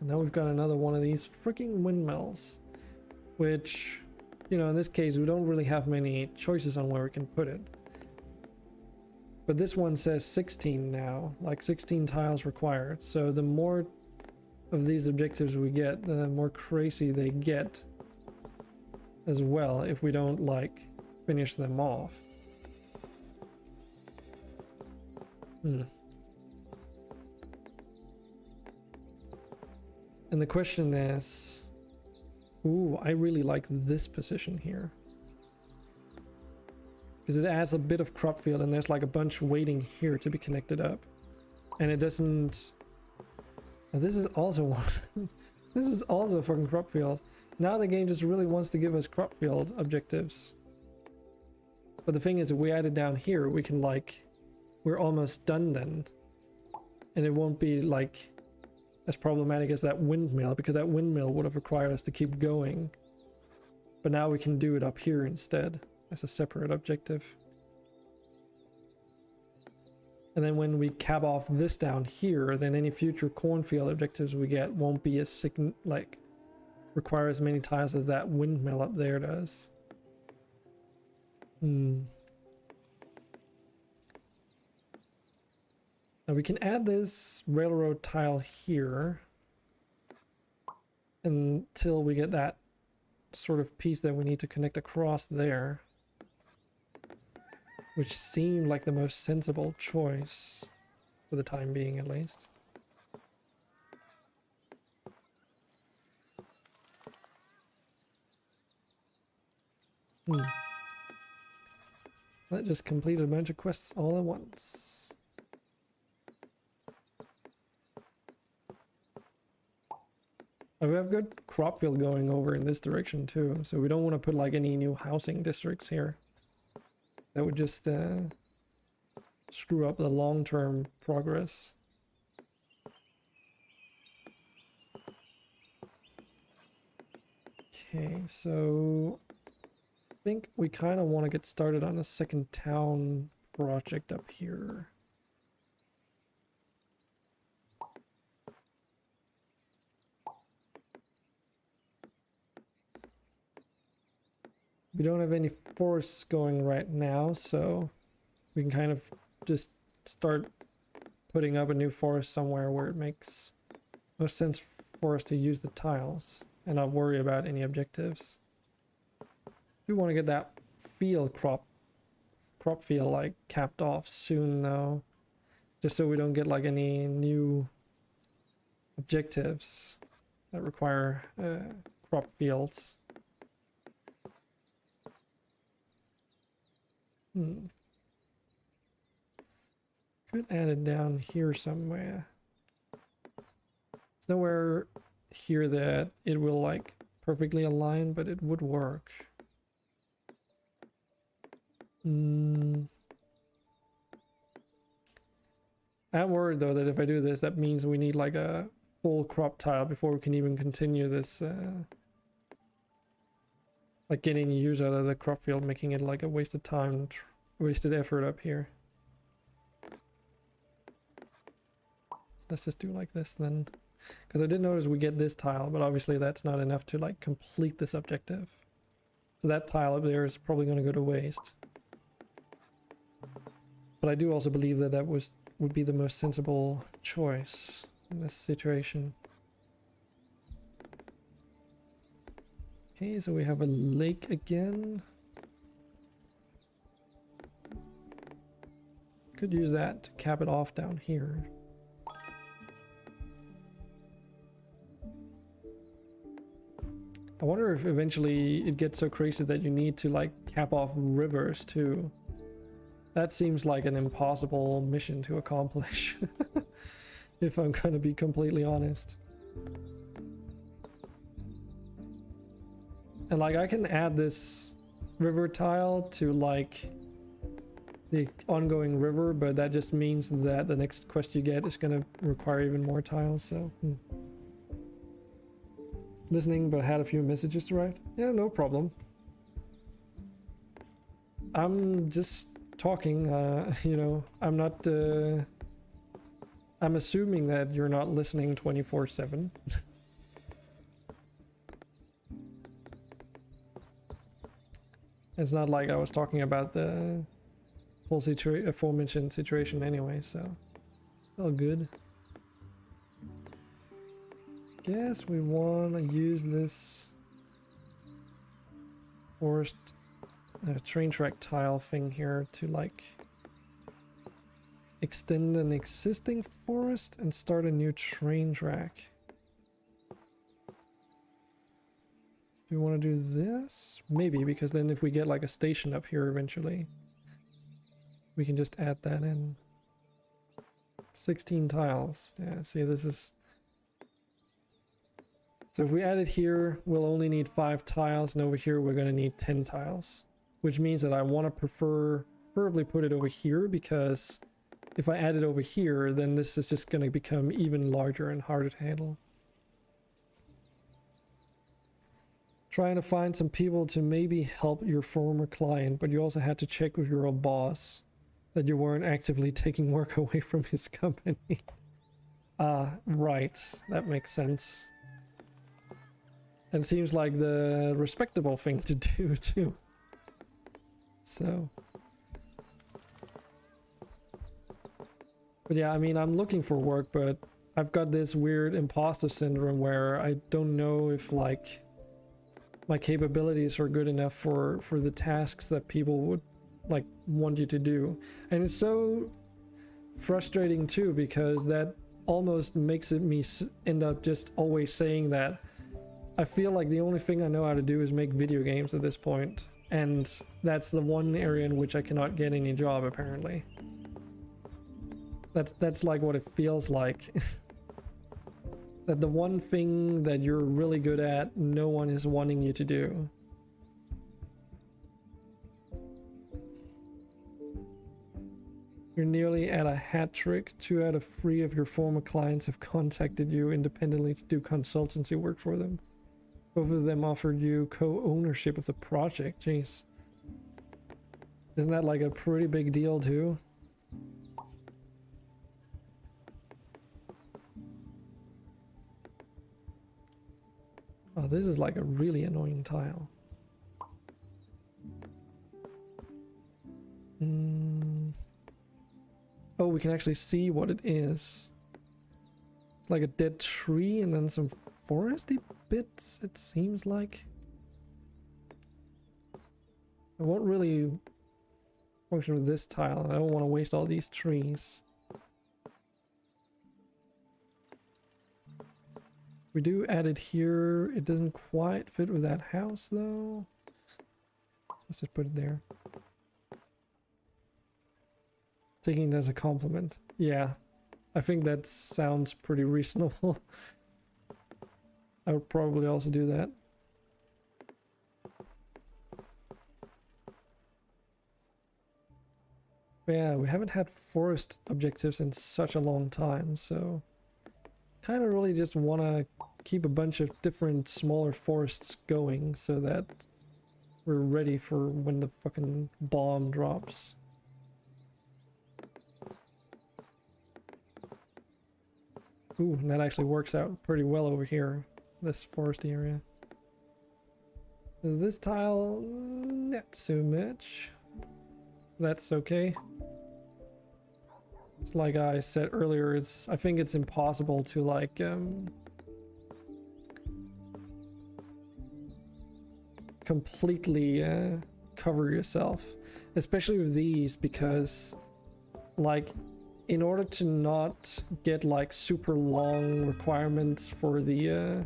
And now we've got another one of these freaking windmills, which, you know, in this case, we don't really have many choices on where we can put it. But this one says 16 now, like 16 tiles required. So the more of these objectives we get, the more crazy they get as well if we don't like finish them off. And the question is, ooh, I really like this position here, because it adds a bit of crop field, and there's like a bunch waiting here to be connected up, and it doesn't. This is also one. This is also a fucking crop field. Now the game just really wants to give us crop field objectives. But the thing is, if we add it down here, we can like, we're almost done then, and it won't be like as problematic as that windmill, because that windmill would have required us to keep going. But now we can do it up here instead as a separate objective. And then when we cap off this down here, then any future cornfield objectives we get won't be as like require as many tiles as that windmill up there does. Now we can add this railroad tile here until we get that sort of piece that we need to connect across there, which seemed like the most sensible choice for the time being, at least. That just completed a bunch of quests all at once. We have good crop field going over in this direction too, so we don't want to put like any new housing districts here. That would just screw up the long-term progress. Okay, so I think we kind of want to get started on a second town project up here. We don't have any forests going right now, so we can kind of just start putting up a new forest somewhere where it makes most sense for us to use the tiles and not worry about any objectives. We want to get that field crop field like capped off soon though, just so we don't get like any new objectives that require crop fields. Could add it down here somewhere. There's nowhere here that it will like perfectly align, but it would work. I'm worried though that if I do this, that means we need like a full crop tile before we can even continue this like getting use out of the crop field, making it like a wasted time, wasted effort up here. Let's just do like this then, because I did notice we get this tile, but obviously that's not enough to like complete this objective. So that tile up there is probably going to go to waste. But I do also believe that that would be the most sensible choice in this situation. Okay, so we have a lake again. Could use that to cap it off down here. I wonder if eventually it gets so crazy that you need to like cap off rivers too. That seems like an impossible mission to accomplish, if I'm gonna be completely honest. And like I can add this river tile to like the ongoing river, but that just means that the next quest you get is gonna require even more tiles, so listening, but had a few messages to write. Yeah, no problem. I'm just talking, you know, I'm not I'm assuming that you're not listening 24/7. It's not like I was talking about the whole aforementioned situation anyway, so all good. guess we want to use this forest train track tile thing here to like extend an existing forest and start a new train track. Do we want to do this? Maybe, because then if we get like a station up here eventually, we can just add that in. 16 tiles. Yeah, see, this is... So if we add it here, we'll only need 5 tiles, and over here we're going to need 10 tiles. Which means that I want to preferably put it over here, because if I add it over here, then this is just going to become even larger and harder to handle. Trying to find some people to maybe help your former client, but you also had to check with your old boss that you weren't actively taking work away from his company. Right. That makes sense. And it seems like the respectable thing to do too. So. But yeah, I mean, I'm looking for work, but I've got this weird imposter syndrome where I don't know if like my capabilities are good enough for the tasks that people would like want you to do. And it's so frustrating too, because that almost makes it me end up just always saying that I feel like the only thing I know how to do is make video games at this point, and that's the one area in which I cannot get any job apparently. That's like what it feels like. That the one thing that you're really good at, no one is wanting you to do. You're nearly at a hat trick. 2 out of 3 of your former clients have contacted you independently to do consultancy work for them. Both of them offered you co-ownership of the project. Jeez. Isn't that like a pretty big deal too? Oh, this is like a really annoying tile. Oh, we can actually see what it is. It's like a dead tree and then some foresty bits, it seems like. I won't really function with this tile. I don't want to waste all these trees. We do add it here. It doesn't quite fit with that house though. Let's just put it there. Taking it as a compliment. Yeah, I think that sounds pretty reasonable. I would probably also do that. But yeah, we haven't had forest objectives in such a long time, so kind of really just want to keep a bunch of different smaller forests going so that we're ready for when the fucking bomb drops. Ooh, and that actually works out pretty well over here, this foresty area. This tile, not so much. That's okay. It's like I said earlier, I think it's impossible to like completely cover yourself, especially with these, because like in order to not get like super long requirements for the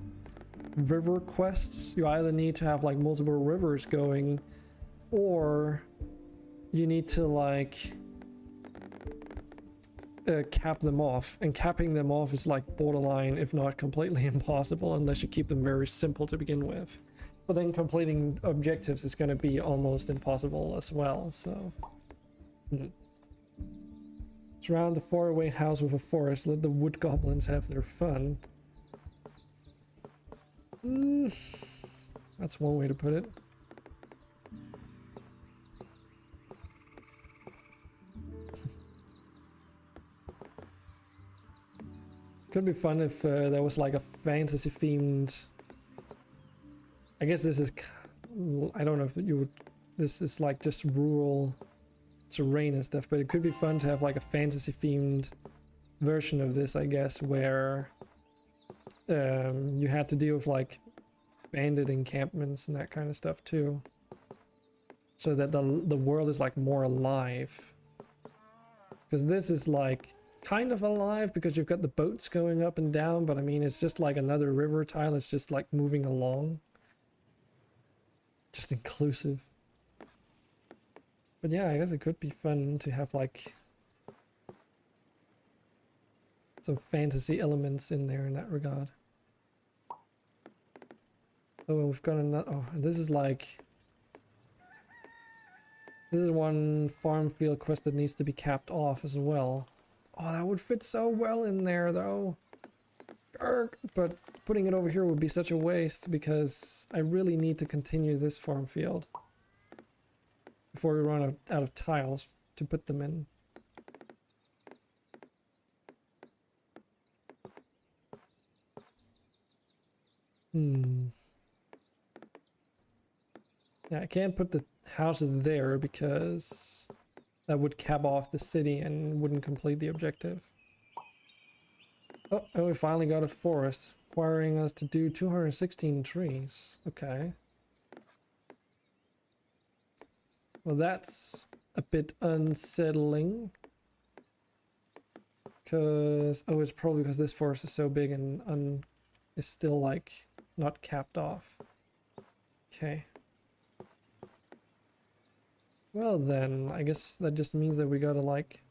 river quests, you either need to have like multiple rivers going, or you need to like cap them off, and capping them off is like borderline, if not completely impossible, unless you keep them very simple to begin with. But then completing objectives is going to be almost impossible as well, so... Surround the faraway house with a forest, let the wood goblins have their fun. That's one way to put it. Could be fun if there was like a fantasy themed... I guess this is... I don't know if you would... This is like just rural terrain and stuff, but it could be fun to have like a fantasy themed version of this, I guess, where you had to deal with like bandit encampments and that kind of stuff too, so that the world is like more alive. Because this is like kind of alive because you've got the boats going up and down, but I mean it's just like another river tile. It's just like moving along, just inclusive. But yeah, I guess it could be fun to have like some fantasy elements in there in that regard. Oh, and we've got another. Oh, this is like. This is one farm field quest that needs to be capped off as well. Oh, that would fit so well in there though. Arrgh. But putting it over here would be such a waste because I really need to continue this farm field before we run out of tiles to put them in. Yeah, I can't put the houses there because that would cap off the city and wouldn't complete the objective. Oh, and we finally got a forest, requiring us to do 216 trees. Okay. Well, that's a bit unsettling. Because, oh, it's probably because this forest is so big and is still like not capped off. Okay. Well then, I guess that just means that we gotta like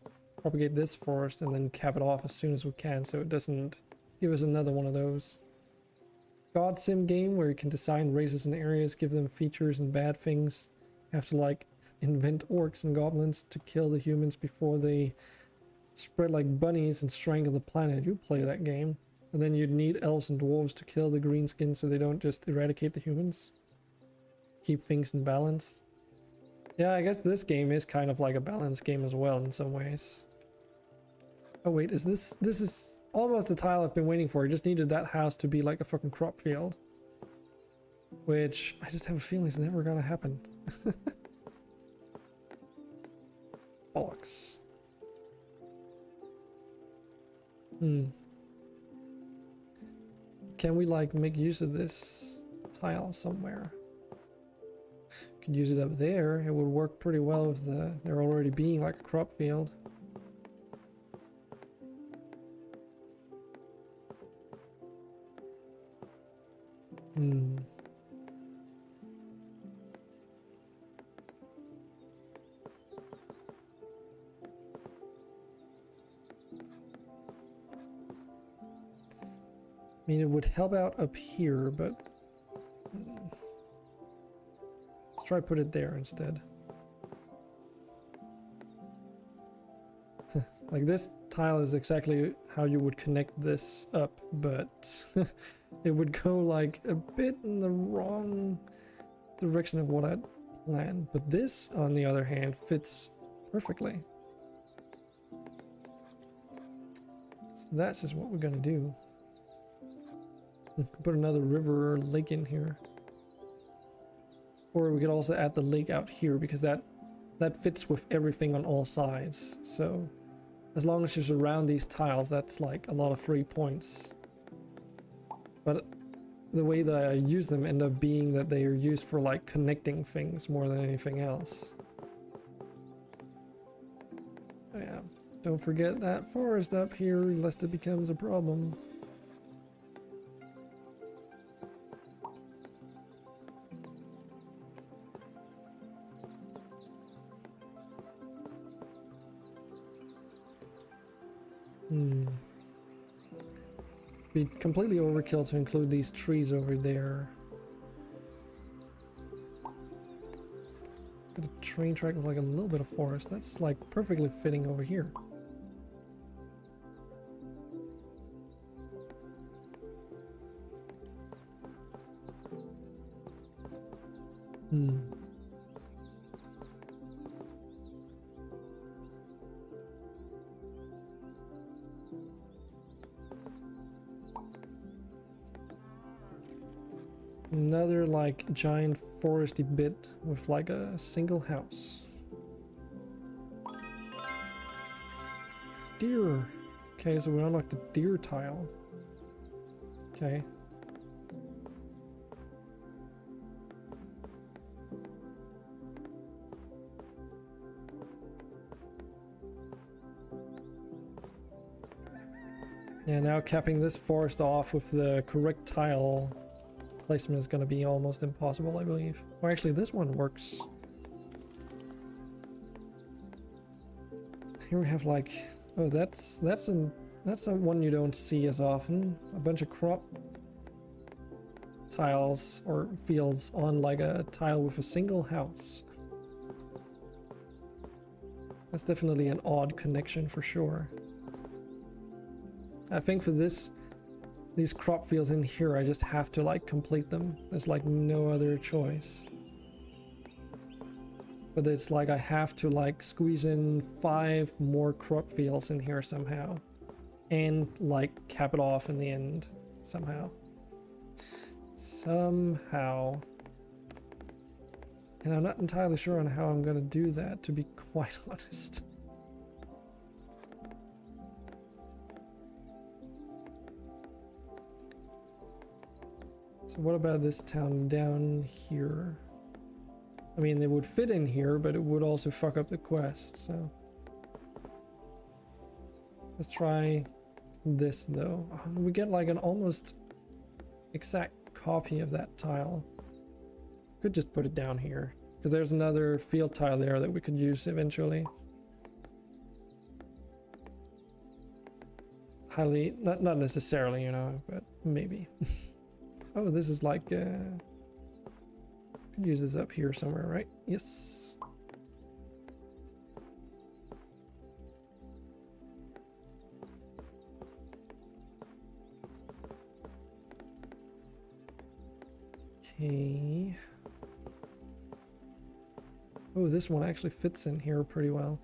propagate this forest and then cap it off as soon as we can so it doesn't give us another one of those God Sim game where you can design races and areas, give them features and bad things. You have to like invent orcs and goblins to kill the humans before they spread like bunnies and strangle the planet. You play that game. And then you'd need elves and dwarves to kill the greenskins so they don't just eradicate the humans. Keep things in balance. Yeah, I guess this game is kind of like a balance game as well in some ways. Oh wait, is this is almost the tile I've been waiting for. I just needed that house to be like a fucking crop field. Which I just have a feeling is never gonna happen. Bollocks. Can we like make use of this tile somewhere? Could use it up there. It would work pretty well with there already being like a crop field. I mean, it would help out up here, but let's try put it there instead. Like this tile is exactly how you would connect this up, but it would go like a bit in the wrong direction of what I'd planned. But this, on the other hand, fits perfectly. So that's just what we're gonna do. Put another river or lake in here. Or we could also add the lake out here because that fits with everything on all sides. So as long as you surround these tiles, that's like a lot of free points. But the way that I use them end up being that they are used for like connecting things more than anything else. Oh yeah, don't forget that forest up here lest it becomes a problem. Be completely overkill to include these trees over there. Got a train track with like a little bit of forest. That's like perfectly fitting over here. Another like giant foresty bit with like a single house. Deer. Okay, so we unlocked the deer tile. Okay. Yeah, now capping this forest off with the correct tile placement is going to be almost impossible, I believe. Or actually, this one works. Here we have like, oh, that's a one you don't see as often. A bunch of crop tiles or fields on like a tile with a single house. That's definitely an odd connection for sure. I think for these crop fields in here, I just have to like complete them. There's like no other choice. But it's like I have to like squeeze in 5 more crop fields in here somehow. And like cap it off in the end somehow. Somehow. And I'm not entirely sure on how I'm gonna do that, to be quite honest. So what about this town down here? I mean, it would fit in here, but it would also fuck up the quest, so... Let's try this, though. We get like an almost exact copy of that tile. Could just put it down here, because there's another field tile there that we could use eventually. Highly... not necessarily, you know, but maybe. Oh, this is like, could use this up here somewhere, right? Yes. Okay. Oh, this one actually fits in here pretty well.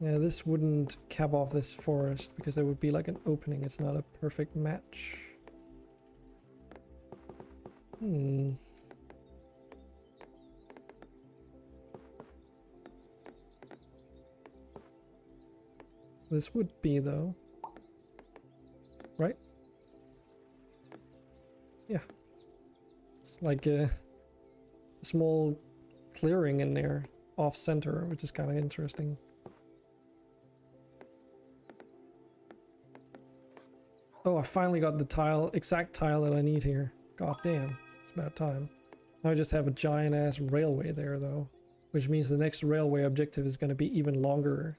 Yeah, this wouldn't cap off this forest because there would be like an opening. It's not a perfect match. This would be though. Right? Yeah. It's like a small clearing in there off center, which is kind of interesting. Oh, I finally got the exact tile that I need here. God damn, it's about time. Now I just have a giant ass railway there though, which means the next railway objective is going to be even longer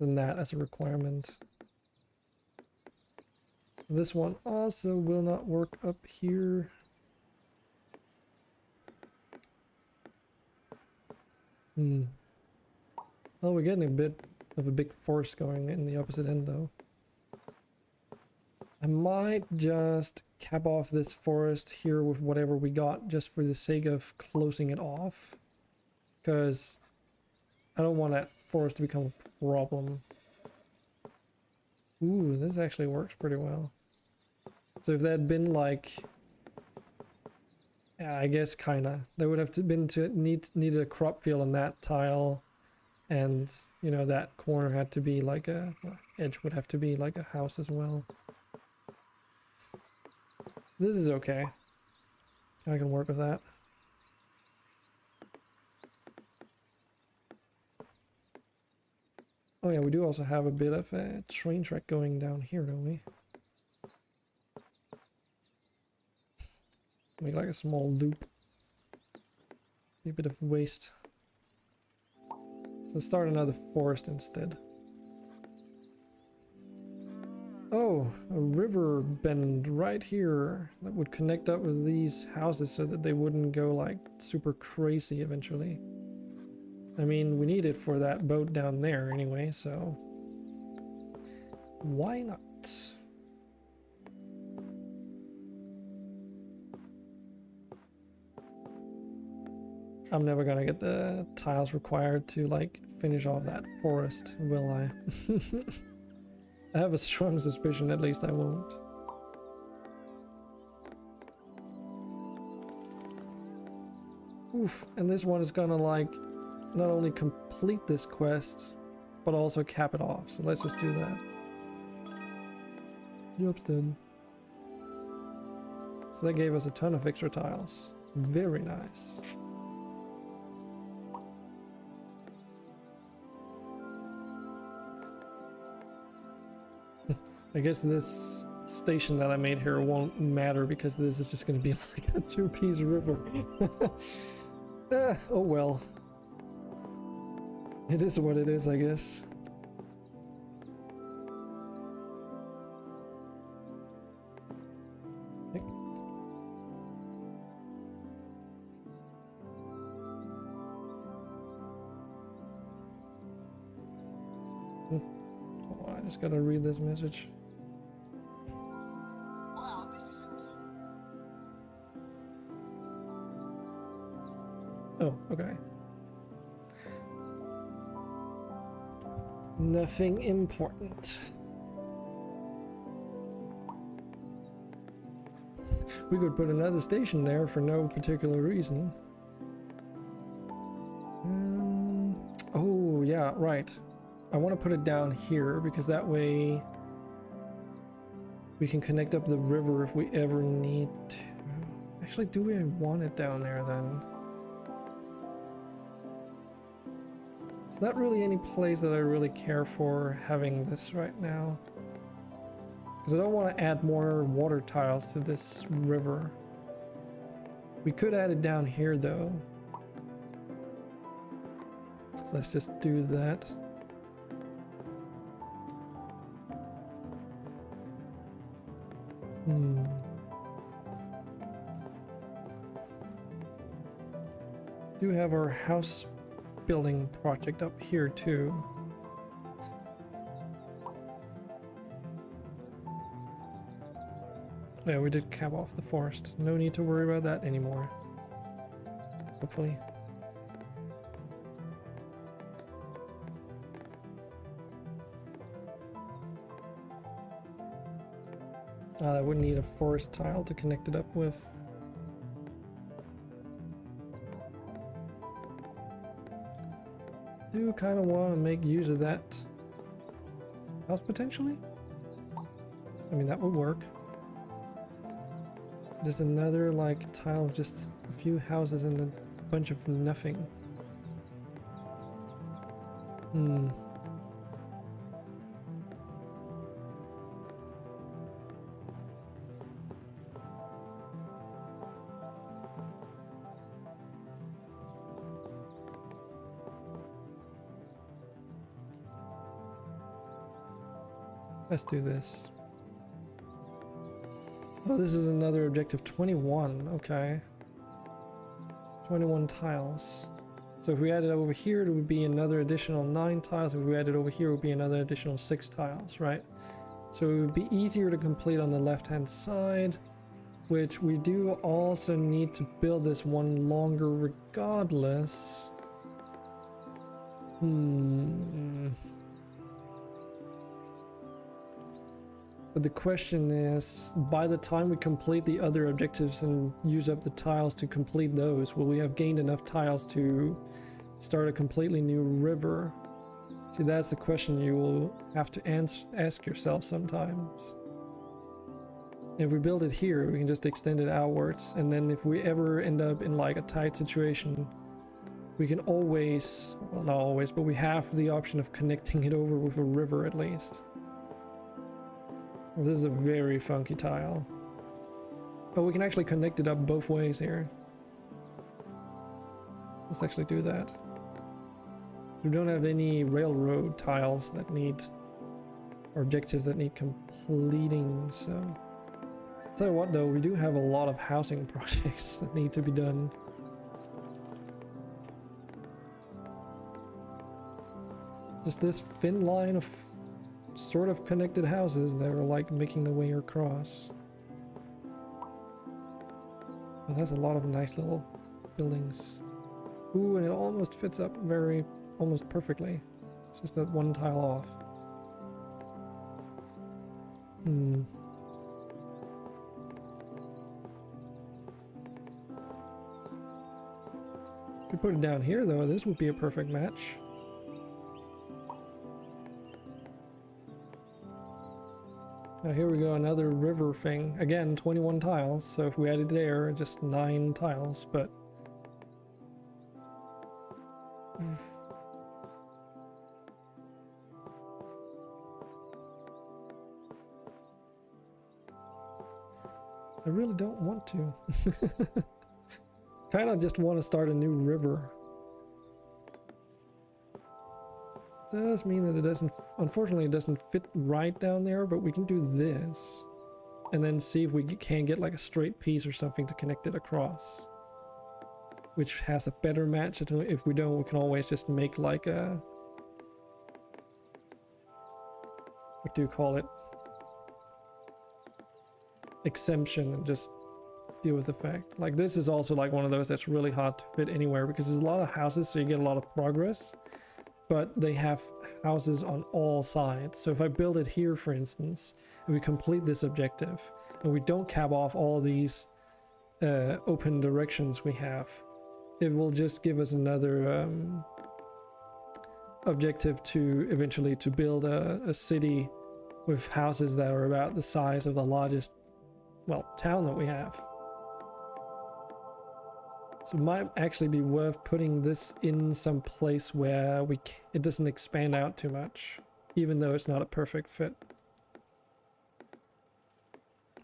than that as a requirement. This one also will not work up here. Well, we're getting a bit of a big force going in the opposite end though. I might just cap off this forest here with whatever we got just for the sake of closing it off. Because I don't want that forest to become a problem. Ooh, this actually works pretty well. So if that had been like... yeah, I guess kinda. There would have to been need a crop field on that tile. And, you know, that corner had to be like a... well, edge would have to be like a house as well. This is okay. I can work with that. Oh yeah, we do also have a bit of a train track going down here, don't we? Make like a small loop. Be a bit of waste. So start another forest instead. Oh, a river bend right here that would connect up with these houses so that they wouldn't go like super crazy eventually. I mean, we need it for that boat down there anyway, so why not? I'm never gonna get the tiles required to like finish off that forest, will I? I have a strong suspicion at least I won't. Ooh, Oof, and this one is gonna like not only complete this quest, but also cap it off. So let's just do that. Job's done. So that gave us a ton of extra tiles. Very nice. I guess this station that I made here won't matter because this is just going to be like a two-piece river. Oh well. It is what it is, I guess. Oh, I just gotta read this message. Oh, okay. Nothing important. We could put another station there for no particular reason. Oh, yeah, right. I want to put it down here because that way we can connect up the river if we ever need to. Actually, do we want it down there then? It's not really any place that I really care for having this right now. Because I don't want to add more water tiles to this river. We could add it down here though. So let's just do that. Do have our house building project up here too. Yeah, we did cap off the forest. No need to worry about that anymore. Hopefully. I would need a forest tile to connect it up with. Do kind of want to make use of that house potentially. I mean, that would work. Just another like tile of just a few houses and a bunch of nothing. Let's do this. Oh, this is another objective. 21. Okay. 21 tiles. So if we add it over here, it would be another additional 9 tiles. If we add it over here, it would be another additional 6 tiles, right? So it would be easier to complete on the left-hand side, which we do also need to build this one longer regardless. But the question is, by the time we complete the other objectives and use up the tiles to complete those, will we have gained enough tiles to start a completely new river? See, that's the question you will have to ask yourself sometimes. If we build it here, we can just extend it outwards, and then if we ever end up in like a tight situation, we can always, well, not always, but we have the option of connecting it over with a river at least. Well, this is a very funky tile. Oh, we can actually connect it up both ways here. Let's actually do that. We don't have any railroad tiles that need, or objectives that need completing, so. Tell you what though, we do have a lot of housing projects that need to be done. Just this thin line of sort of connected houses that are like making the way across. But that's a lot of nice little buildings. Ooh, and it almost fits up almost perfectly. It's just that one tile off. Put it down here though, this would be a perfect match. Now here we go, another river thing. Again, 21 tiles, so if we added there, just 9 tiles, but... I really don't want to. Kinda just want to start a new river. Does mean that it doesn't, unfortunately it doesn't fit right down there, but we can do this and then see if we can get like a straight piece or something to connect it across, which has a better match. If we don't, we can always just make like a, what do you call it, exemption, and just deal with the fact. Like this is also like one of those that's really hard to fit anywhere because there's a lot of houses, so you get a lot of progress, but they have houses on all sides. So if I build it here, for instance, and we complete this objective, and we don't cap off all these open directions we have, it will just give us another objective to eventually to build a city with houses that are about the size of the largest, well, town that we have. So it might actually be worth putting this in some place where it doesn't expand out too much, even though it's not a perfect fit.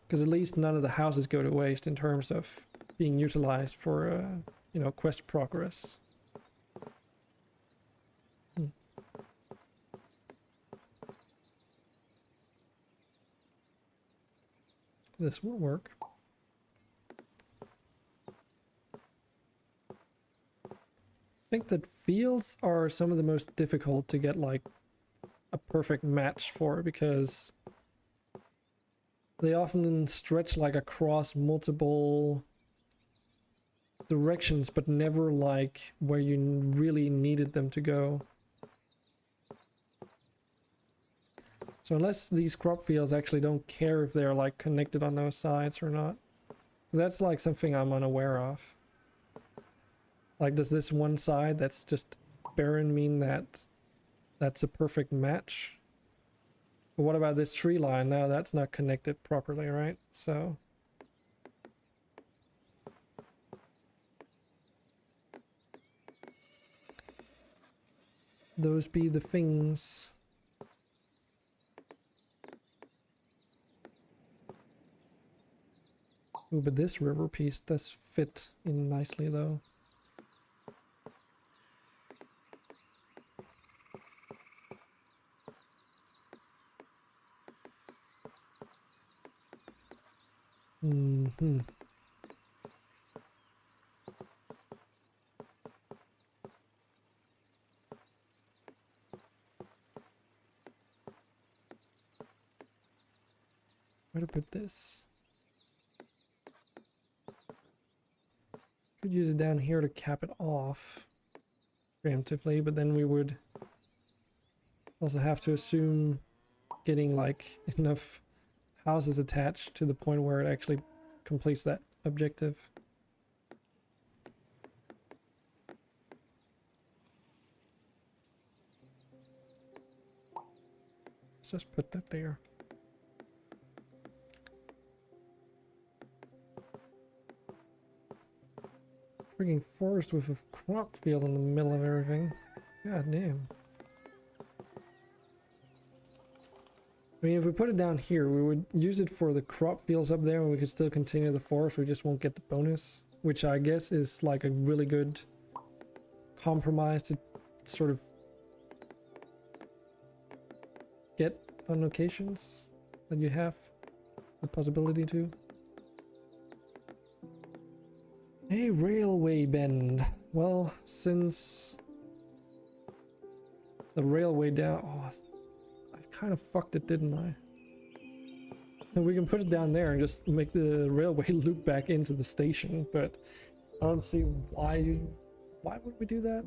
Because at least none of the houses go to waste in terms of being utilized for, you know, quest progress. This will work. I think that fields are some of the most difficult to get like a perfect match for, because they often stretch like across multiple directions, but never like where you really needed them to go. So unless these crop fields actually don't care if they're like connected on those sides or not, that's like something I'm unaware of. Like, does this one side that's just barren mean that that's a perfect match? But what about this tree line? Now that's not connected properly, right? So those be the things. Ooh, but this river piece does fit in nicely though. Where to put this? Could use it down here to cap it off preemptively, but then we would also have to assume getting like enough houses attached to the point where it actually completes that objective. Let's just put that there. Freaking forest with a crop field in the middle of everything. God damn. I mean, if we put it down here, we would use it for the crop fields up there and we could still continue the forest, we just won't get the bonus, which I guess is like a really good compromise to sort of get on locations that you have the possibility to. A railway bend. Well, since the railway down... Oh, I kind of fucked it, didn't I? And we can put it down there and just make the railway loop back into the station, but I don't see why would we do that?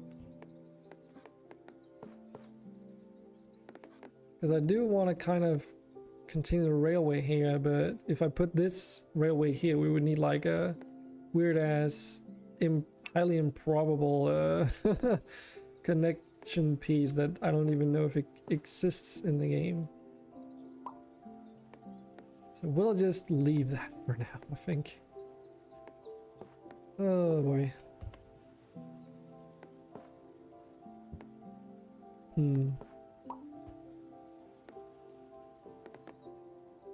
Because I do want to kind of continue the railway here, but if I put this railway here, we would need like a weird ass highly improbable connection piece that I don't even know if it exists in the game. So we'll just leave that for now, I think. Oh boy.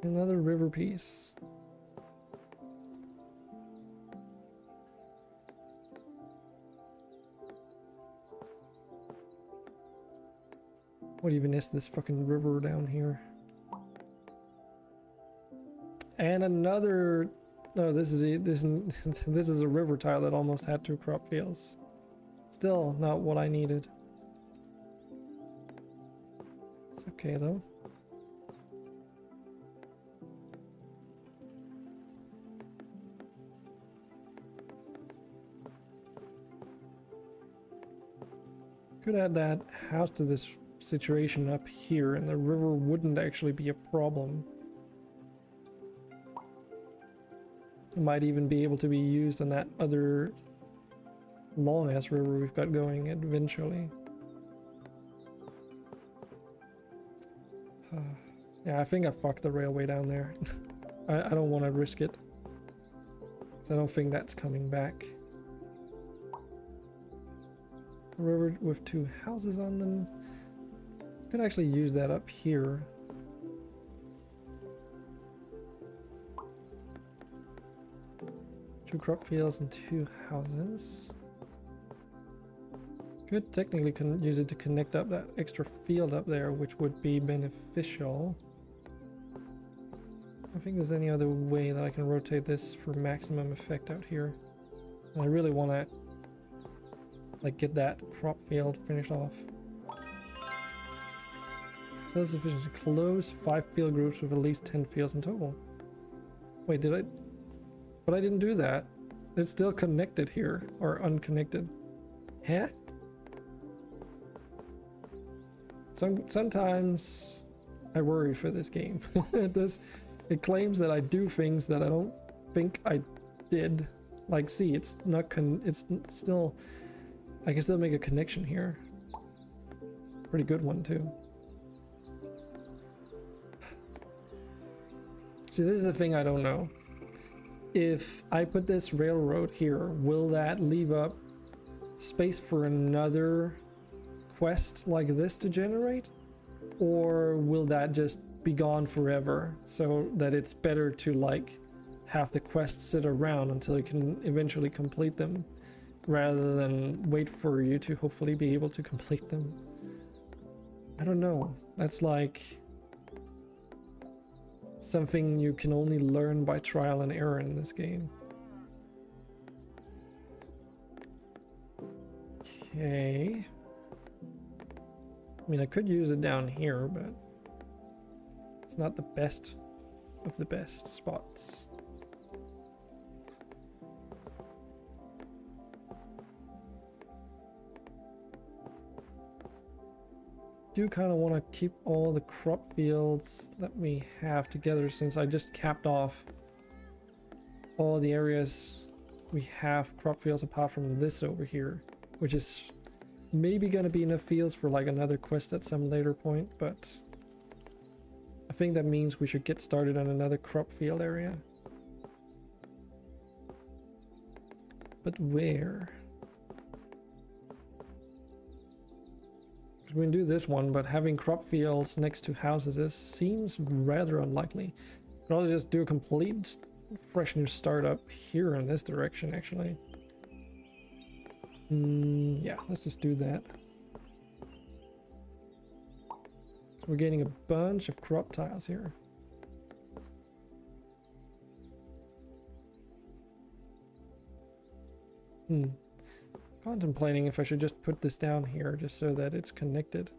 Another river piece. What even is this fucking river down here? And another... No, this is this is a river tile that almost had 2 crop fields. Still not what I needed. It's okay though. Could add that house to this situation up here and the river wouldn't actually be a problem. It might even be able to be used on that other long ass river we've got going eventually. Yeah, I think I fucked the railway down there. I don't want to risk it. 'Cause I don't think that's coming back. A river with 2 houses on them. Could actually use that up here. Two crop fields and 2 houses. Could technically use it to connect up that extra field up there, which would be beneficial. I don't think there's any other way that I can rotate this for maximum effect out here. And I really want to like get that crop field finished off. Self-sufficient to close 5 field groups with at least 10 fields in total. Wait, did I? But I didn't do that. It's still connected here, or unconnected. Huh? Sometimes I worry for this game. It claims that I do things that I don't think I did. Like, see, it's not it's still, I can still make a connection here. Pretty good one too. See, this is the thing I don't know. If I put this railroad here, will that leave up space for another quest like this to generate? Or will that just be gone forever, so that it's better to like have the quests sit around until you can eventually complete them, rather than wait for you to hopefully be able to complete them? I don't know. That's like something you can only learn by trial and error in this game. Okay. I mean, I could use it down here, but it's not the best of the best spots. Do kind of want to keep all the crop fields that we have together, since I just capped off all the areas we have crop fields apart from this over here, which is maybe gonna be enough fields for like another quest at some later point, but I think that means we should get started on another crop field area. But where? We can do this one, but having crop fields next to houses seems rather unlikely. Could also just do a complete fresh new startup here in this direction, actually. Yeah, let's just do that. So we're getting a bunch of crop tiles here. Contemplating if I should just put this down here just so that it's connected.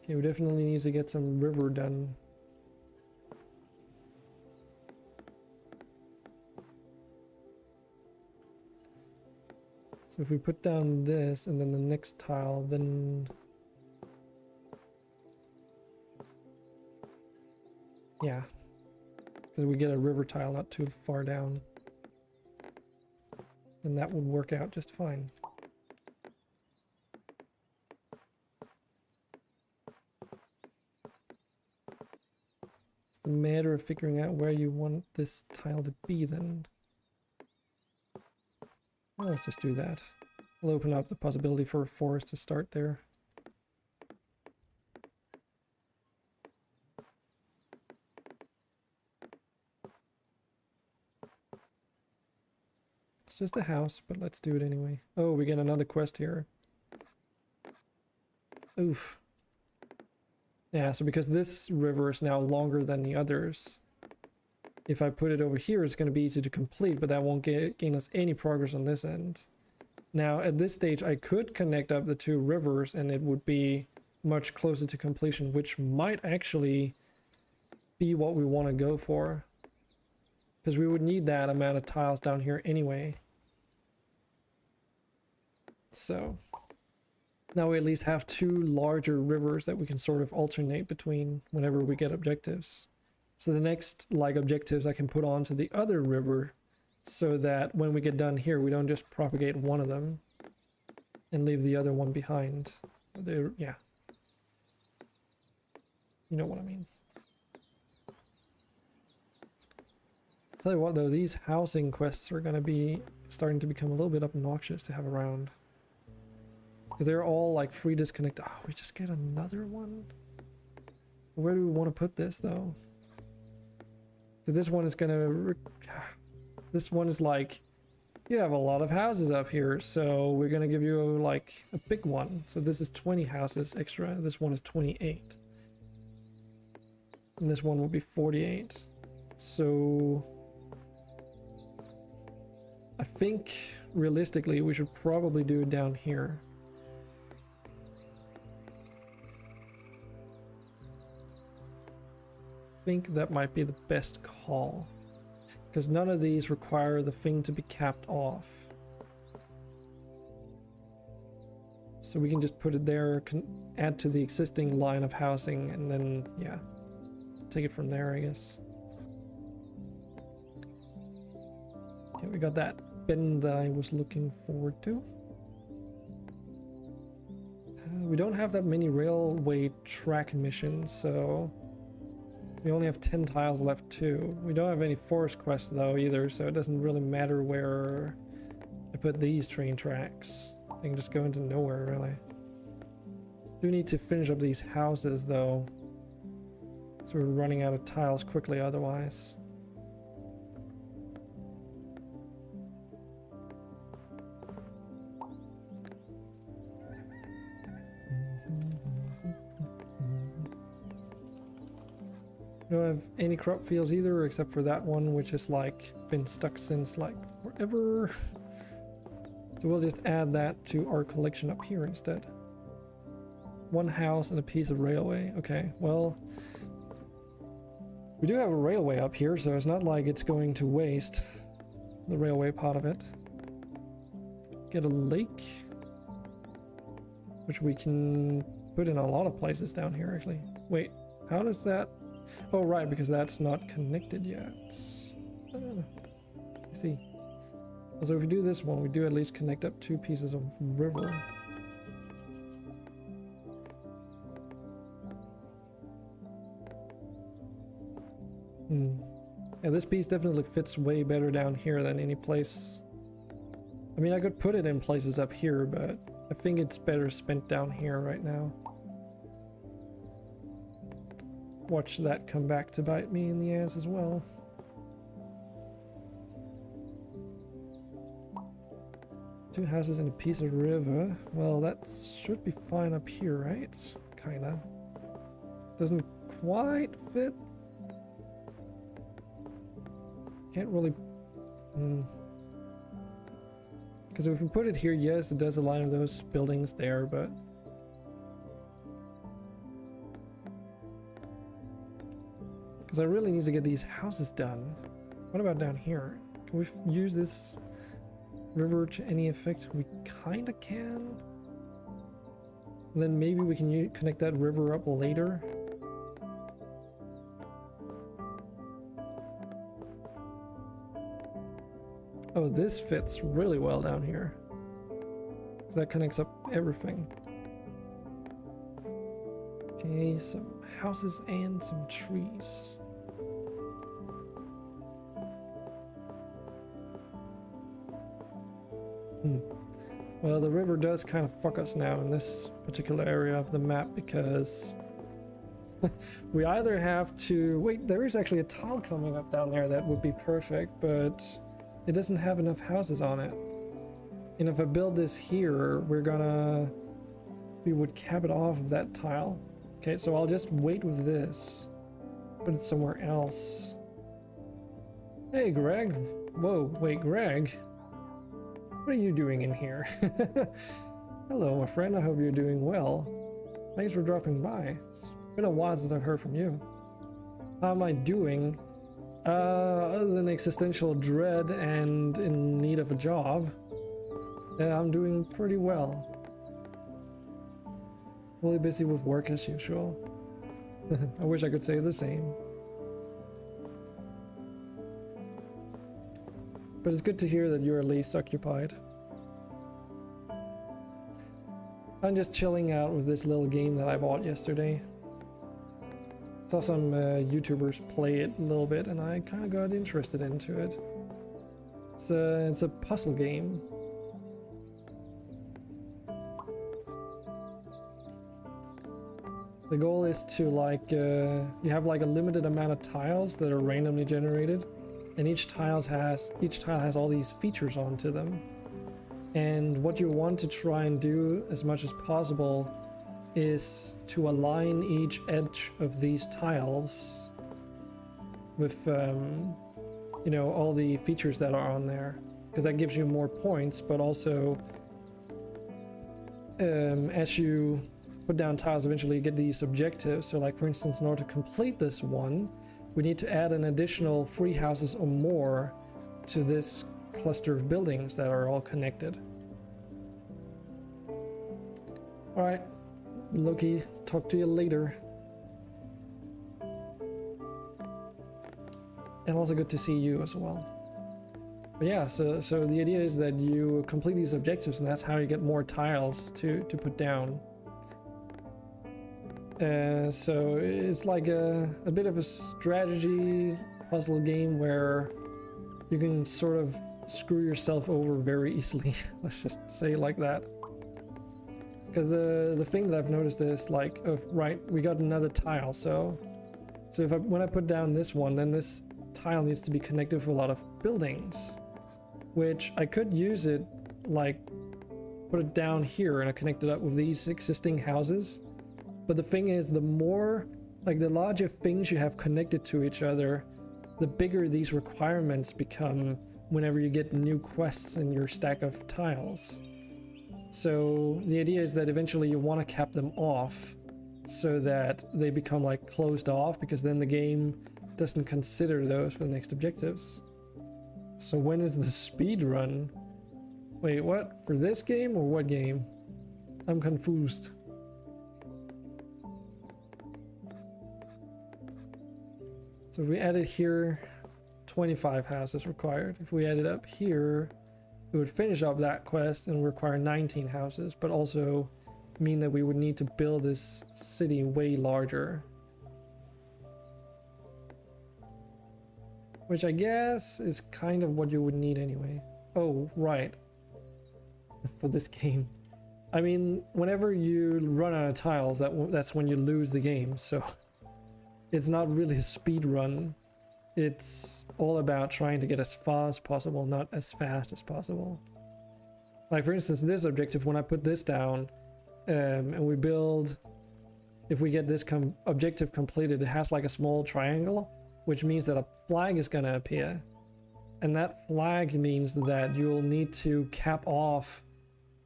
Okay, we definitely need to get some river done. So if we put down this and then the next tile, then yeah, because we get a river tile not too far down, then that would work out just fine. It's the matter of figuring out where you want this tile to be then. Well, let's just do that. We'll open up the possibility for a forest to start there. It's just a house, but let's do it anyway. Oh, we get another quest here. Oof. Yeah, so because this river is now longer than the others, if I put it over here, it's going to be easy to complete, but that won't gain us any progress on this end. Now, at this stage, I could connect up the two rivers and it would be much closer to completion, which might actually be what we want to go for. Because we would need that amount of tiles down here anyway. So now we at least have two larger rivers that we can sort of alternate between whenever we get objectives. So the next objectives I can put onto the other river so that when we get done here, we don't just propagate one of them and leave the other one behind. Yeah. You know what I mean. Tell you what though, these housing quests are going to be starting to become a little bit obnoxious to have around. Because they're all like free disconnect. Oh, we just get another one? Where do we want to put this though? Because this one is gonna... This one is like, you have a lot of houses up here, so we're gonna give you like a big one. So this is 20 houses extra. This one is 28. And this one will be 48. So... I think realistically we should probably do it down here. I think that might be the best call, because none of these require the thing to be capped off. So we can just put it there, add to the existing line of housing, and then, yeah, take it from there, I guess. Okay, we got that bin that I was looking forward to. We don't have that many railway track missions, so... We only have 10 tiles left too. We don't have any forest quests though either, so it doesn't really matter where I put these train tracks. They can just go into nowhere really. Do need to finish up these houses though, so we're running out of tiles quickly otherwise. We don't have any crop fields either, except for that one, which is like been stuck since like forever. So we'll just add that to our collection up here instead. One house and a piece of railway. Okay, well, we do have a railway up here, so it's not like it's going to waste the railway part of it. Get a lake, which we can put in a lot of places down here actually. Wait, how does that... Oh, right, because that's not connected yet. I see. So if we do this one, we do at least connect up two pieces of river. Yeah, this piece definitely fits way better down here than any place. I mean, I could put it in places up here, but I think it's better spent down here right now. Watch that come back to bite me in the ass as well. Two houses and a piece of river. Well, that should be fine up here, right? Kinda. Doesn't quite fit. Can't really... Because if we put it here, yes, it does align with those buildings there, but... Because I really need to get these houses done. What about down here? Can we use this river to any effect? We kind of can. And then maybe we can connect that river up later. Oh, this fits really well down here. That connects up everything. Okay, some houses and some trees. Well, the river does kind of fuck us now in this particular area of the map because we either have to... Wait, there is actually a tile coming up down there that would be perfect, but it doesn't have enough houses on it. And if I build this here, we would cap it off of that tile. Okay, so I'll just wait with this. Put it somewhere else. Hey, Greg. Whoa, wait, Greg? What are you doing in here? Hello, my friend. I hope you're doing well. Thanks for dropping by. It's been a while since I've heard from you. How am I doing? Other than existential dread and in need of a job, I'm doing pretty well. Really busy with work as usual. I wish I could say the same. But it's good to hear that you're at least occupied. I'm just chilling out with this little game that I bought yesterday. Saw some YouTubers play it a little bit and I kind of got interested into it. It's a puzzle game. The goal is to you have like a limited amount of tiles that are randomly generated, and each tile has all these features onto them. And what you want to try and do as much as possible is to align each edge of these tiles with you know, all the features that are on there, because that gives you more points, but also as you put down tiles, eventually you get these objectives. So like, for instance, in order to complete this one, we need to add an additional 3 houses or more to this cluster of buildings that are all connected. Alright, Loki, talk to you later. And also good to see you as well. But yeah, so the idea is that you complete these objectives, and that's how you get more tiles to put down. So it's like a bit of a strategy puzzle game where you can sort of screw yourself over very easily. Let's just say it like that. Because the thing that I've noticed is like, oh, right, we got another tile. So when I put down this one, then this tile needs to be connected with a lot of buildings, which I could use it like put it down here and I connect it up with these existing houses. But the thing is, the larger things you have connected to each other, the bigger these requirements become whenever you get new quests in your stack of tiles. So the idea is that eventually you want to cap them off so that they become like closed off, because then the game doesn't consider those for the next objectives. So when is the speed run? Wait, what? For this game or what game? I'm confused. So if we added here, 25 houses required. If we added up here, it would finish up that quest and require 19 houses, but also mean that we would need to build this city way larger. Which I guess is kind of what you would need anyway. Oh, right. For this game. I mean, whenever you run out of tiles, that's when you lose the game, so... It's not really a speed run. It's all about trying to get as far as possible, not as fast as possible. Like for instance, this objective, when I put this down and we build, if we get this objective completed, it has like a small triangle, which means that a flag is going to appear. And that flag means that you'll need to cap off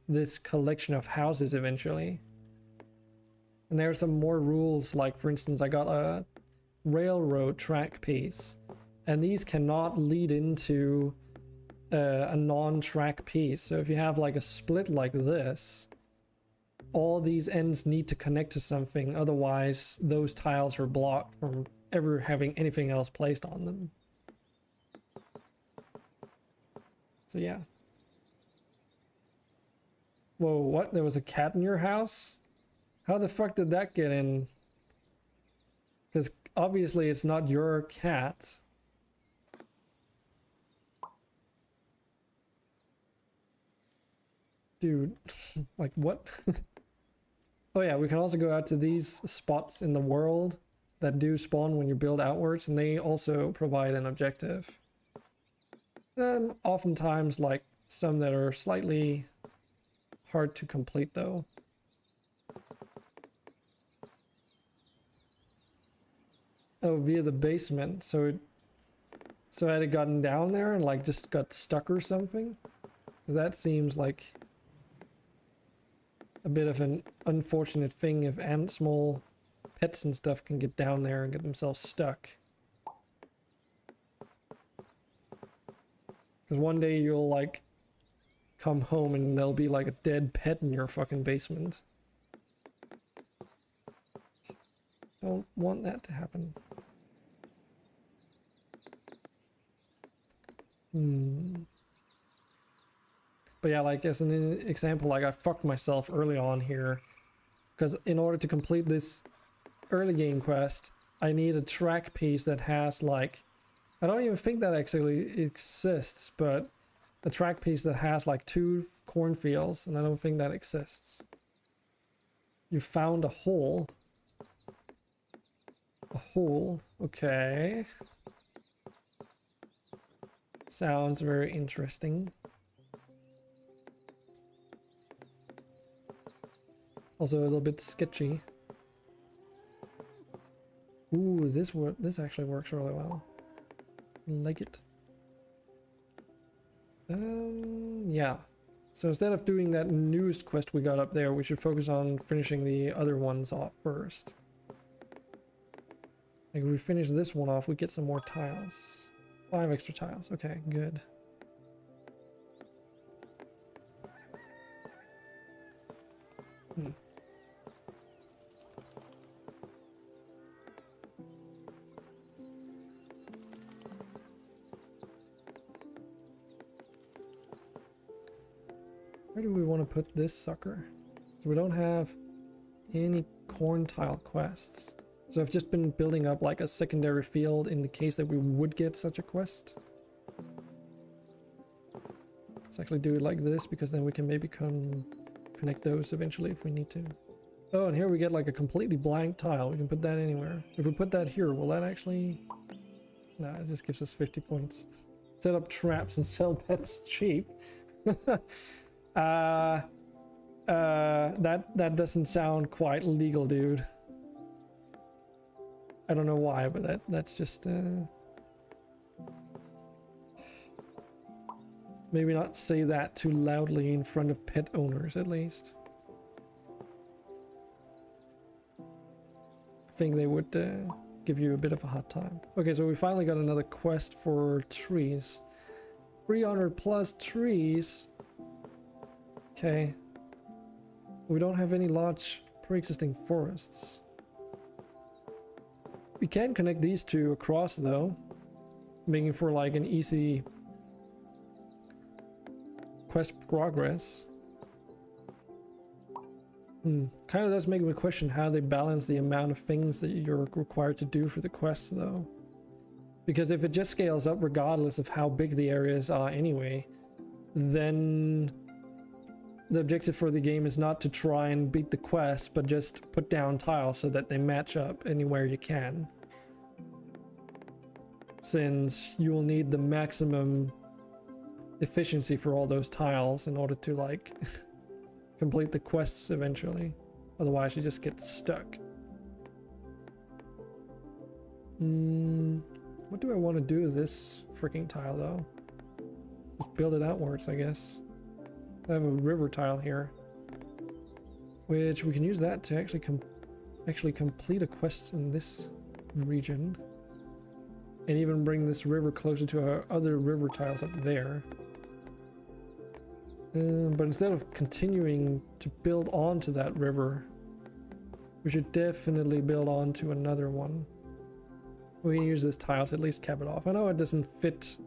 this collection of houses eventually. And there are some more rules, like for instance, I got a railroad track piece, and these cannot lead into a non-track piece. So if you have like a split like this, all these ends need to connect to something, otherwise those tiles are blocked from ever having anything else placed on them. So yeah. Whoa, what? There was a cat in your house? How the fuck did that get in? Because obviously it's not your cat. Dude, like what? Oh yeah, we can also go out to these spots in the world that do spawn when you build outwards, and they also provide an objective. Oftentimes like some that are slightly hard to complete though. Oh, via the basement. So had it gotten down there and like just got stuck or something? Because that seems like a bit of an unfortunate thing if small pets and stuff can get down there and get themselves stuck. Because one day you'll like come home and there'll be like a dead pet in your fucking basement. Don't want that to happen. But yeah, like as an example, like I fucked myself early on here because in order to complete this early game quest, I need a track piece that has like, I don't even think that actually exists, but a track piece that has like 2 cornfields, and I don't think that exists. You found a hole. A hole, okay. Sounds very interesting. Also a little bit sketchy. Ooh, this actually works really well. Like it. Yeah. So instead of doing that newest quest we got up there, we should focus on finishing the other ones off first. Like if we finish this one off, we get some more tiles. 5 extra tiles. Okay, good. Where do we want to put this sucker? So we don't have any corn tile quests. So I've just been building up like a secondary field in the case that we would get such a quest. Let's actually do it like this, because then we can maybe connect those eventually if we need to. Oh, and here we get like a completely blank tile. We can put that anywhere. If we put that here, will that actually... Nah, it just gives us 50 points. Set up traps and sell pets cheap. That doesn't sound quite legal, dude. I don't know why, but that's just maybe not say that too loudly in front of pet owners, at least. I think they would give you a bit of a hard time. Okay, so we finally got another quest for trees. 300 plus trees. Okay. We don't have any large pre-existing forests. We can connect these two across though, making for like an easy quest progress. Kind of does make me question how they balance the amount of things that you're required to do for the quests though. Because if it just scales up regardless of how big the areas are anyway, then the objective for the game is not to try and beat the quest, but just put down tiles so that they match up anywhere you can. Since you will need the maximum efficiency for all those tiles in order to like complete the quests eventually. Otherwise you just get stuck. What do I want to do with this freaking tile though? Just build it outwards, I guess. I have a river tile here, which we can use that to actually complete a quest in this region, and even bring this river closer to our other river tiles up there. But instead of continuing to build onto that river, we should definitely build onto another one. We can use this tile to at least cap it off. I know it doesn't fit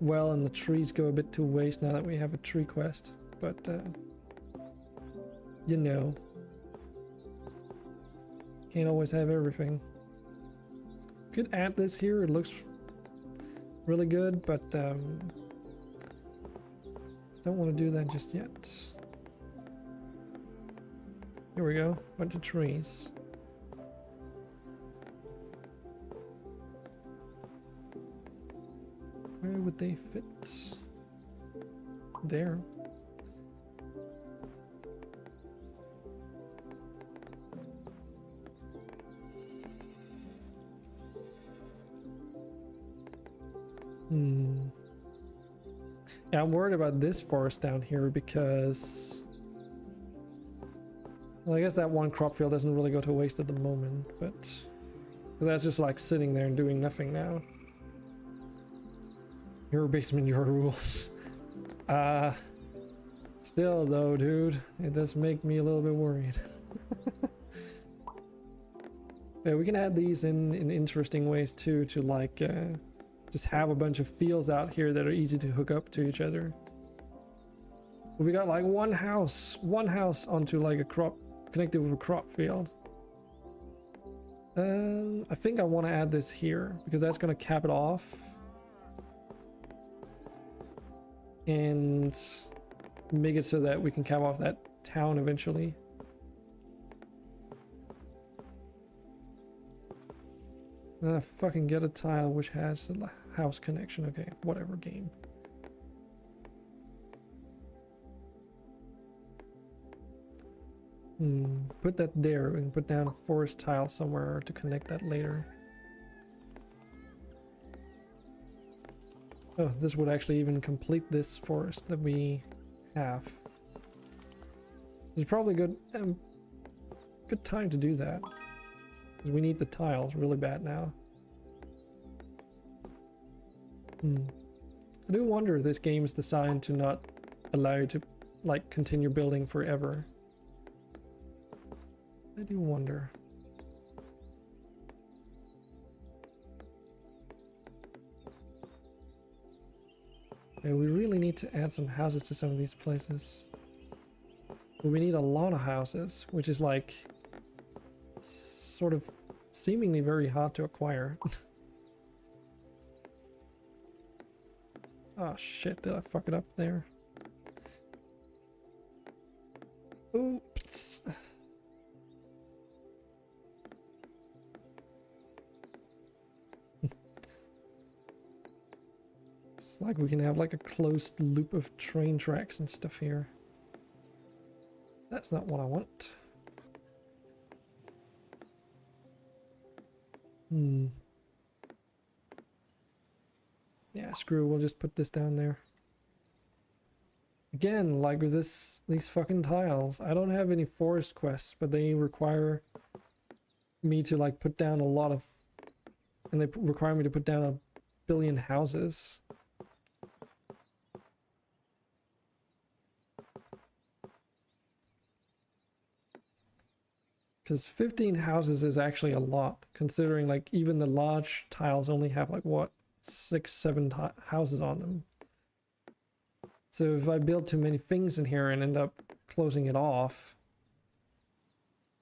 well and the trees go a bit to waste now that we have a tree quest, but you know, can't always have everything. Could add this here, it looks really good, but don't want to do that just yet. Here we go, bunch of trees. Where would they fit? There. Yeah, I'm worried about this forest down here because, well, I guess that one crop field doesn't really go to waste at the moment, but that's just like sitting there and doing nothing now. Your basement, your rules. Still though, dude, it does make me a little bit worried. Yeah, we can add these in interesting ways too, to like just have a bunch of fields out here that are easy to hook up to each other. We got like one house onto like a crop, connected with a crop field. I think I want to add this here because that's going to cap it off and make it so that we can cap off that town eventually. Then I fucking get a tile which has a house connection. Okay, whatever, game. Put that there. We can put down a forest tile somewhere to connect that later. Oh, this would actually even complete this forest that we have. It's probably good time to do that. Because we need the tiles really bad now. I do wonder if this game is designed to not allow you to like continue building forever. I do wonder. Yeah, we really need to add some houses to some of these places. But we need a lot of houses, which is like sort of seemingly very hard to acquire. Oh shit, did I fuck it up there? Oops. It's like we can have like a closed loop of train tracks and stuff here. That's not what I want. Yeah, screw, we'll just put this down there. Again, like with these fucking tiles, I don't have any forest quests, but they require me to like put down a lot of, and they require me to put down 1 billion houses. Because 15 houses is actually a lot, considering like even the large tiles only have like what, 6, 7 houses on them. So if I build too many things in here and end up closing it off,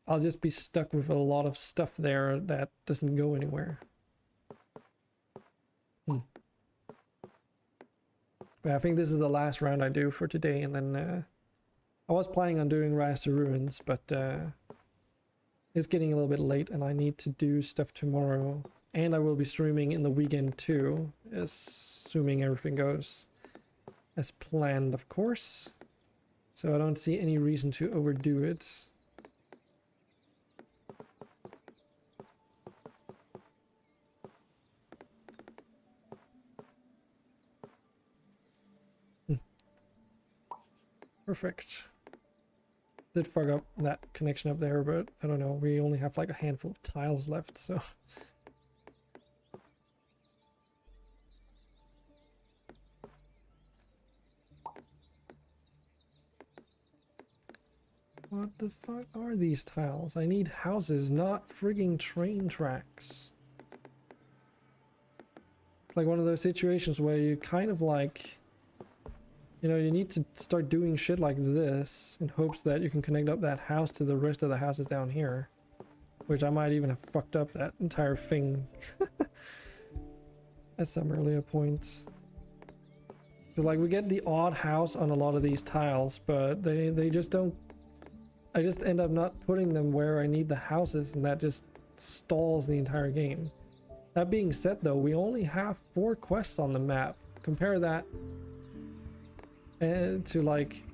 I'll just be stuck with a lot of stuff there that doesn't go anywhere. But I think this is the last round I do for today, and then I was planning on doing Rise to Ruins, but it's getting a little bit late and I need to do stuff tomorrow. And I will be streaming in the weekend too, assuming everything goes as planned, of course. So I don't see any reason to overdo it. Perfect. Did fuck up that connection up there, but I don't know. We only have like a handful of tiles left, so... What the fuck are these tiles? I need houses, not frigging train tracks. It's like one of those situations where you kind of like, you know, you need to start doing shit like this in hopes that you can connect up that house to the rest of the houses down here. Which I might even have fucked up that entire thing at some earlier points. Because like we get the odd house on a lot of these tiles, but they just don't... I just end up not putting them where I need the houses, and that just stalls the entire game. That being said though, we only have 4 quests on the map. Compare that to like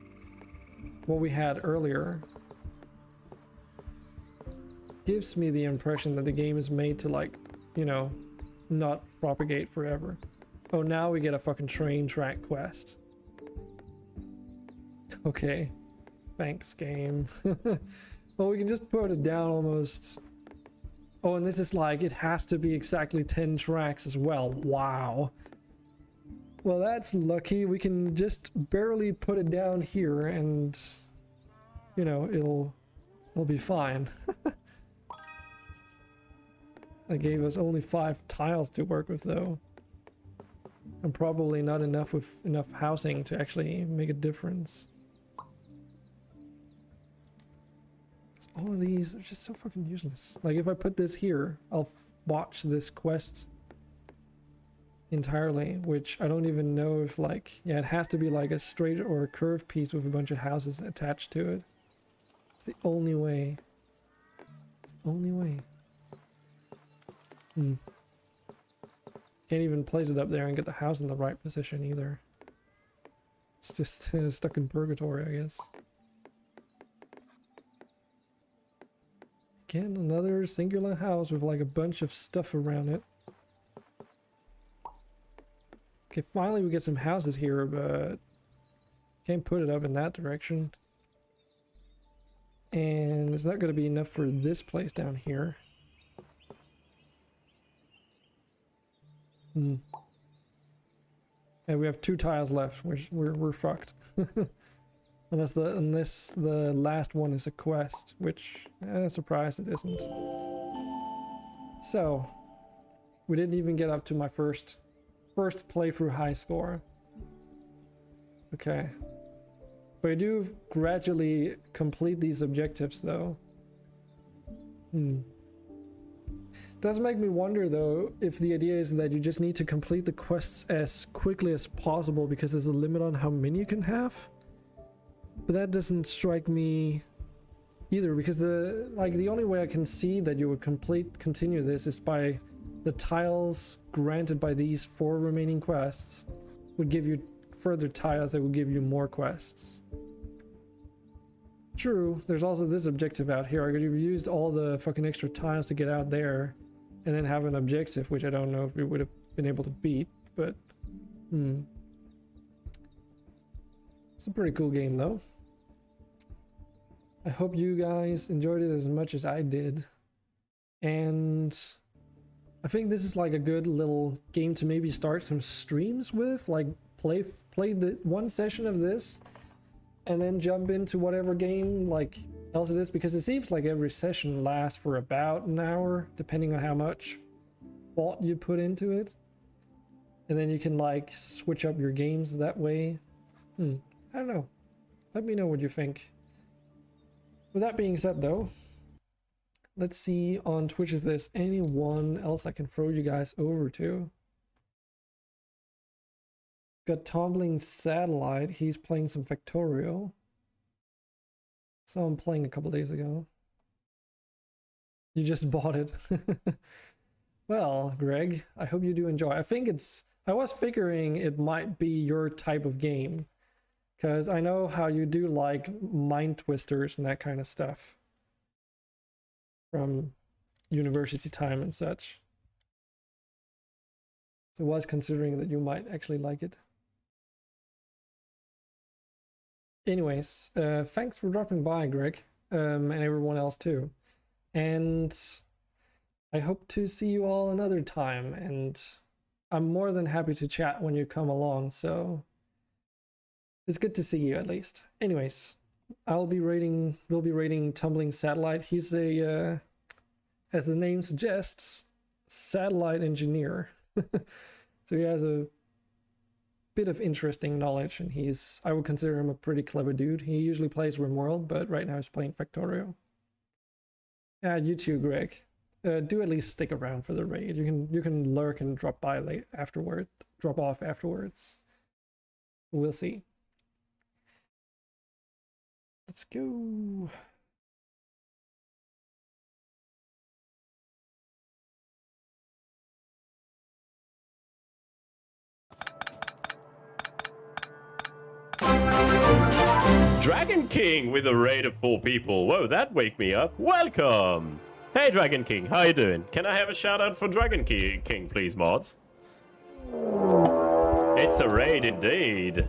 what we had earlier. Gives me the impression that the game is made to like, you know, not propagate forever. Oh, now we get a fucking train track quest. Okay. Thanks, game. Well, we can just put it down almost. Oh, and this is like, it has to be exactly 10 tracks as well. Wow. Well, that's lucky. We can just barely put it down here and, you know, it'll be fine. That gave us only 5 tiles to work with though. And probably not enough with enough housing to actually make a difference. All of these are just so fucking useless. Like if I put this here, I'll watch this quest entirely, which I don't even know if like, yeah, it has to be like a straight or a curved piece with a bunch of houses attached to it. It's the only way. It's the only way. Can't even place it up there and get the house in the right position either. It's just stuck in purgatory, I guess. Again, another singular house with like a bunch of stuff around it. Okay, finally we get some houses here, but can't put it up in that direction. And it's not going to be enough for this place down here. And we have 2 tiles left, which we're fucked. Unless the last one is a quest, which surprise it isn't. So we didn't even get up to my first playthrough high score. Okay, but I do gradually complete these objectives though. Does make me wonder though if the idea is that you just need to complete the quests as quickly as possible because there's a limit on how many you can have. But that doesn't strike me either, because the only way I can see that you would continue this is by the tiles granted by these 4 remaining quests would give you further tiles that would give you more quests. True, there's also this objective out here. I could have used all the fucking extra tiles to get out there and then have an objective, which I don't know if we would have been able to beat, but it's a pretty cool game though. I hope you guys enjoyed it as much as I did. And I think this is like a good little game to maybe start some streams with, like play the 1 session of this and then jump into whatever game like else it is, because it seems like every session lasts for about an hour depending on how much thought you put into it, and then you can like switch up your games that way. I don't know, let me know what you think. With that being said though, let's see on Twitch if there's anyone else I can throw you guys over to. Got Tumbling Satellite, he's playing some Factorio. So I'm playing a couple days ago. You just bought it. Well, Greg, I hope you do enjoy. I was figuring it might be your type of game, because I know how you do like mind twisters and that kind of stuff from university time and such. So I was considering that you might actually like it. Anyways, thanks for dropping by, Greg, and everyone else too. And I hope to see you all another time, and I'm more than happy to chat when you come along, so it's good to see you at least. Anyways, We'll be raiding Tumbling Satellite. He's a, as the name suggests, satellite engineer. So he has a bit of interesting knowledge, and I would consider him a pretty clever dude. He usually plays RimWorld, but right now he's playing Factorio. Yeah, you too, Greg. Do at least stick around for the raid. You can lurk and drop off afterwards. We'll see. Let's go. Dragon King with a raid of 4 people. Whoa, that wake me up. Welcome. Hey, Dragon King, how you doing? Can I have a shout out for Dragon King, please, mods? It's a raid indeed.